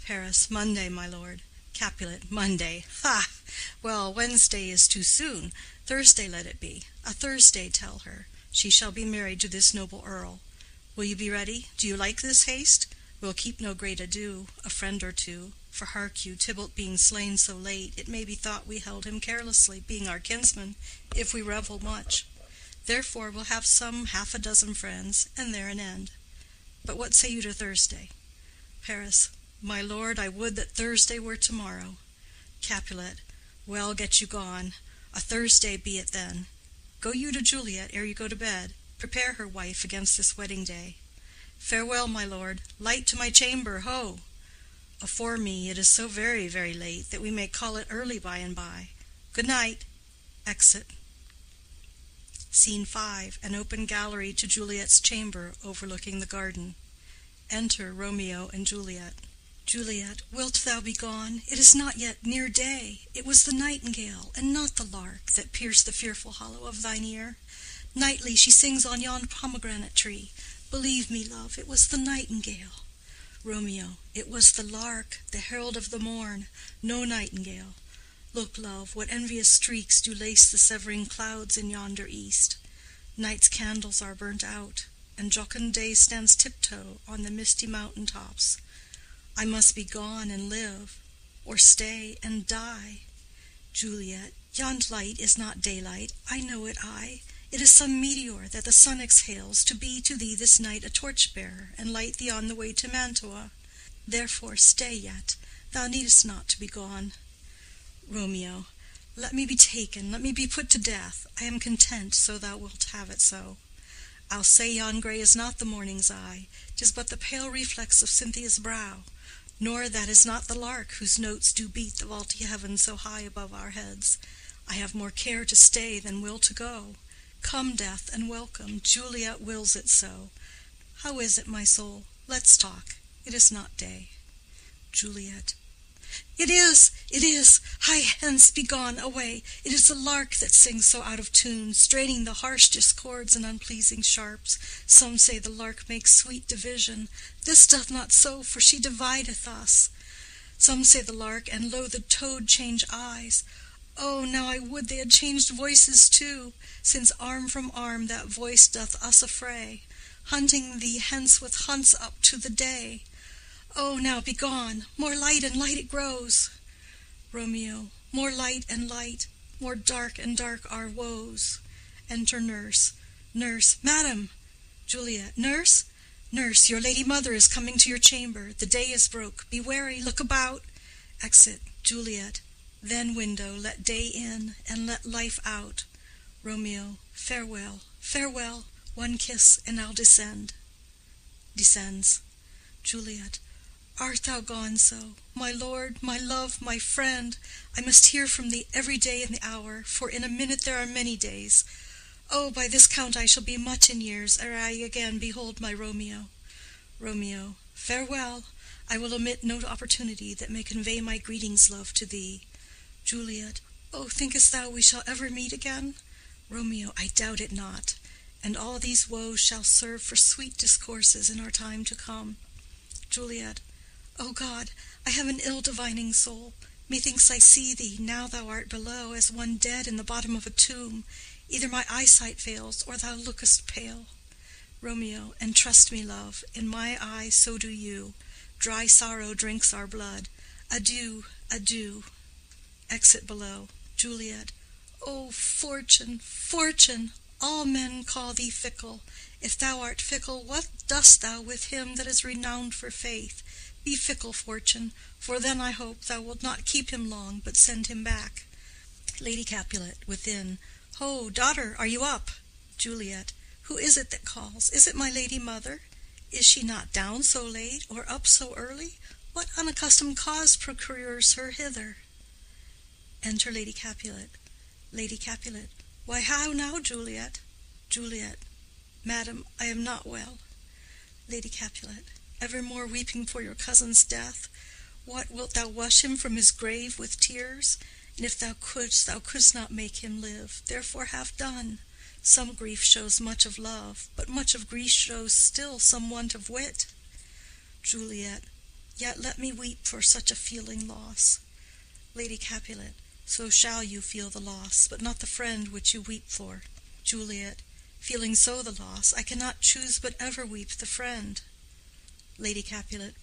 Paris. Monday, my lord. Capulet. Monday. Ha! Well, Wednesday is too soon. Thursday let it be. A Thursday tell her. She shall be married to this noble earl. Will you be ready? Do you like this haste? We'll keep no great ado, a friend or two. For hark you, Tybalt being slain so late, it may be thought we held him carelessly, being our kinsman, if we revel much. Therefore we'll have some 6 friends, and there an end. But what say you to Thursday? Paris. My lord, I would that Thursday were tomorrow. Capulet. Well, get you gone. A Thursday be it then. Go you to Juliet ere you go to bed. Prepare her, wife, against this wedding day. Farewell, my lord. Light to my chamber, ho! Afore me, it is so very, very late that we may call it early by and by. Good night. Exit. Scene 5. An open gallery to Juliet's chamber overlooking the garden. Enter Romeo and Juliet. Juliet. Wilt thou be gone? It is not yet near day. It was the nightingale, and not the lark, that pierced the fearful hollow of thine ear. Nightly she sings on yon pomegranate tree. Believe me, love, it was the nightingale. Romeo. It was the lark, the herald of the morn, no nightingale. Look, love, what envious streaks do lace the severing clouds in yonder east. Night's candles are burnt out, and jocund day stands tiptoe on the misty mountain tops. I must be gone and live, or stay and die. Juliet. Yond light is not daylight, I know it I. It is some meteor that the sun exhales to be to thee this night a torch-bearer, and light thee on the way to Mantua. Therefore stay yet. Thou needest not to be gone. Romeo. Let me be taken, let me be put to death. I am content, so thou wilt have it so. I'll say yon grey is not the morning's eye, 'tis but the pale reflex of Cynthia's brow. Nor that is not the lark whose notes do beat the vaulty heaven so high above our heads. I have more care to stay than will to go. Come, death, and welcome. Juliet wills it so. How is it, my soul? Let's talk. It is not day. Juliet. It is! Hie hence, be gone, away. It is the lark that sings so out of tune, straining the harsh discords and unpleasing sharps. Some say the lark makes sweet division. This doth not so, for she divideth us. Some say the lark and lo, the toad change eyes. Oh, now I would they had changed voices too, since arm from arm that voice doth us affray, hunting thee hence with hunts up to the day. Oh, now be gone. More light and light it grows. Romeo. More light and light, more dark and dark our woes. Enter nurse. Nurse. Madam. Juliet. Nurse? Nurse, your lady mother is coming to your chamber. The day is broke. Be wary. Look about. Exit. Juliet. Then, window, let day in, and let life out. Romeo. Farewell, farewell. One kiss, and I'll descend. Descends. Juliet. Art thou gone so? My lord, my love, my friend, I must hear from thee every day in the hour, for in a minute there are many days. Oh, by this count I shall be much in years ere I again behold my Romeo. Romeo. Farewell. I will omit no opportunity that may convey my greetings, love, to thee. Juliet. Oh, thinkest thou we shall ever meet again? Romeo. I doubt it not. And all these woes shall serve for sweet discourses in our time to come. Juliet. O God, I have an ill-divining soul. Methinks I see thee, now thou art below, as one dead in the bottom of a tomb. Either my eyesight fails, or thou lookest pale. Romeo. And trust me, love, in my eye so do you. Dry sorrow drinks our blood. Adieu, adieu. Exit below. Juliet. O fortune, fortune! All men call thee fickle. If thou art fickle, what dost thou with him that is renowned for faith? Be fickle, fortune, for then I hope thou wilt not keep him long, but send him back. Lady Capulet, within. Ho, daughter, are you up? Juliet. Who is it that calls? Is it my lady mother? Is she not down so late, or up so early? What unaccustomed cause procures her hither? Enter Lady Capulet. Lady Capulet. Why, how now, Juliet? Juliet. Madam, I am not well. Lady Capulet. Evermore weeping for your cousin's death? What, wilt thou wash him from his grave with tears? And if thou couldst not make him live. Therefore have done. Some grief shows much of love, but much of grief shows still some want of wit. Juliet. Yet let me weep for such a feeling loss. Lady Capulet. So shall you feel the loss, but not the friend which you weep for. Juliet. Feeling so the loss, I cannot choose but ever weep the friend. Lady Capulet.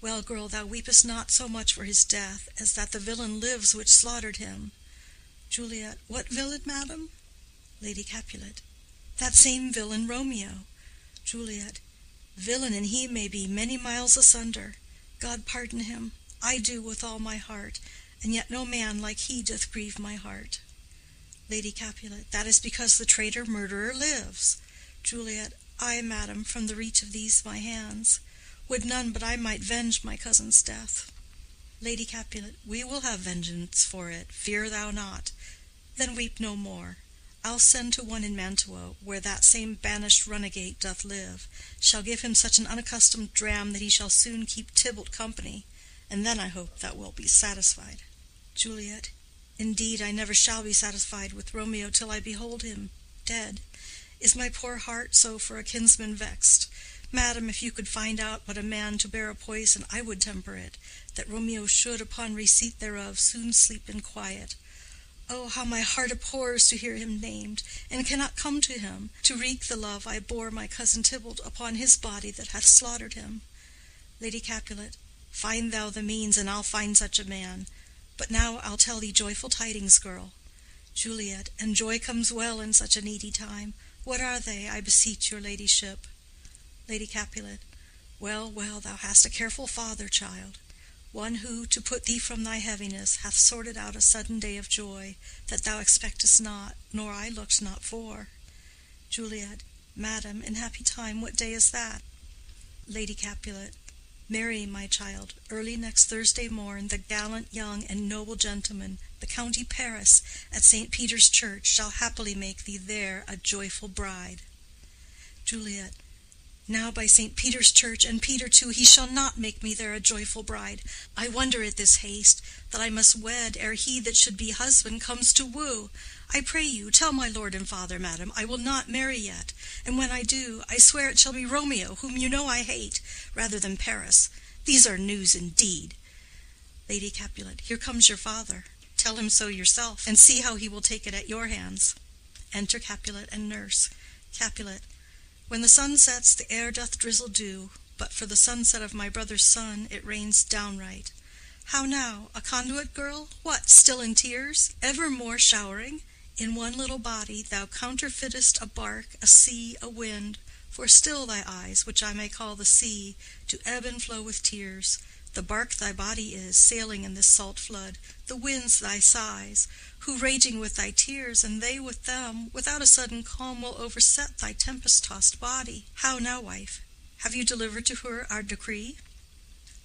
Well, girl, thou weepest not so much for his death as that the villain lives which slaughtered him. Juliet. What villain, madam? Lady Capulet. That same villain Romeo. Juliet. Villain and he may be many miles asunder. God pardon him. I do with all my heart, and yet no man like he doth grieve my heart. Lady Capulet. That is because the traitor murderer lives. Juliet. Ay, madam, from the reach of these my hands. Would none but I might venge my cousin's death. Lady Capulet. We will have vengeance for it, fear thou not. Then weep no more. I'll send to one in Mantua, where that same banished runagate doth live, shall give him such an unaccustomed dram that he shall soon keep Tybalt company, and then I hope thou wilt be satisfied. Juliet. Indeed, I never shall be satisfied with Romeo till I behold him dead. Is my poor heart so for a kinsman vexed? Madam, if you could find out but a man to bear a poison, I would temper it, that Romeo should, upon receipt thereof, soon sleep in quiet. Oh, how my heart abhors to hear him named, and cannot come to him, to wreak the love I bore my cousin Tybalt upon his body that hath slaughtered him. Lady Capulet. Find thou the means, and I'll find such a man. But now I'll tell thee joyful tidings, girl. Juliet. And joy comes well in such a needy time. What are they, I beseech your ladyship? Lady Capulet. Well, well, thou hast a careful father, child. One who, to put thee from thy heaviness, hath sorted out a sudden day of joy, that thou expectest not, nor I looked not for. Juliet. Madam, in happy time, what day is that? Lady Capulet. Marry, my child, early next Thursday morn, the gallant young and noble gentleman, the County Paris, at St. Peter's Church, shall happily make thee there a joyful bride. Juliet. Now by St. Peter's Church, and Peter too, he shall not make me there a joyful bride. I wonder at this haste, that I must wed ere he that should be husband comes to woo. I pray you, tell my lord and father, madam, I will not marry yet, and when I do, I swear it shall be Romeo, whom you know I hate, rather than Paris. These are news indeed. Lady Capulet. Here comes your father. Tell him so yourself, and see how he will take it at your hands. Enter Capulet and nurse. Capulet. When the sun sets, the air doth drizzle dew, but for the sunset of my brother's son it rains downright. How now, a conduit girl? What, still in tears? Evermore showering? In one little body thou counterfeitest a bark, a sea, a wind, for still thy eyes, which I may call the sea, to ebb and flow with tears. The bark thy body is, sailing in this salt flood, the winds thy sighs, who raging with thy tears, and they with them, without a sudden calm will overset thy tempest-tossed body. How now, wife? Have you delivered to her our decree?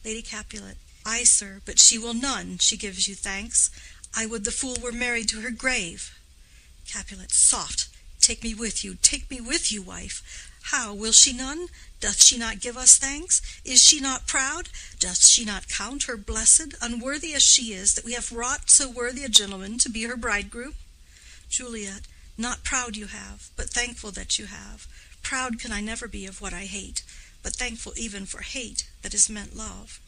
Lady Capulet. Ay, sir, but she will none. She gives you thanks. I would the fool were married to her grave. Capulet. Soft! Take me with you, wife. How, will she none? Doth she not give us thanks? Is she not proud? Doth she not count her blessed, unworthy as she is, that we have wrought so worthy a gentleman to be her bridegroom? Juliet. Not proud you have, but thankful that you have. Proud can I never be of what I hate, but thankful even for hate that is meant love.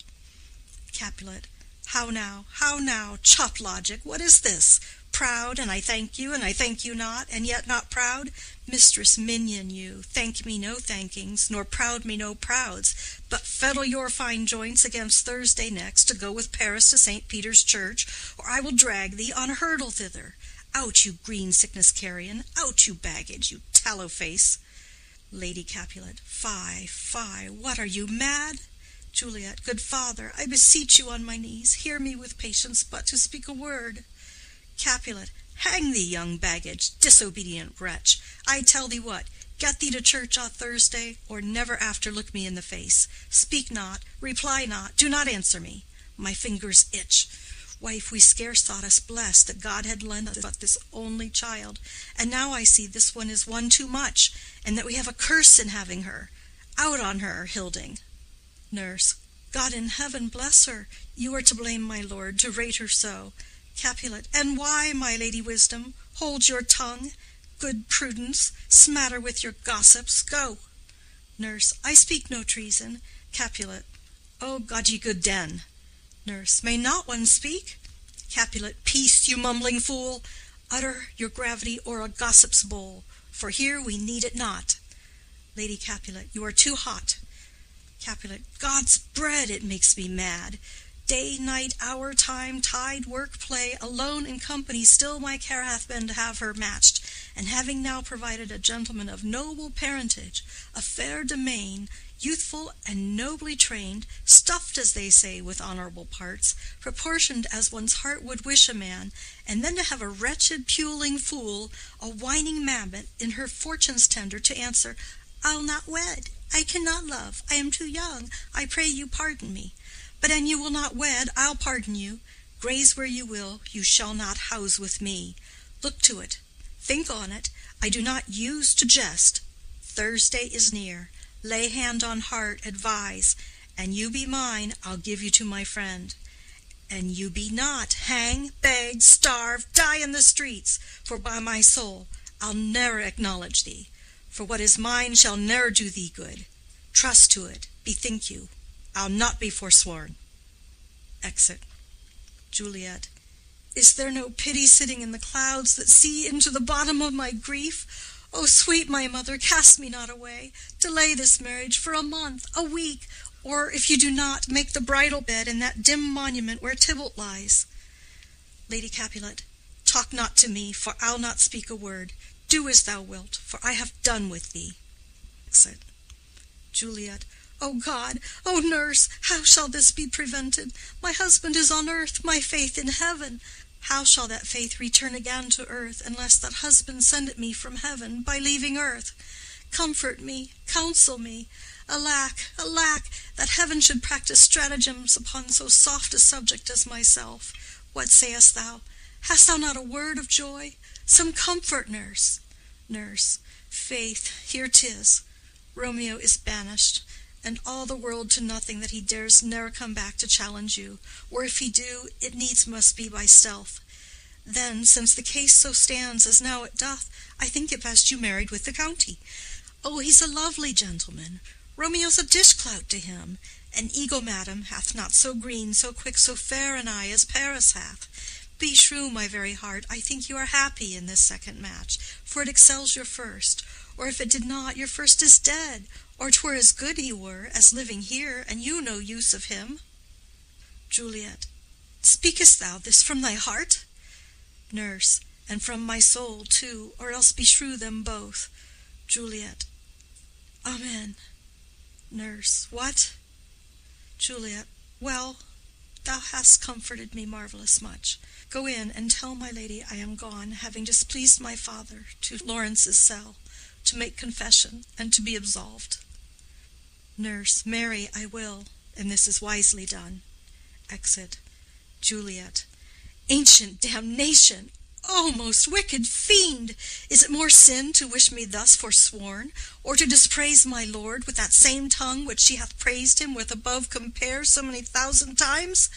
Capulet. How now, chop logic, what is this? Proud, and I thank you not, and yet not proud? Mistress minion you, thank me no thankings, nor proud me no prouds, but fettle your fine joints against Thursday next to go with Paris to St. Peter's Church, or I will drag thee on a hurdle thither. Out, you green sickness carrion, out, you baggage, you tallow face. Lady Capulet. Fie, what are you, mad? Juliet. Good father, I beseech you on my knees, hear me with patience but to speak a word. Capulet. Hang thee, young baggage, disobedient wretch. I tell thee what, get thee to church on Thursday, or never after look me in the face. Speak not, reply not, do not answer me. My fingers itch. Wife, we scarce thought us blessed that God had lent us but this only child, and now I see this one is one too much, and that we have a curse in having her. Out on her, Hilding. Nurse. God in heaven bless her. You are to blame, my lord, to rate her so. Capulet. And why, my lady Wisdom? Hold your tongue. Good Prudence, smatter with your gossips. Go. Nurse. I speak no treason. Capulet. Oh, God ye good den. Nurse. May not one speak? Capulet. Peace, you mumbling fool. Utter your gravity or a gossip's bowl, for here we need it not. Lady Capulet. You are too hot. Capulet. God's bread, it makes me mad. Day, night, hour, time, tide, work, play, alone in company, still my care hath been to have her matched, and having now provided a gentleman of noble parentage, a fair domain, youthful and nobly trained, stuffed, as they say, with honorable parts, proportioned as one's heart would wish a man, and then to have a wretched puling fool, a whining mammet, in her fortune's tender, to answer, I'll not wed, I cannot love, I am too young, I pray you pardon me. But an you will not wed, I'll pardon you. Graze where you will, you shall not house with me. Look to it, think on it, I do not use to jest. Thursday is near. Lay hand on heart, advise, and you be mine, I'll give you to my friend. And you be not, hang, beg, starve, die in the streets, for by my soul, I'll ne'er acknowledge thee. For what is mine shall ne'er do thee good. Trust to it, bethink you, I'll not be forsworn. Exit. Juliet. Is there no pity sitting in the clouds that see into the bottom of my grief? O sweet my mother, cast me not away. Delay this marriage for a month, a week, or if you do not, make the bridal bed in that dim monument where Tybalt lies. Lady Capulet. Talk not to me, for I'll not speak a word. Do as thou wilt, for I have done with thee. Exit. Juliet. O God, O nurse, how shall this be prevented? My husband is on earth, my faith in heaven. How shall that faith return again to earth, unless that husband send it me from heaven by leaving earth? Comfort me, counsel me. Alack, that heaven should practice stratagems upon so soft a subject as myself. What sayest thou? Hast thou not a word of joy? Some comfort, nurse. Nurse. Faith, here 'tis. Romeo is banished, and all the world to nothing that he dares ne'er come back to challenge you, or if he do, it needs must be by stealth. Then, since the case so stands as now it doth, I think it best you married with the county. Oh, he's a lovely gentleman. Romeo's a dishclout to him. An eagle, madam, hath not so green, so quick, so fair an eye as Paris hath. Beshrew my very heart, I think you are happy in this second match, for it excels your first, or if it did not, your first is dead, or 'twere as good he were, as living here, and you no use of him. Juliet. Speakest thou this from thy heart? Nurse. And from my soul too, or else beshrew them both. Juliet. Amen. Nurse. What? Juliet. Well, thou hast comforted me marvellous much. Go in and tell my lady I am gone, having displeased my father, to Lawrence's cell, to make confession, and to be absolved. Nurse. Marry, I will, and this is wisely done. Exit. Juliet. Ancient damnation! O most wicked fiend! Is it more sin to wish me thus forsworn, or to dispraise my lord with that same tongue which she hath praised him with above compare so many thousand times?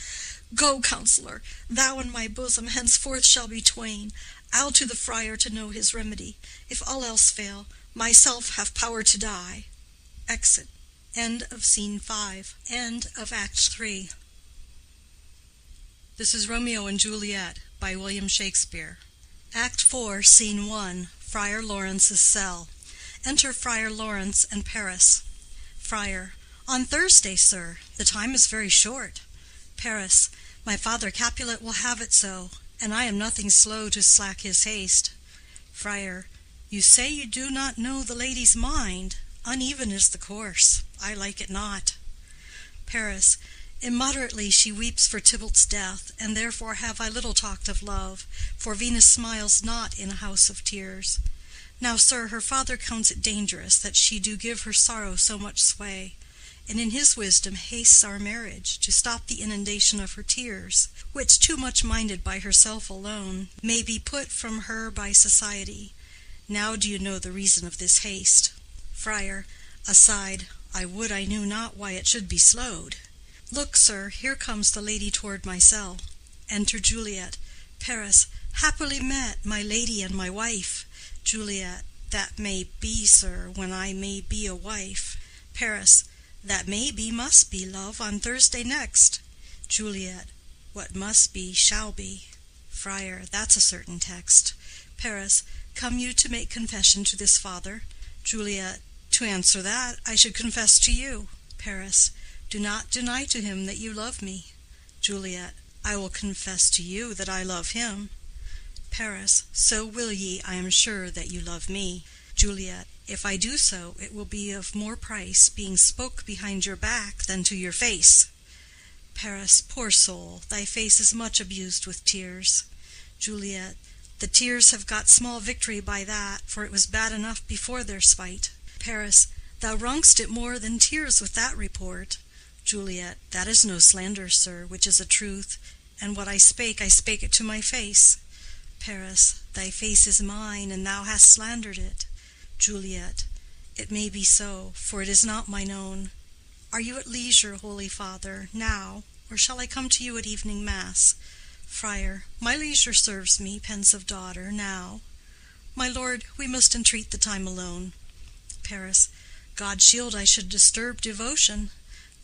Go, counsellor, thou and my bosom henceforth shall be twain. I'll to the friar to know his remedy. If all else fail, myself have power to die. Exit. End of Scene 5. End of Act 3. This is Romeo and Juliet by William Shakespeare. Act 4, Scene 1. Friar Lawrence's cell. Enter Friar Lawrence and Paris. Friar. On Thursday, sir. The time is very short. Paris. My father Capulet will have it so, and I am nothing slow to slack his haste. Friar. You say you do not know the lady's mind. Uneven is the course. I like it not. Paris. Immoderately she weeps for Tybalt's death, and therefore have I little talked of love, for Venus smiles not in a house of tears. Now, sir, her father counts it dangerous that she do give her sorrow so much sway, and in his wisdom hastes our marriage, to stop the inundation of her tears, which, too much minded by herself alone, may be put from her by society. Now do you know the reason of this haste? Friar. Aside. I would I knew not why it should be slowed. Look, sir, here comes the lady toward my cell. Enter Juliet. Paris. Happily met, my lady and my wife. Juliet. That may be, sir, when I may be a wife. Paris. That may be must be, love, on Thursday next. Juliet. What must be shall be. Friar. That's a certain text. Paris. Come you to make confession to this father? Juliet. To answer that, I should confess to you. Paris. Do not deny to him that you love me. Juliet. I will confess to you that I love him. Paris. So will ye, I am sure, that you love me. Juliet. If I do so, it will be of more price, being spoke behind your back than to your face. Paris. Poor soul, thy face is much abused with tears. Juliet. The tears have got small victory by that, for it was bad enough before their spite. Paris. Thou wrong'st it more than tears with that report. Juliet. That is no slander, sir, which is a truth, and what I spake it to my face. Paris. Thy face is mine, and thou hast slandered it. Juliet. It may be so, for it is not mine own. Are you at leisure, holy father, now, or shall I come to you at evening mass? Friar. My leisure serves me, pensive daughter, now. My lord, we must entreat the time alone. Paris. God shield I should disturb devotion.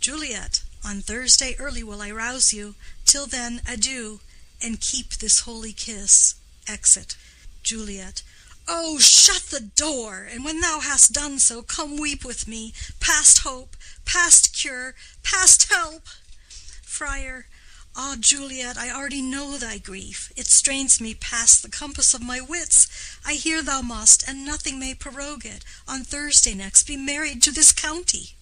Juliet. On Thursday early will I rouse you. Till then, adieu, and keep this holy kiss. Exit. Juliet. Oh, shut the door, and when thou hast done so, come weep with me, past hope, past cure, past help. Friar. Ah, Juliet, I already know thy grief. It strains me past the compass of my wits. I hear thou must, and nothing may prorogue it, on Thursday next be married to this county.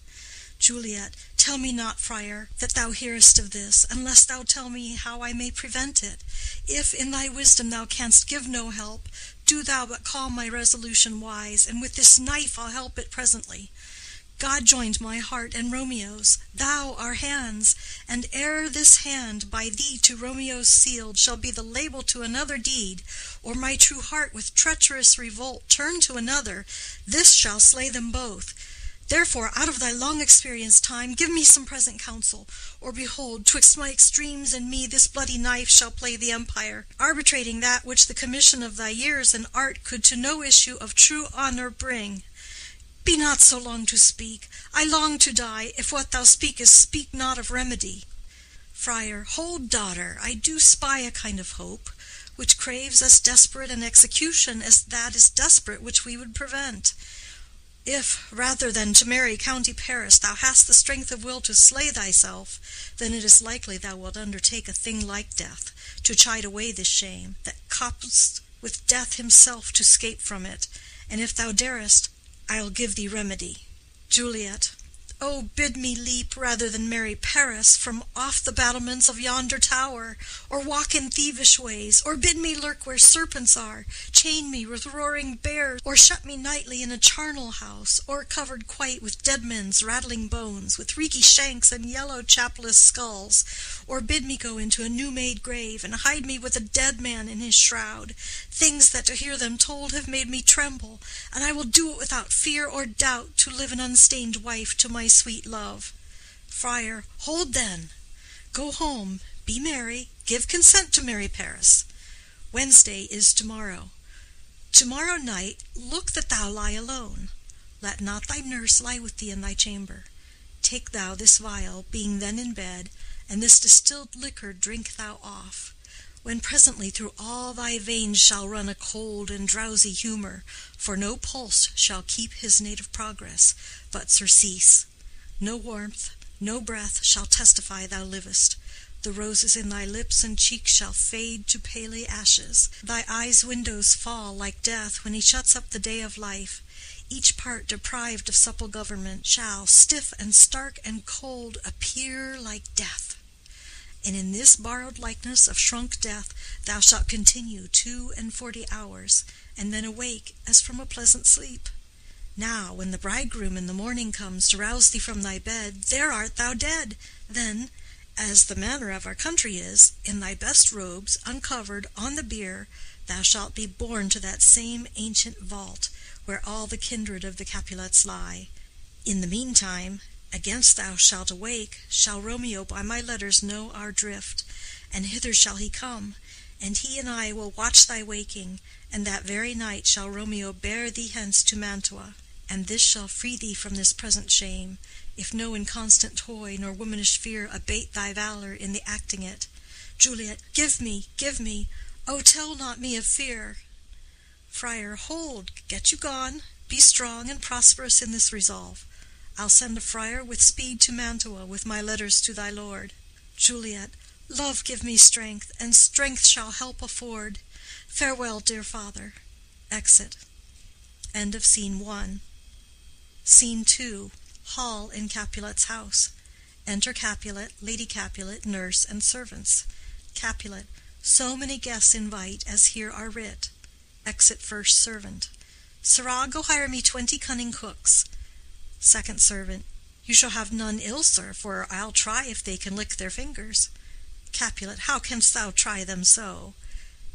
Juliet. Tell me not, friar, that thou hearest of this, unless thou tell me how I may prevent it. If in thy wisdom thou canst give no help, do thou but call my resolution wise, and with this knife I'll help it presently. God joined my heart and Romeo's, thou our hands, and ere this hand by thee to Romeo's sealed shall be the label to another deed, or my true heart with treacherous revolt turn to another, this shall slay them both. Therefore, out of thy long experienced time, give me some present counsel, or behold, twixt my extremes and me this bloody knife shall play the empire, arbitrating that which the commission of thy years and art could to no issue of true honor bring. Be not so long to speak. I long to die, if what thou speakest speak not of remedy. Friar. Hold, daughter, I do spy a kind of hope, which craves as desperate an execution as that is desperate which we would prevent. If, rather than to marry County Paris, thou hast the strength of will to slay thyself, then it is likely thou wilt undertake a thing like death, to chide away this shame, that couples with death himself to scape from it, and if thou darest, I'll give thee remedy. Juliet. Oh, bid me leap rather than marry Paris from off the battlements of yonder tower, or walk in thievish ways, or bid me lurk where serpents are, chain me with roaring bears, or shut me nightly in a charnel house, or covered quite with dead men's rattling bones, with reeky shanks and yellow chapless skulls, or bid me go into a new-made grave and hide me with a dead man in his shroud, things that to hear them told have made me tremble, and I will do it without fear or doubt, to live an unstained wife to my sweet love. Friar, hold then. Go home, be merry, give consent to marry Paris. Wednesday is tomorrow. Tomorrow night look that thou lie alone. Let not thy nurse lie with thee in thy chamber. Take thou this vial, being then in bed, and this distilled liquor drink thou off, when presently through all thy veins shall run a cold and drowsy humour, for no pulse shall keep his native progress, but surcease. No warmth, no breath shall testify thou livest. The roses in thy lips and cheeks shall fade to paly ashes. Thy eyes' windows fall like death when he shuts up the day of life. Each part deprived of supple government shall, stiff and stark and cold, appear like death. And in this borrowed likeness of shrunk death thou shalt continue 42 hours, and then awake as from a pleasant sleep. Now, when the bridegroom in the morning comes to rouse thee from thy bed, there art thou dead. Then, as the manner of our country is, in thy best robes, uncovered, on the bier, thou shalt be borne to that same ancient vault, where all the kindred of the Capulets lie. In the meantime, against thou shalt awake, shall Romeo by my letters know our drift, and hither shall he come, and he and I will watch thy waking, and that very night shall Romeo bear thee hence to Mantua, and this shall free thee from this present shame, if no inconstant toy nor womanish fear abate thy valor in the acting it. Juliet, give me, oh, tell not me of fear. Friar, hold, get you gone, be strong and prosperous in this resolve. I'll send a friar with speed to Mantua with my letters to thy lord. Juliet, love give me strength, and strength shall help afford. Farewell, dear father. Exit. End of Scene 1. Scene 2. Hall in Capulet's house. Enter Capulet, Lady Capulet, nurse, and servants. Capulet. So many guests invite as here are writ. Exit first servant. Sirrah, go hire me 20 cunning cooks. Second servant. You shall have none ill, sir, for I'll try if they can lick their fingers. Capulet. How canst thou try them so?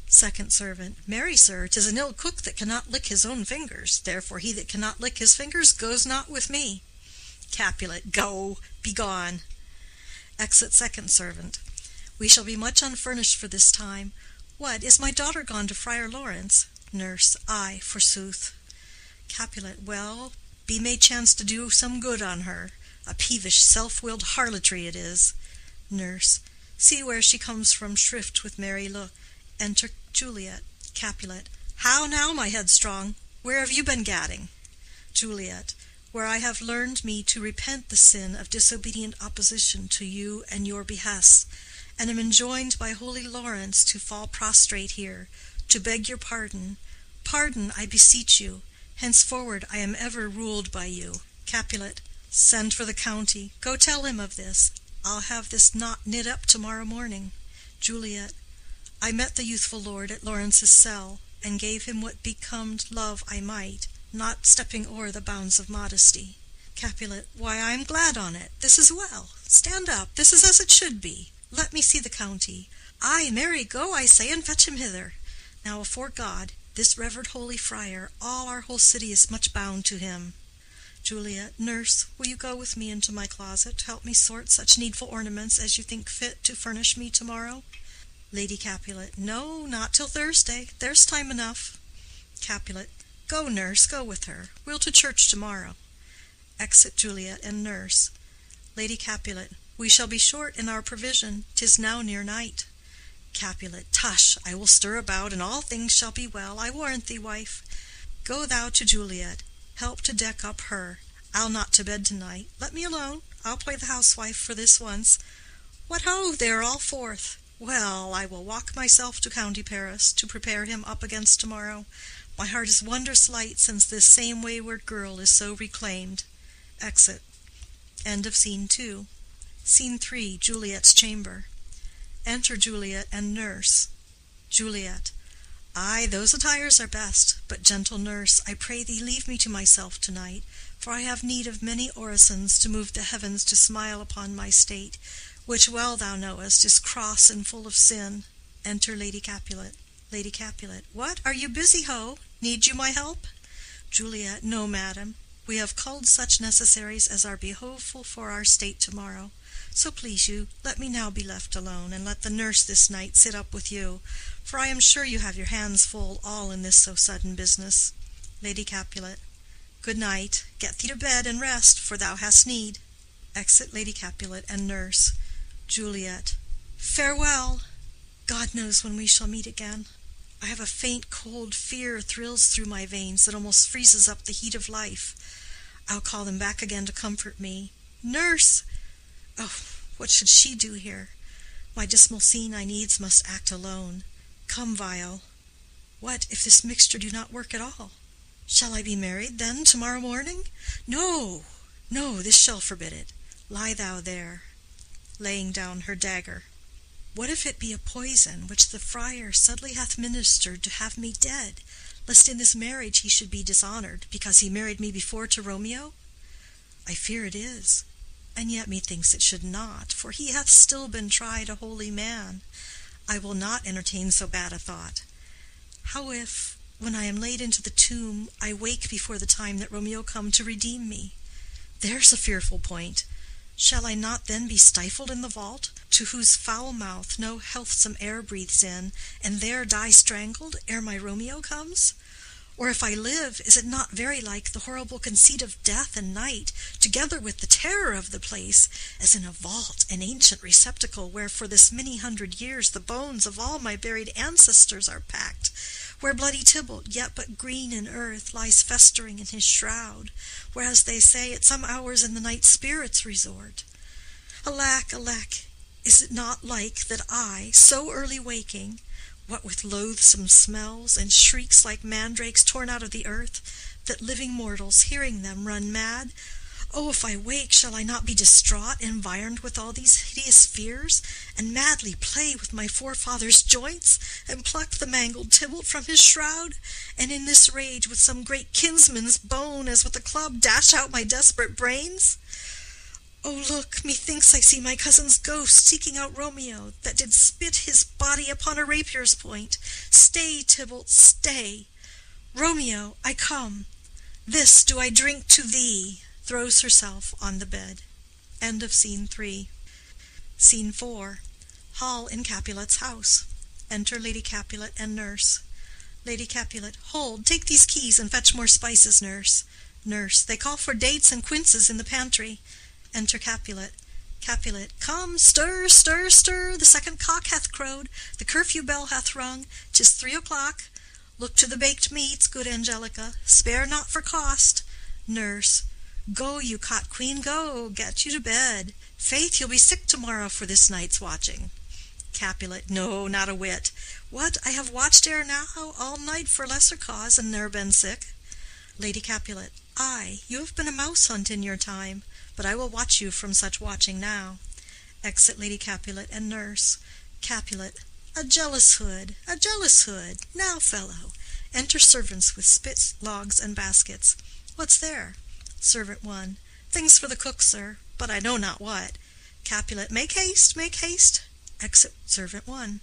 Second servant. Marry, sir, 'tis an ill cook that cannot lick his own fingers. Therefore he that cannot lick his fingers goes not with me. Capulet. Go, be gone. Exit second servant. We shall be much unfurnished for this time. What, is my daughter gone to Friar Lawrence? Nurse. Ay, forsooth. Capulet. Well, be may chance to do some good on her. A peevish, self-willed harlotry it is. Nurse. See where she comes from shrift with merry look. Enter Juliet. Capulet. How now, my headstrong? Where have you been gadding? Juliet. Where I have learned me to repent the sin of disobedient opposition to you and your behests, and am enjoined by holy Lawrence to fall prostrate here, to beg your pardon. Pardon, I beseech you. Henceforward I am ever ruled by you. Capulet. Send for the county. Go tell him of this. I'll have this knot knit up tomorrow morning. Juliet. I met the youthful lord at Lawrence's cell, and gave him what becomed love I might, not stepping o'er the bounds of modesty. Capulet. Why, I am glad on it. This is well. Stand up. This is as it should be. Let me see the county. Ay, marry, go, I say, and fetch him hither. Now, afore God, this revered holy friar, all our whole city is much bound to him. Juliet. Nurse, will you go with me into my closet to help me sort such needful ornaments as you think fit to furnish me tomorrow? Lady Capulet. No, not till Thursday. There's time enough. Capulet. Go, nurse, go with her. We'll to church tomorrow. Exit Juliet and nurse. Lady Capulet. We shall be short in our provision. 'Tis now near night. Capulet. Tush, I will stir about, and all things shall be well, I warrant thee, wife. Go thou to Juliet. Help to deck up her. I'll not to bed to-night. Let me alone. I'll play the housewife for this once. What ho, they are all forth. Well, I will walk myself to County Paris, to prepare him up against tomorrow. My heart is wondrous light since this same wayward girl is so reclaimed. Exit. End of Scene 2. Scene 3. Juliet's chamber. Enter Juliet and nurse. Juliet. Ay, those attires are best, but gentle nurse, I pray thee leave me to myself tonight, for I have need of many orisons to move the heavens to smile upon my state, which well thou knowest is cross and full of sin. Enter Lady Capulet. Lady Capulet. What, are you busy, ho? Need you my help? Juliet. No, madam. We have culled such necessaries as are behoveful for our state tomorrow. So please you, let me now be left alone, and let the nurse this night sit up with you, for I am sure you have your hands full all in this so sudden business. Lady Capulet. Good night. Get thee to bed and rest, for thou hast need. Exit Lady Capulet and nurse. Juliet. Farewell. God knows when we shall meet again. I have a faint cold fear thrills through my veins that almost freezes up the heat of life. I'll call them back again to comfort me. Nurse! Oh, what should she do here? My dismal scene I needs must act alone. Come, viol. What if this mixture do not work at all? Shall I be married, then, tomorrow morning? No, no, this shall forbid it. Lie thou there, laying down her dagger. What if it be a poison which the friar subtly hath ministered to have me dead, lest in this marriage he should be dishonored, because he married me before to Romeo? I fear it is. And yet methinks it should not, for he hath still been tried a holy man. I will not entertain so bad a thought. How if, when I am laid into the tomb, I wake before the time that Romeo come to redeem me? There's a fearful point. Shall I not then be stifled in the vault, to whose foul mouth no healthsome air breathes in, and there die strangled ere my Romeo comes? Or if I live, is it not very like the horrible conceit of death and night, together with the terror of the place, as in a vault, an ancient receptacle, where for this many hundred years the bones of all my buried ancestors are packed, where bloody Tybalt, yet but green in earth, lies festering in his shroud, whereas they say at some hours in the night spirits resort? Alack, alack, is it not like that I, so early waking, what with loathsome smells and shrieks like mandrakes torn out of the earth, that living mortals, hearing them, run mad? Oh, if I wake, shall I not be distraught, environed with all these hideous fears, and madly play with my forefathers' joints, and pluck the mangled Tybalt from his shroud, and in this rage with some great kinsman's bone, as with a club, dash out my desperate brains? Oh, look, methinks I see my cousin's ghost seeking out Romeo, that did spit his body upon a rapier's point. Stay, Tybalt, stay. Romeo, I come. This do I drink to thee. Throws herself on the bed. End of Scene 3. Scene 4. Hall in Capulet's house. Enter Lady Capulet and nurse. Lady Capulet. Hold, take these keys and fetch more spices, nurse. Nurse. They call for dates and quinces in the pantry. Enter Capulet. Capulet. Come, stir, stir, stir, the second cock hath crowed, the curfew bell hath rung, 'tis 3 o'clock. Look to the baked meats, good Angelica, spare not for cost. Nurse. Go, you cot queen, go, get you to bed. Faith, you'll be sick tomorrow for this night's watching. Capulet. No, not a whit. What, I have watched ere now all night for lesser cause, and ne'er been sick. Lady Capulet. Ay, you have been a mouse hunt in your time, but I will watch you from such watching now. Exit Lady Capulet and nurse. Capulet. A jealous hood, a jealous hood. Now, fellow. Enter servants with spits, logs, and baskets. What's there? Servant 1. Things for the cook, sir, but I know not what. Capulet. Make haste, make haste. Exit Servant 1.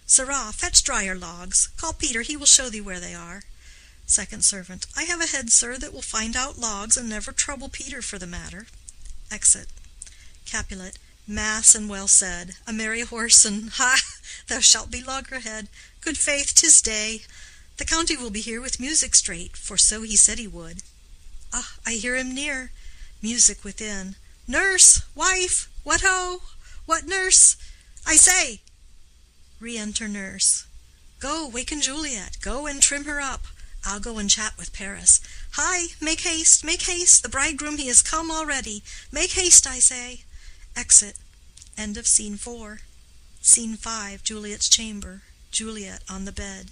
Sirrah, fetch drier logs. Call Peter, he will show thee where they are. Second Servant. I have a head, sir, that will find out logs, and never trouble Peter for the matter. Exit. Capulet. Mass and well said. A merry horse, and ha! Thou shalt be loggerhead. Good faith, 'tis day. The county will be here with music straight, for so he said he would. Ah, I hear him near. Music within. Nurse! Wife! What ho! What, nurse? I say! Re-enter nurse. Go, waken Juliet. Go and trim her up. I'll go and chat with Paris. Hi, make haste, make haste. The bridegroom he is come already. Make haste, I say. Exit. End of Scene 4. Scene 5. Juliet's chamber. Juliet on the bed.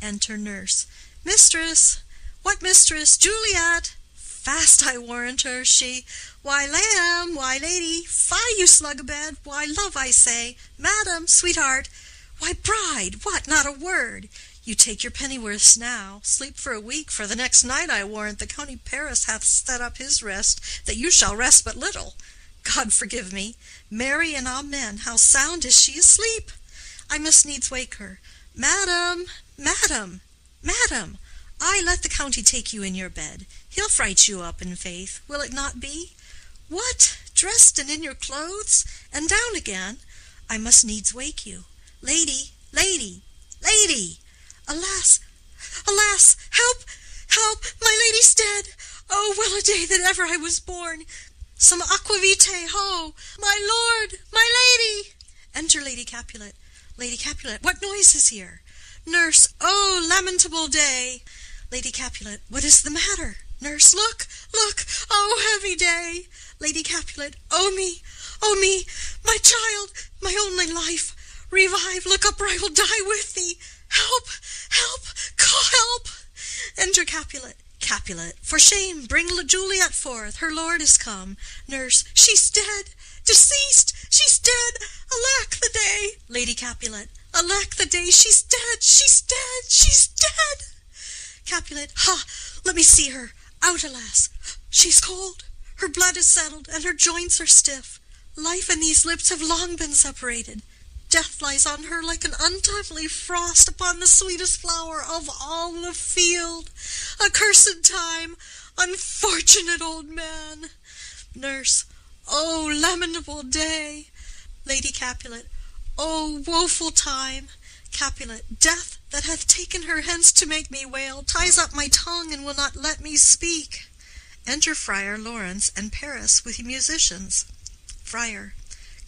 Enter nurse. Mistress! What mistress? Juliet! fast, I warrant her, she. Why, lamb, why, lady, fie, you slug a bed, why, love, I say, madam, sweetheart, why, bride, what, not a word? You take your pennyworths now, sleep for a week, for the next night, I warrant, the county Paris hath set up his rest, that you shall rest but little. God forgive me, Mary and amen, how sound is she asleep! I must needs wake her. Madam, madam, madam, I let the county take you in your bed. He'll fright you up, in faith, will it not be? What, dressed and in your clothes, and down again? I must needs wake you. Lady, lady, lady! Alas, alas, help, help, my lady's dead! Oh, well a day that ever I was born! Some aquavitae, ho! My lord, my lady! Enter Lady Capulet. Lady Capulet, what noise is here? Nurse, oh, lamentable day! Lady Capulet, what is the matter? Nurse, look, look, oh, heavy day! Lady Capulet, oh me, my child, my only life! Revive, look up, or I will die with thee! Help, help, call help! Enter Capulet. Capulet, for shame, bring Juliet forth, her lord is come. Nurse, she's dead, deceased, she's dead, alack the day! Lady Capulet, alack the day, she's dead, she's dead, she's dead! Capulet, ha, let me see her, out, alas, she's cold, her blood is settled, and her joints are stiff. Life and these lips have long been separated. Death lies on her like an untimely frost upon the sweetest flower of all the field. Accursed time, unfortunate old man! Nurse, oh, lamentable day! Lady Capulet, oh, woeful time! Capulet, death that hath taken her hence to make me wail, ties up my tongue and will not let me speak. Enter Friar Lawrence and Paris with musicians. Friar,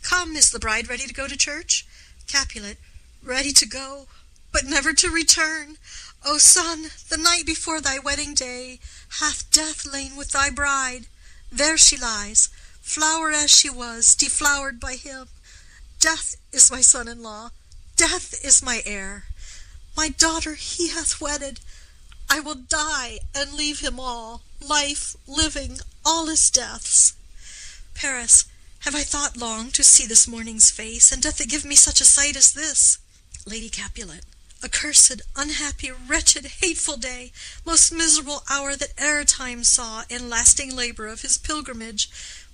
come, is the bride ready to go to church? Capulet, ready to go, but never to return. O son, the night before thy wedding day hath death lain with thy bride. There she lies, flower as she was, deflowered by him. Death is my son-in-law, death is my heir. My daughter he hath wedded. I will die and leave him all, life, living, all is death's. Paris, have I thought long to see this morning's face, and doth it give me such a sight as this? Lady Capulet, accursed, unhappy, wretched, hateful day, most miserable hour that e'er time saw in lasting labor of his pilgrimage.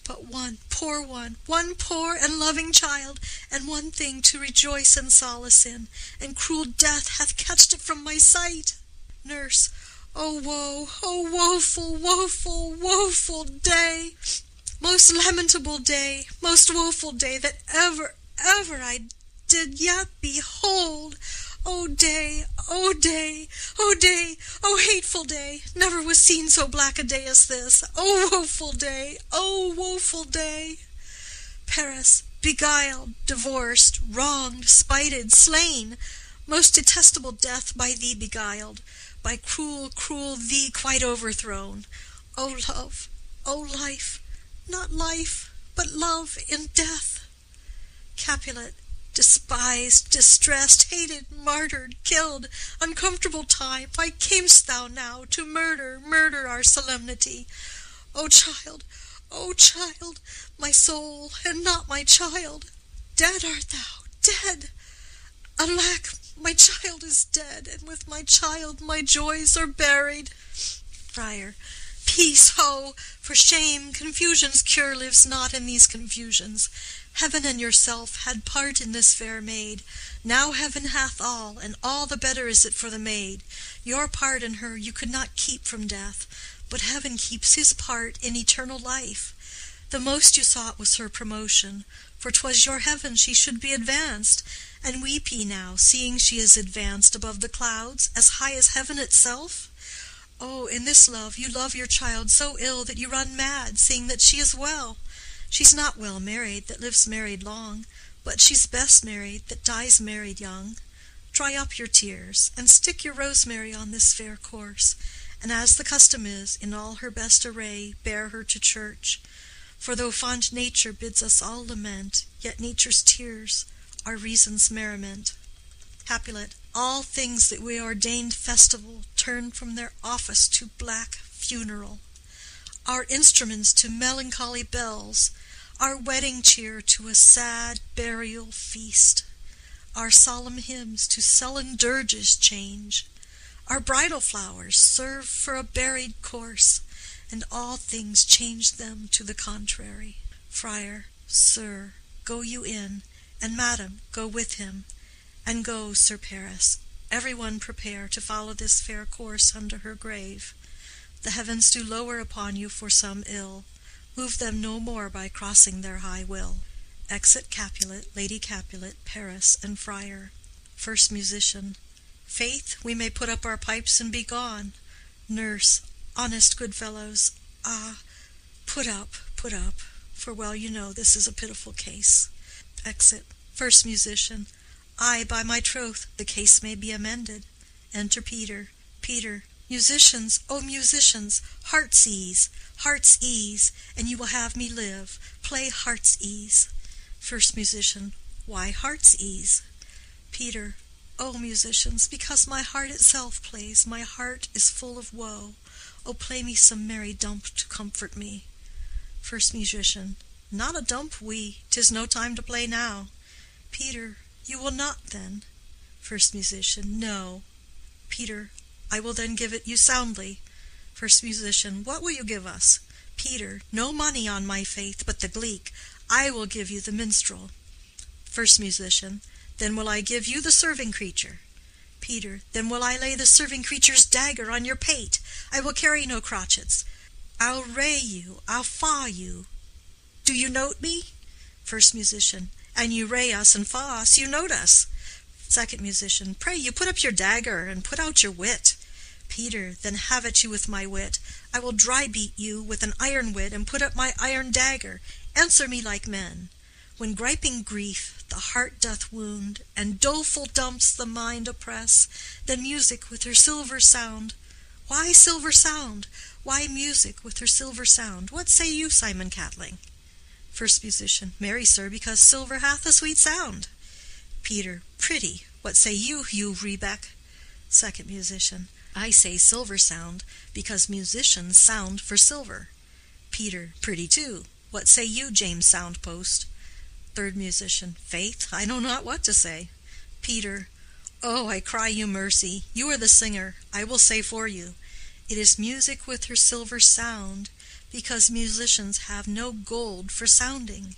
But one poor and loving child, and one thing to rejoice and solace in, and cruel death hath catched it from my sight. Nurse, oh woe, oh woeful, woeful, woeful day! Most lamentable day, most woeful day that ever I did yet behold. O day, O day, O day, O hateful day! Never was seen so black a day as this. O woeful day, O woeful day! Paris, beguiled, divorced, wronged, spited, slain, most detestable death by thee beguiled, by cruel, cruel thee quite overthrown. O love, O life, not life, but love in death. Capulet, despised, distressed, hated, martyred, killed, uncomfortable time, why camest thou now to murder our solemnity? O child, my soul, and not my child, dead art thou, dead! Alack, my child is dead, and with my child my joys are buried. Friar, peace, ho! For shame, confusion's cure lives not in these confusions. Heaven and yourself had part in this fair maid. Now heaven hath all, and all the better is it for the maid. Your part in her you could not keep from death, but heaven keeps his part in eternal life. The most you sought was her promotion, for 'twas your heaven she should be advanced. And weep ye now, seeing she is advanced above the clouds, as high as heaven itself? Oh, in this love you love your child so ill that you run mad, seeing that she is well. She's not well married that lives married long, but she's best married that dies married young. Dry up your tears, and stick your rosemary on this fair corse, and as the custom is, in all her best array, bear her to church. For though fond nature bids us all lament, yet nature's tears are reason's merriment. Capulet, all things that we ordained festival turn from their office to black funeral. our instruments to melancholy bells, our wedding cheer to a sad burial feast, our solemn hymns to sullen dirges change, our bridal flowers serve for a buried corse, and all things change them to the contrary. Friar, sir, go you in, and madam, go with him, and go, Sir Paris, every one prepare to follow this fair course unto her grave. The heavens do lower upon you for some ill, move them no more by crossing their high will. Exit Capulet, Lady Capulet, Paris, and Friar. First Musician. Faith, we may put up our pipes and be gone. Nurse. Honest good fellows, put up, for well you know this is a pitiful case. Exit. First Musician. Ay, by my troth, the case may be amended. Enter Peter. Peter. Musicians, O musicians, heart's ease, and you will have me live. Play heart's ease. First Musician. Why heart's ease? Peter. O musicians, because my heart itself plays, my heart is full of woe. O play me some merry dump to comfort me. First Musician. Not a dump, 'tis no time to play now. Peter. You will not then? First Musician. No. Peter. I will then give it you soundly. First Musician. What will you give us? Peter. No money on my faith, but the gleek. I will give you the minstrel. First Musician. Then will I give you the serving creature. Peter. Then will I lay the serving creature's dagger on your pate. I will carry no crotchets. I'll ray you, I'll faw you. Do you note me? First Musician. And you ray us and faw us, you note us. Second Musician. Pray you put up your dagger and put out your wit. Peter. Then have at you with my wit. I will dry beat you with an iron wit and put up my iron dagger. Answer me like men. When griping grief the heart doth wound, and doleful dumps the mind oppress, then music with her silver sound. Why silver sound? Why music with her silver sound? What say you, Simon Catling? First Musician. Marry, sir, because silver hath a sweet sound. Peter. Pretty. What say you, Hugh Rebeck? Second Musician. I say silver sound, because musicians sound for silver. Peter. Pretty too. What say you, James Soundpost? Third Musician. Faith, I know not what to say. Peter. Oh, I cry you mercy. You are the singer. I will say for you. It is music with her silver sound, because musicians have no gold for sounding.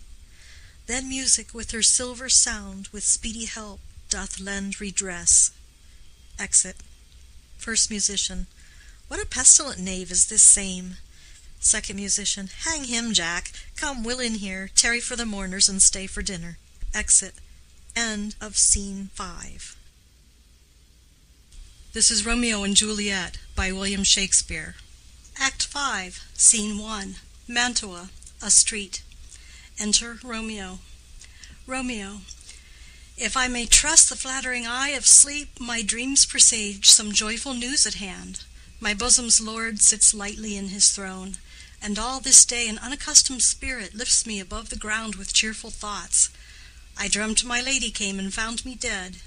Then music with her silver sound, with speedy help, doth lend redress. Exit. First Musician. What a pestilent knave is this same. Second Musician. Hang him, Jack. Come, Will in here, tarry for the mourners, and stay for dinner. Exit. End of Scene 5. This is Romeo and Juliet by William Shakespeare. Act 5, Scene 1, Mantua, a street. Enter Romeo. Romeo. If I may trust the flattering eye of sleep, my dreams presage some joyful news at hand. My bosom's lord sits lightly in his throne, and all this day an unaccustomed spirit lifts me above the ground with cheerful thoughts. I dreamt my lady came and found me dead.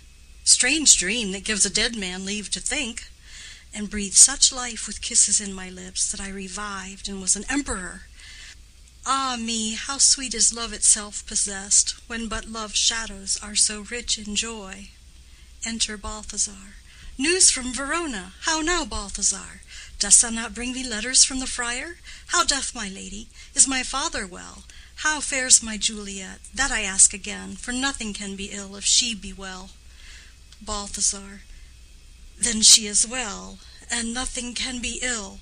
Strange dream that gives a dead man leave to think, and breathed such life with kisses in my lips that I revived and was an emperor. Ah me, how sweet is love itself possessed, when but love's shadows are so rich in joy. Enter Balthazar. News from Verona. How now, Balthazar? Dost thou not bring me letters from the friar? How doth my lady? Is my father well? How fares my Juliet? That I ask again, for nothing can be ill if she be well. Balthazar. Then she is well, and nothing can be ill.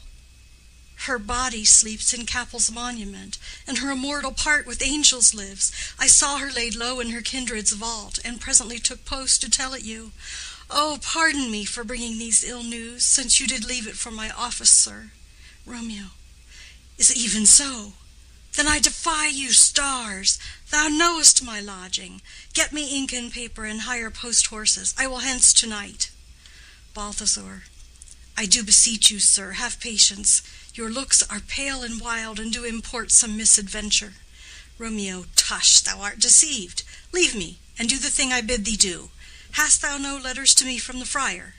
Her body sleeps in Capel's monument, and her immortal part with angels lives. I saw her laid low in her kindred's vault, and presently took post to tell it you. Oh, pardon me for bringing these ill news, since you did leave it for my office, sir. Romeo. Is it even so? Then I defy you, stars. Thou knowest my lodging. Get me ink and paper, and hire post horses. I will hence tonight. Balthazar. I do beseech you, sir, have patience. Your looks are pale and wild, and do import some misadventure. Romeo. Tush, thou art deceived. Leave me, and do the thing I bid thee do. Hast thou no letters to me from the friar?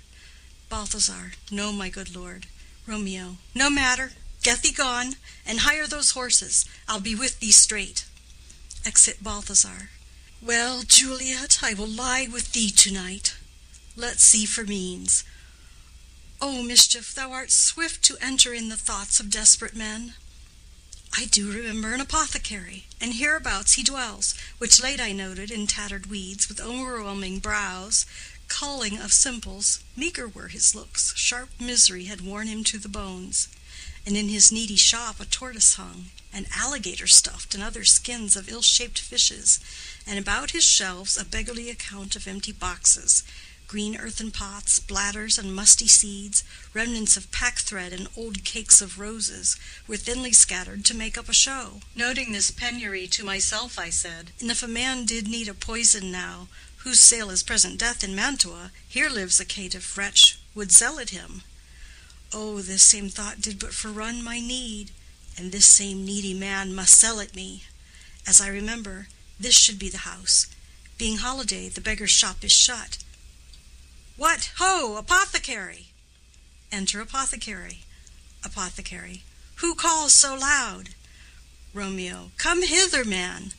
Balthazar. No, my good lord. Romeo. No matter. Get thee gone, and hire those horses. I'll be with thee straight. Exit Balthazar. Well, Juliet, I will lie with thee to-night. Let's see for means. O mischief, thou art swift to enter in the thoughts of desperate men. I do remember an apothecary, and hereabouts he dwells, which late I noted in tattered weeds, with overwhelming brows, calling of simples. Meager were his looks, sharp misery had worn him to the bones. And in his needy shop a tortoise hung, and alligator stuffed, and other skins of ill-shaped fishes, and about his shelves a beggarly account of empty boxes, green earthen pots, bladders and musty seeds, remnants of pack-thread and old cakes of roses, were thinly scattered to make up a show. Noting this penury to myself, I said, "And if a man did need a poison now, whose sale is present death in Mantua, here lives a caitiff wretch would sell it him." Oh, this same thought did but forerun my need, and this same needy man must sell it me. As I remember, this should be the house. Being holiday, the beggar's shop is shut. What, ho, apothecary! Enter apothecary. Apothecary. Who calls so loud? Romeo. Come hither, man.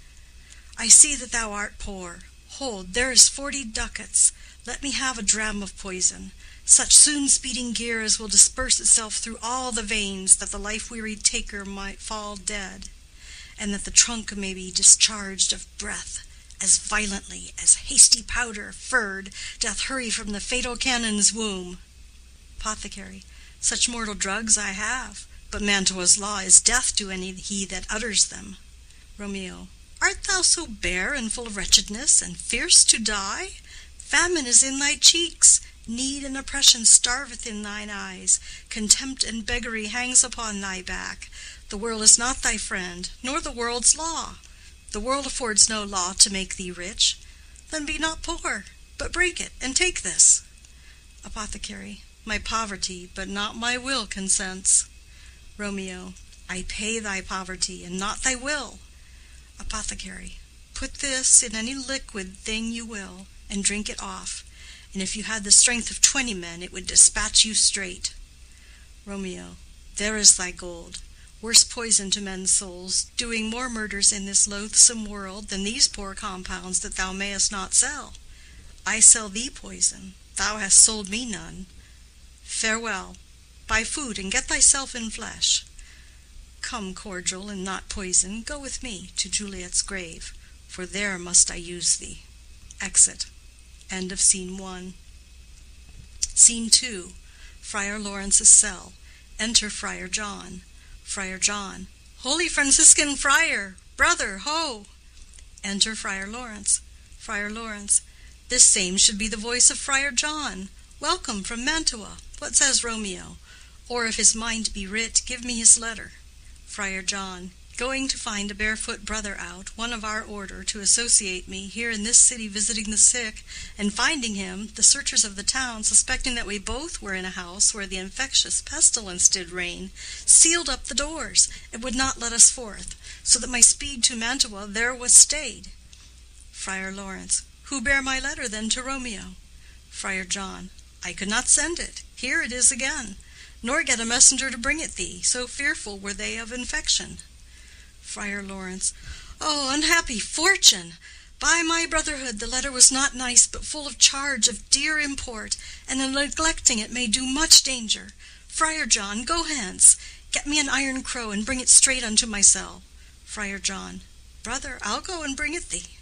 I see that thou art poor. Hold, there is 40 ducats. Let me have a dram of poison, such soon-speeding gear as will disperse itself through all the veins, that the life-wearied taker might fall dead, and that the trunk may be discharged of breath, as violently as hasty powder, furred, doth hurry from the fatal cannon's womb. Apothecary. Such mortal drugs I have, but Mantua's law is death to any he that utters them. Romeo. Art thou so bare and full of wretchedness, and fierce to die? Famine is in thy cheeks, need and oppression starveth in thine eyes, contempt and beggary hangs upon thy back. The world is not thy friend, nor the world's law. The world affords no law to make thee rich. Then be not poor, but break it, and take this. Apothecary. My poverty, but not my will, consents. Romeo. I pay thy poverty, and not thy will. Apothecary. Put this in any liquid thing you will, and drink it off, and if you had the strength of 20 men, it would dispatch you straight. Romeo. There is thy gold. Worse poison to men's souls, doing more murders in this loathsome world than these poor compounds that thou mayest not sell. I sell thee poison, thou hast sold me none. Farewell. Buy food and get thyself in flesh. Come, cordial and not poison, go with me to Juliet's grave, for there must I use thee. Exit. End of Scene 1. Scene 2. Friar Lawrence's cell. Enter Friar John. Friar John. Holy Franciscan friar, brother, ho! Enter Friar Lawrence. Friar Lawrence. This same should be the voice of Friar John. Welcome from Mantua. What says Romeo? Or if his mind be writ, give me his letter. Friar John. Going to find a barefoot brother out, one of our order, to associate me, here in this city visiting the sick, and finding him, the searchers of the town, suspecting that we both were in a house where the infectious pestilence did reign, sealed up the doors, and would not let us forth, so that my speed to Mantua there was stayed. Friar Lawrence. Who bare my letter then to Romeo? Friar John. I could not send it. Here it is again, nor get a messenger to bring it thee, so fearful were they of infection. Friar Lawrence. Oh, unhappy fortune! By my brotherhood, the letter was not nice, but full of charge of dear import, and in neglecting it may do much danger. Friar John, go hence. Get me an iron crow, and bring it straight unto my cell. Friar John. Brother, I'll go and bring it thee.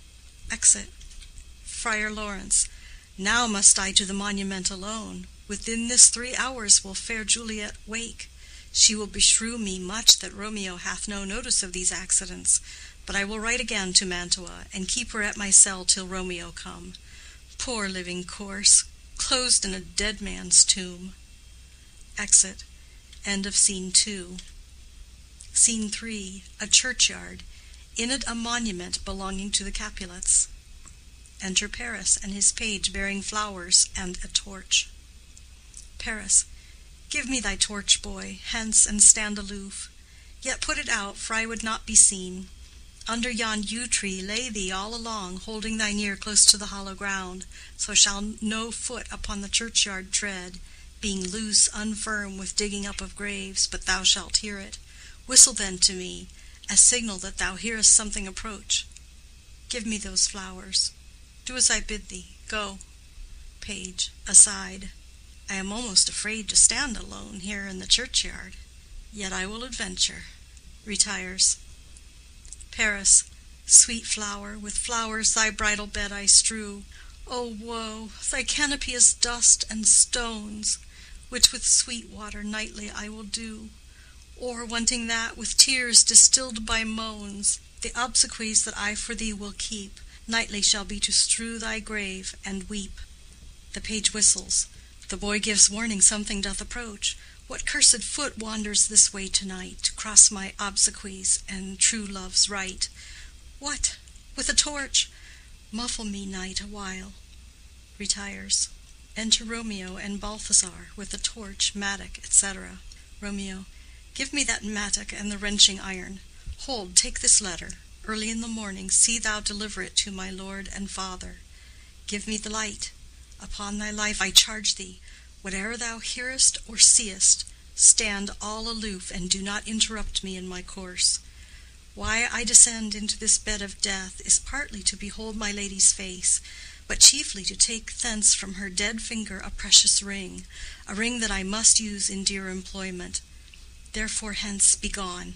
Exit. Friar Lawrence. Now must I to the monument alone. Within this 3 hours will fair Juliet wake. She will beshrew me much that Romeo hath no notice of these accidents, but I will write again to Mantua, and keep her at my cell till Romeo come. Poor living corse, closed in a dead man's tomb. Exit. End of Scene 2. Scene 3. A churchyard. In it a monument belonging to the Capulets. Enter Paris and his page bearing flowers and a torch. Paris. Give me thy torch, boy, hence and stand aloof. Yet put it out, for I would not be seen. Under yon yew tree lay thee all along, holding thine ear close to the hollow ground, so shall no foot upon the churchyard tread. being loose, unfirm with digging up of graves, but thou shalt hear it. Whistle then to me, as signal that thou hearest something approach. Give me those flowers. Do as I bid thee. Go. Page, aside. I am almost afraid to stand alone here in the churchyard. Yet I will adventure. Retires. Paris, sweet flower, with flowers thy bridal bed I strew. O woe! Thy canopy is dust and stones, which with sweet water nightly I will dew. Or, wanting that, with tears distilled by moans, the obsequies that I for thee will keep, nightly shall be to strew thy grave and weep. The page whistles. The boy gives warning something doth approach. What cursed foot wanders this way tonight, to cross my obsequies and true love's right? What? With a torch? Muffle me, night, awhile. Retires. Enter Romeo and Balthazar, with a torch, mattock, etc. Romeo. Give me that mattock and the wrenching iron. Hold, take this letter. Early in the morning see thou deliver it to my lord and father. Give me the light. Upon thy life I charge thee, whate'er thou hearest or seest, stand all aloof and do not interrupt me in my course. Why I descend into this bed of death is partly to behold my lady's face, but chiefly to take thence from her dead finger a precious ring, a ring that I must use in dear employment. Therefore hence be gone.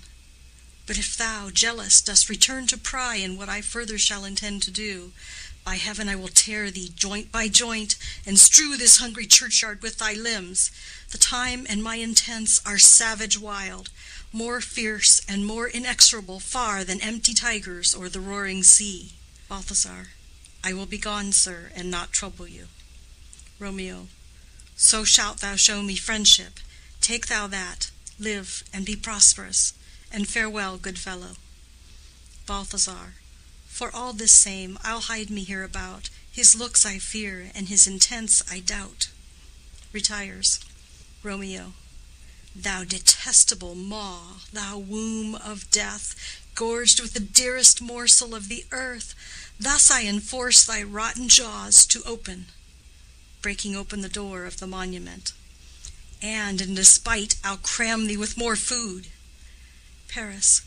But if thou, jealous, dost return to pry in what I further shall intend to do, by heaven I will tear thee joint by joint, and strew this hungry churchyard with thy limbs. The time and my intents are savage wild, more fierce and more inexorable far than empty tigers or the roaring sea. Balthazar. I will be gone, sir, and not trouble you. Romeo. So shalt thou show me friendship. Take thou that, live and be prosperous, and farewell, good fellow. Balthazar. For all this same, I'll hide me hereabout. His looks I fear, and his intents I doubt. Retires. Romeo. Thou detestable maw, thou womb of death, gorged with the dearest morsel of the earth, thus I enforce thy rotten jaws to open, breaking open the door of the monument. And in despite I'll cram thee with more food. Paris.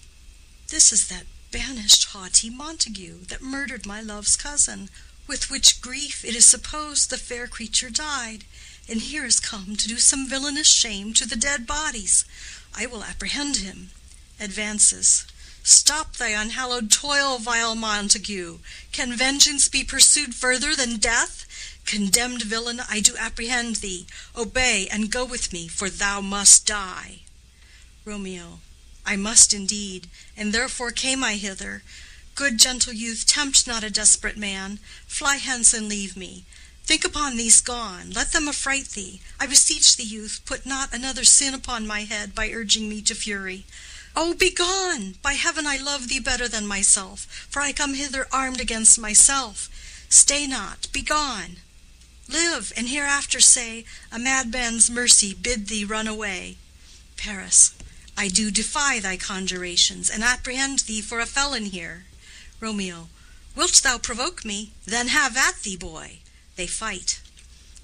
This is that banished haughty Montague that murdered my love's cousin, with which grief it is supposed the fair creature died, and here is come to do some villainous shame to the dead bodies. I will apprehend him. Advances. Stop thy unhallowed toil, vile Montague. Can vengeance be pursued further than death? Condemned villain, I do apprehend thee. Obey and go with me, for thou must die. Romeo. I must indeed, and therefore came I hither. Good gentle youth, tempt not a desperate man. Fly hence and leave me. Think upon these gone, let them affright thee. I beseech thee, youth, put not another sin upon my head by urging me to fury. Oh, be gone! By heaven I love thee better than myself, for I come hither armed against myself. Stay not, be gone. Live, and hereafter say, a madman's mercy bid thee run away. Paris. I do defy thy conjurations, and apprehend thee for a felon here. Romeo. Wilt thou provoke me? Then have at thee, boy. They fight.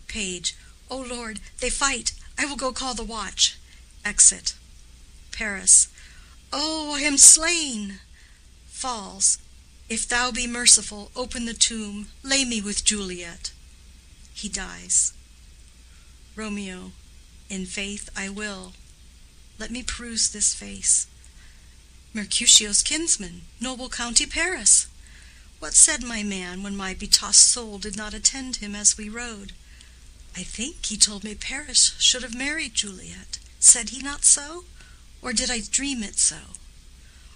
Page. O Lord, they fight. I will go call the watch. Exit. Paris. Oh, I am slain. Falls. If thou be merciful, open the tomb. Lay me with Juliet. He dies. Romeo. In faith I will. Let me peruse this face. Mercutio's kinsman, noble County Paris. What said my man when my betossed soul did not attend him as we rode? I think he told me Paris should have married Juliet. Said he not so? Or did I dream it so?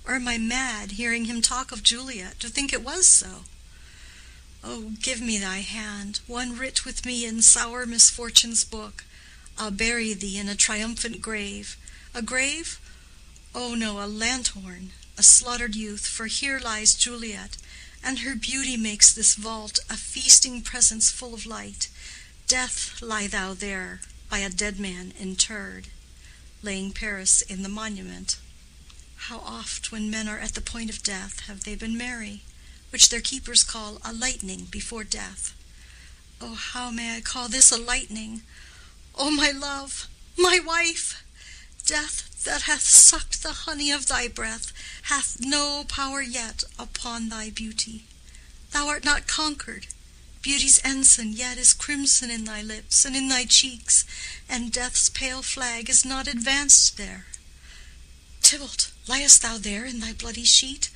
Or am I mad, hearing him talk of Juliet, to think it was so? Oh, give me thy hand, one writ with me in sour misfortune's book. I'll bury thee in a triumphant grave. A grave? Oh no, a lanthorn, a slaughtered youth, for here lies Juliet, and her beauty makes this vault a feasting presence full of light. Death, lie thou there, by a dead man interred, laying Paris in the monument. How oft, when men are at the point of death, have they been merry, which their keepers call a lightning before death. Oh, how may I call this a lightning? O my love, my wife! Death that hath sucked the honey of thy breath hath no power yet upon thy beauty. Thou art not conquered. Beauty's ensign yet is crimson in thy lips and in thy cheeks, and death's pale flag is not advanced there. Tybalt, liest thou there in thy bloody sheet?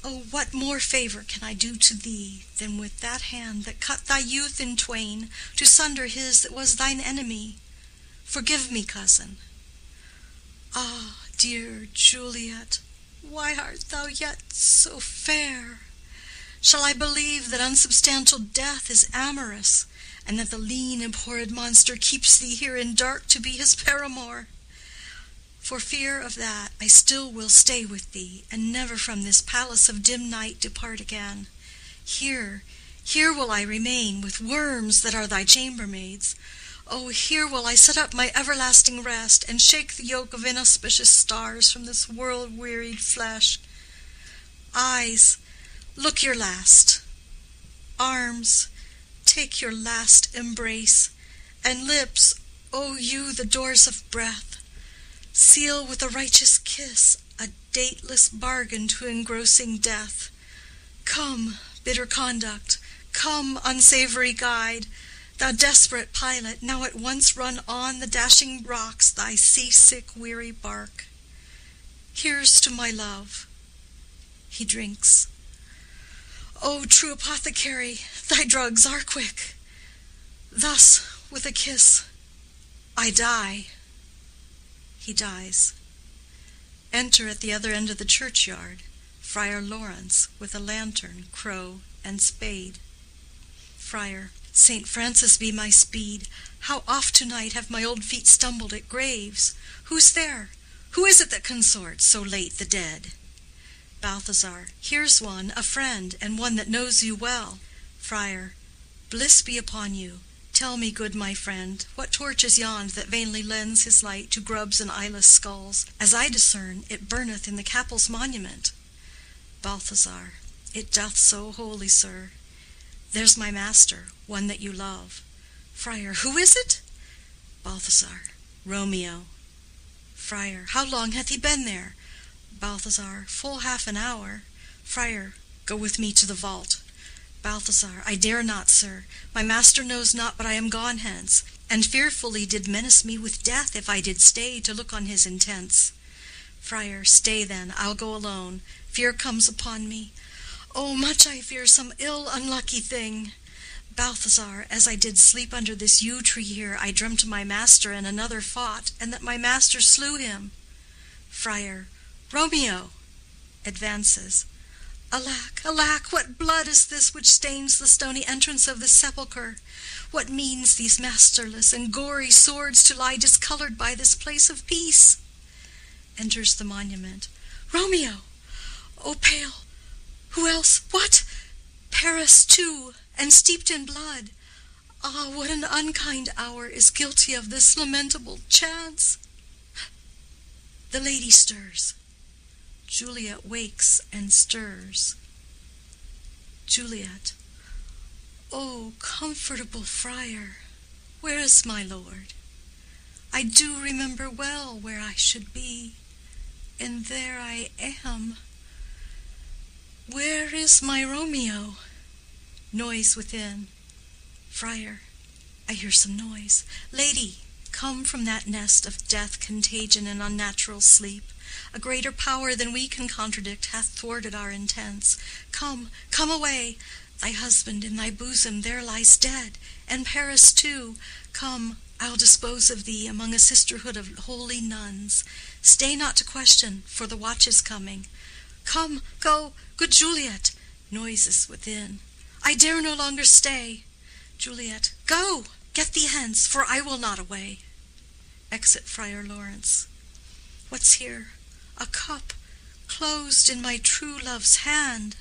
Oh, what more favor can I do to thee than with that hand that cut thy youth in twain to sunder his that was thine enemy? Forgive me, cousin. Ah, dear Juliet, why art thou yet so fair? Shall I believe that unsubstantial death is amorous, and that the lean abhorred monster keeps thee here in dark to be his paramour? For fear of that, I still will stay with thee, and never from this palace of dim night depart again. Here will I remain with worms that are thy chambermaids. Oh, here will I set up my everlasting rest, and shake the yoke of inauspicious stars from this world-wearied flesh. Eyes, look your last. Arms, take your last embrace. And lips, O you, the doors of breath, seal with a righteous kiss a dateless bargain to engrossing death. Come, bitter conduct, come, unsavory guide, thou desperate pilot, now at once run on the dashing rocks thy seasick weary bark. Here's to my love. He drinks. O true apothecary, thy drugs are quick. Thus, with a kiss, I die. He dies. Enter at the other end of the churchyard Friar Lawrence with a lantern, crow, and spade. Friar. St. Francis be my speed! How oft to-night have my old feet stumbled at graves! Who's there? Who is it that consorts so late the dead? Balthazar. Here's one, a friend, and one that knows you well. Friar. Bliss be upon you. Tell me, good my friend, what torch is yond that vainly lends his light to grubs and eyeless skulls? As I discern, it burneth in the capel's monument. Balthazar. It doth so, holy sir. There's my master, one that you love. Friar. Who is it? Balthazar. Romeo. Friar. How long hath he been there? Balthazar. Full half an hour. Friar. Go with me to the vault. Balthazar. I dare not, sir. My master knows not but I am gone hence, and fearfully did menace me with death if I did stay to look on his intents. Friar. Stay then, I'll go alone. Fear comes upon me. Oh, much I fear some ill unlucky thing. Balthazar. As I did sleep under this yew tree here, I dreamt my master and another fought, and that my master slew him. Friar. Romeo! Advances. Alack, alack, what blood is this which stains the stony entrance of this sepulchre? What means these masterless and gory swords to lie discolored by this place of peace? Enters the monument. Romeo! O pale! Who else? What? Paris too, and steeped in blood. Ah, what an unkind hour is guilty of this lamentable chance! The lady stirs. Juliet wakes and stirs. Juliet. O comfortable friar, where is my lord? I do remember well where I should be, and there I am. Where is my Romeo? Noise within. Friar. I hear some noise. Lady, come from that nest of death, contagion, and unnatural sleep. A greater power than we can contradict hath thwarted our intents. Come, come away. Thy husband in thy bosom there lies dead, and Paris too. Come, I'll dispose of thee among a sisterhood of holy nuns. Stay not to question, for the watch is coming. Come, go, good Juliet. Noises within. I dare no longer stay. Juliet. Go, get thee hence, for I will not away. Exit Friar Lawrence. What's here? A cup, closed in my true love's hand.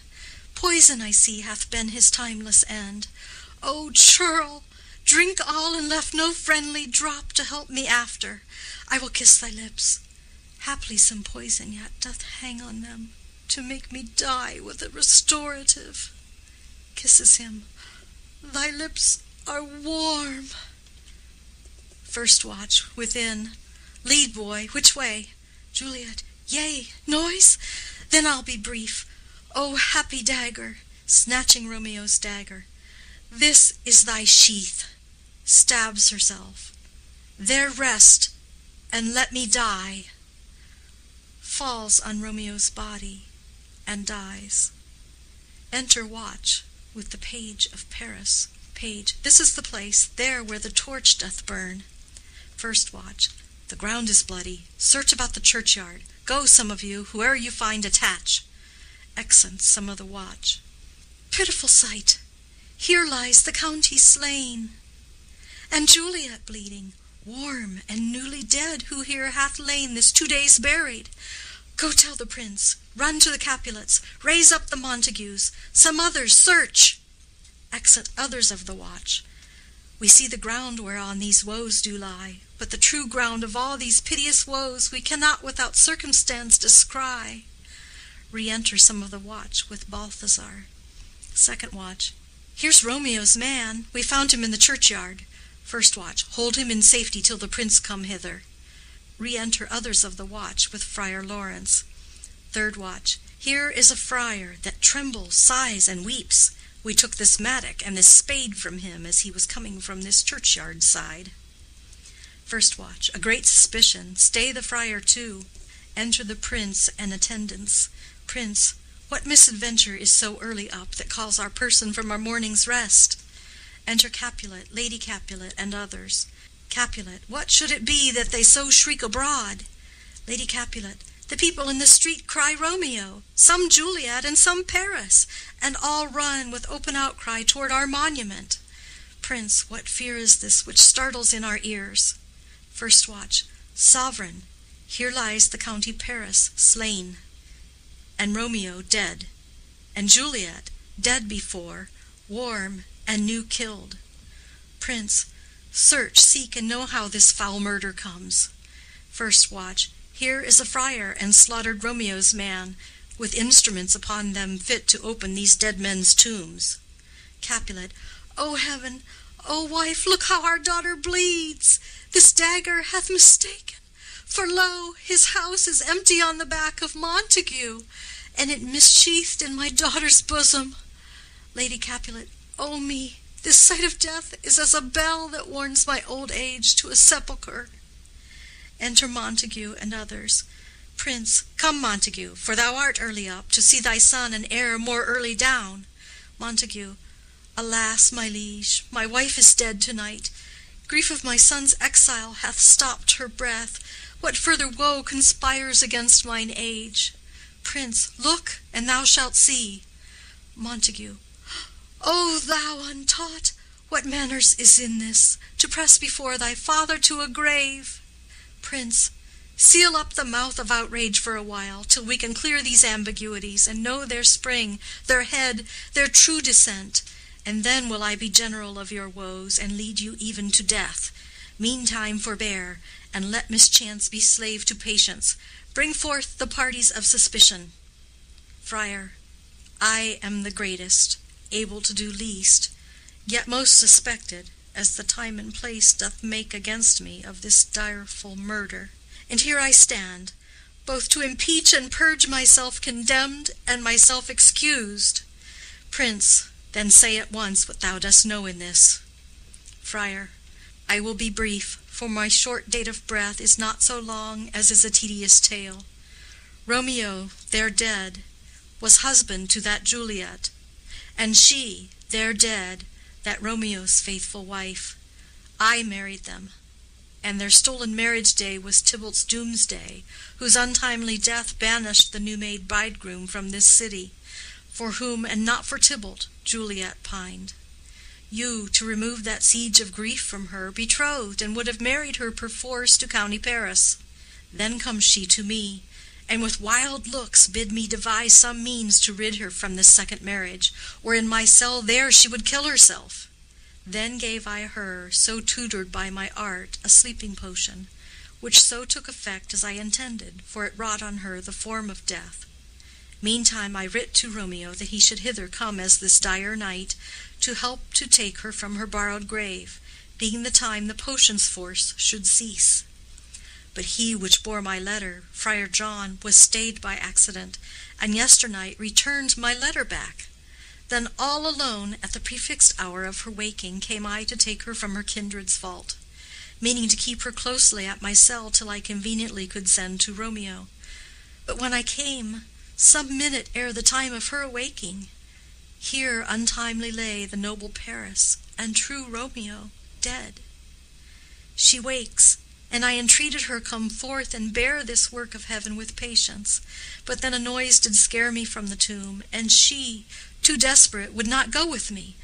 Poison, I see, hath been his timeless end. O churl, drink all, and left no friendly drop to help me after. I will kiss thy lips. Haply some poison yet doth hang on them, to make me die with a restorative. Kisses him. Thy lips are warm. First watch, within. Lead, boy, which way? Juliet. Yea, noise? Then I'll be brief. O happy dagger, snatching Romeo's dagger, this is thy sheath. Stabs herself. There rest, and let me die. Falls on Romeo's body, and dies. Enter watch, with the page of Paris. Page. This is the place, there where the torch doth burn. First watch. The ground is bloody. Search about the churchyard. Go, some of you, whoe'er you find, attach. Exeunt some of the watch. Pitiful sight! Here lies the county slain, and Juliet bleeding, warm and newly dead, who here hath lain this 2 days buried. Go tell the prince, run to the Capulets, raise up the Montagues, some others search. Exit others of the watch. We see the ground whereon these woes do lie, but the true ground of all these piteous woes we cannot without circumstance descry. Re-enter some of the watch with Balthazar. Second watch. Here's Romeo's man. We found him in the churchyard. First watch. Hold him in safety till the prince come hither. Re-enter others of the watch with Friar Lawrence. Third watch. Here is a friar that trembles, sighs, and weeps. We took this mattock and this spade from him as he was coming from this churchyard side. First watch. A great suspicion. Stay the friar too. Enter the prince and attendants. Prince. What misadventure is so early up that calls our person from our morning's rest? Enter Capulet, Lady Capulet, and others. Capulet. What should it be that they so shriek abroad? Lady Capulet. The people in the street cry Romeo, some Juliet, and some Paris, and all run with open outcry toward our monument. Prince. What fear is this which startles in our ears? First watch. Sovereign. Here lies the county Paris slain, and Romeo dead, and Juliet dead before, warm and new killed. Prince. Search, seek, and know how this foul murder comes. First watch. Here is a friar and slaughtered Romeo's man, with instruments upon them fit to open these dead men's tombs. Capulet. O heaven, O wife, look how our daughter bleeds. This dagger hath mistaken. For lo, his house is empty on the back of Montague, and it missheathed in my daughter's bosom. Lady Capulet. O me, this sight of death is as a bell that warns my old age to a sepulchre. Enter Montague and others. Prince. Come, Montague, for thou art early up, to see thy son and heir more early down. Montague. Alas, my liege, my wife is dead to-night. Grief of my son's exile hath stopped her breath. What further woe conspires against mine age? Prince. Look, and thou shalt see. Montague. O thou untaught, what manners is in this, to press before thy father to a grave? Prince. Seal up the mouth of outrage for a while, till we can clear these ambiguities, and know their spring, their head, their true descent, and then will I be general of your woes, and lead you even to death. Meantime forbear, and let mischance be slave to patience. Bring forth the parties of suspicion. Friar. I am the greatest, able to do least, yet most suspected, as the time and place doth make against me of this direful murder. And here I stand, both to impeach and purge myself condemned and myself excused. Prince. Then say at once what thou dost know in this. Friar. I will be brief, for my short date of breath is not so long as is a tedious tale. Romeo, there dead, was husband to that Juliet, and she, there dead, that Romeo's faithful wife. I married them, and their stolen marriage day was Tybalt's doomsday, whose untimely death banished the new-made bridegroom from this city, for whom, and not for Tybalt, Juliet pined. You, to remove that siege of grief from her, betrothed, and would have married her perforce to county Paris. Then comes she to me, and with wild looks bid me devise some means to rid her from this second marriage, or in my cell there she would kill herself. Then gave I her, so tutored by my art, a sleeping potion, which so took effect as I intended, for it wrought on her the form of death. Meantime I writ to Romeo that he should hither come as this dire night, to help to take her from her borrowed grave, being the time the potion's force should cease. But he which bore my letter, Friar John, was stayed by accident, and yesternight returned my letter back. Then all alone at the prefixed hour of her waking came I to take her from her kindred's vault, meaning to keep her closely at my cell till I conveniently could send to Romeo. But when I came, some minute ere the time of her awaking, here untimely lay the noble Paris and true Romeo dead. She wakes, and I entreated her come forth and bear this work of heaven with patience. But then a noise did scare me from the tomb, and she, too desperate, would not go with me,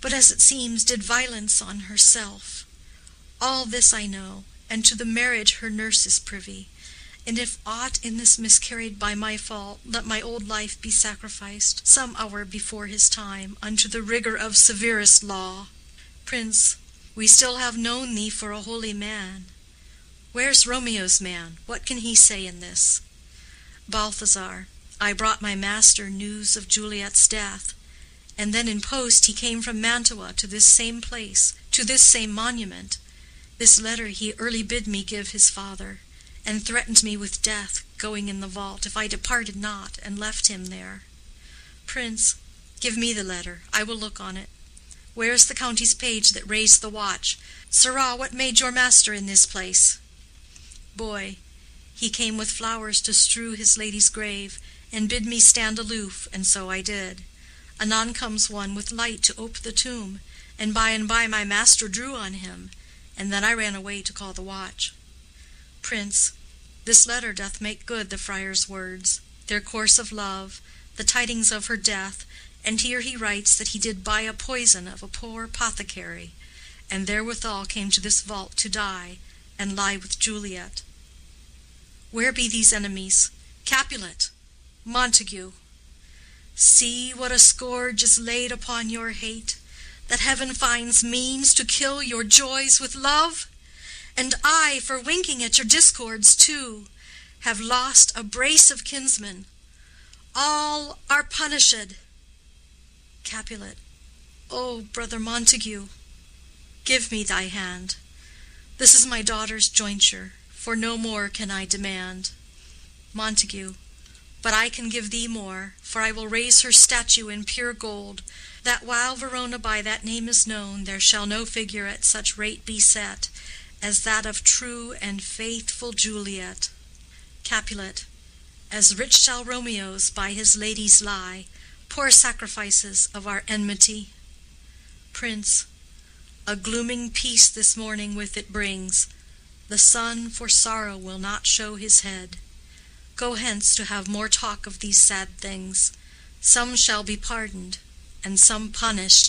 but as it seems did violence on herself. All this I know, and to the marriage her nurse is privy. And if aught in this miscarried by my fault, let my old life be sacrificed, some hour before his time, unto the rigor of severest law. Prince, we still have known thee for a holy man. Where's Romeo's man? What can he say in this? Balthazar, I brought my master news of Juliet's death, and then in post he came from Mantua to this same place, to this same monument. This letter he early bid me give his father, and threatened me with death, going in the vault, if I departed not and left him there. Prince, give me the letter, I will look on it. Where is the county's page that raised the watch? Sirrah, what made your master in this place? Boy, he came with flowers to strew his lady's grave, and bid me stand aloof, and so I did. Anon comes one with light to ope the tomb, and by my master drew on him, and then I ran away to call the watch. Prince, this letter doth make good the friar's words, their course of love, the tidings of her death, and here he writes that he did buy a poison of a poor apothecary, and therewithal came to this vault to die, and lie with Juliet. Where be these enemies? Capulet, Montague, see what a scourge is laid upon your hate, that heaven finds means to kill your joys with love. And I, for winking at your discords too, have lost a brace of kinsmen. All are punished. Capulet, O brother Montague, give me thy hand. This is my daughter's jointure, for no more can I demand. Montague, but I can give thee more, for I will raise her statue in pure gold, that while Verona by that name is known, there shall no figure at such rate be set as that of true and faithful Juliet. Capulet, as rich shall Romeo's by his ladies lie, poor sacrifices of our enmity. Prince, a glooming peace this morning with it brings. The sun for sorrow will not show his head. Go hence to have more talk of these sad things. Some shall be pardoned, and some punished.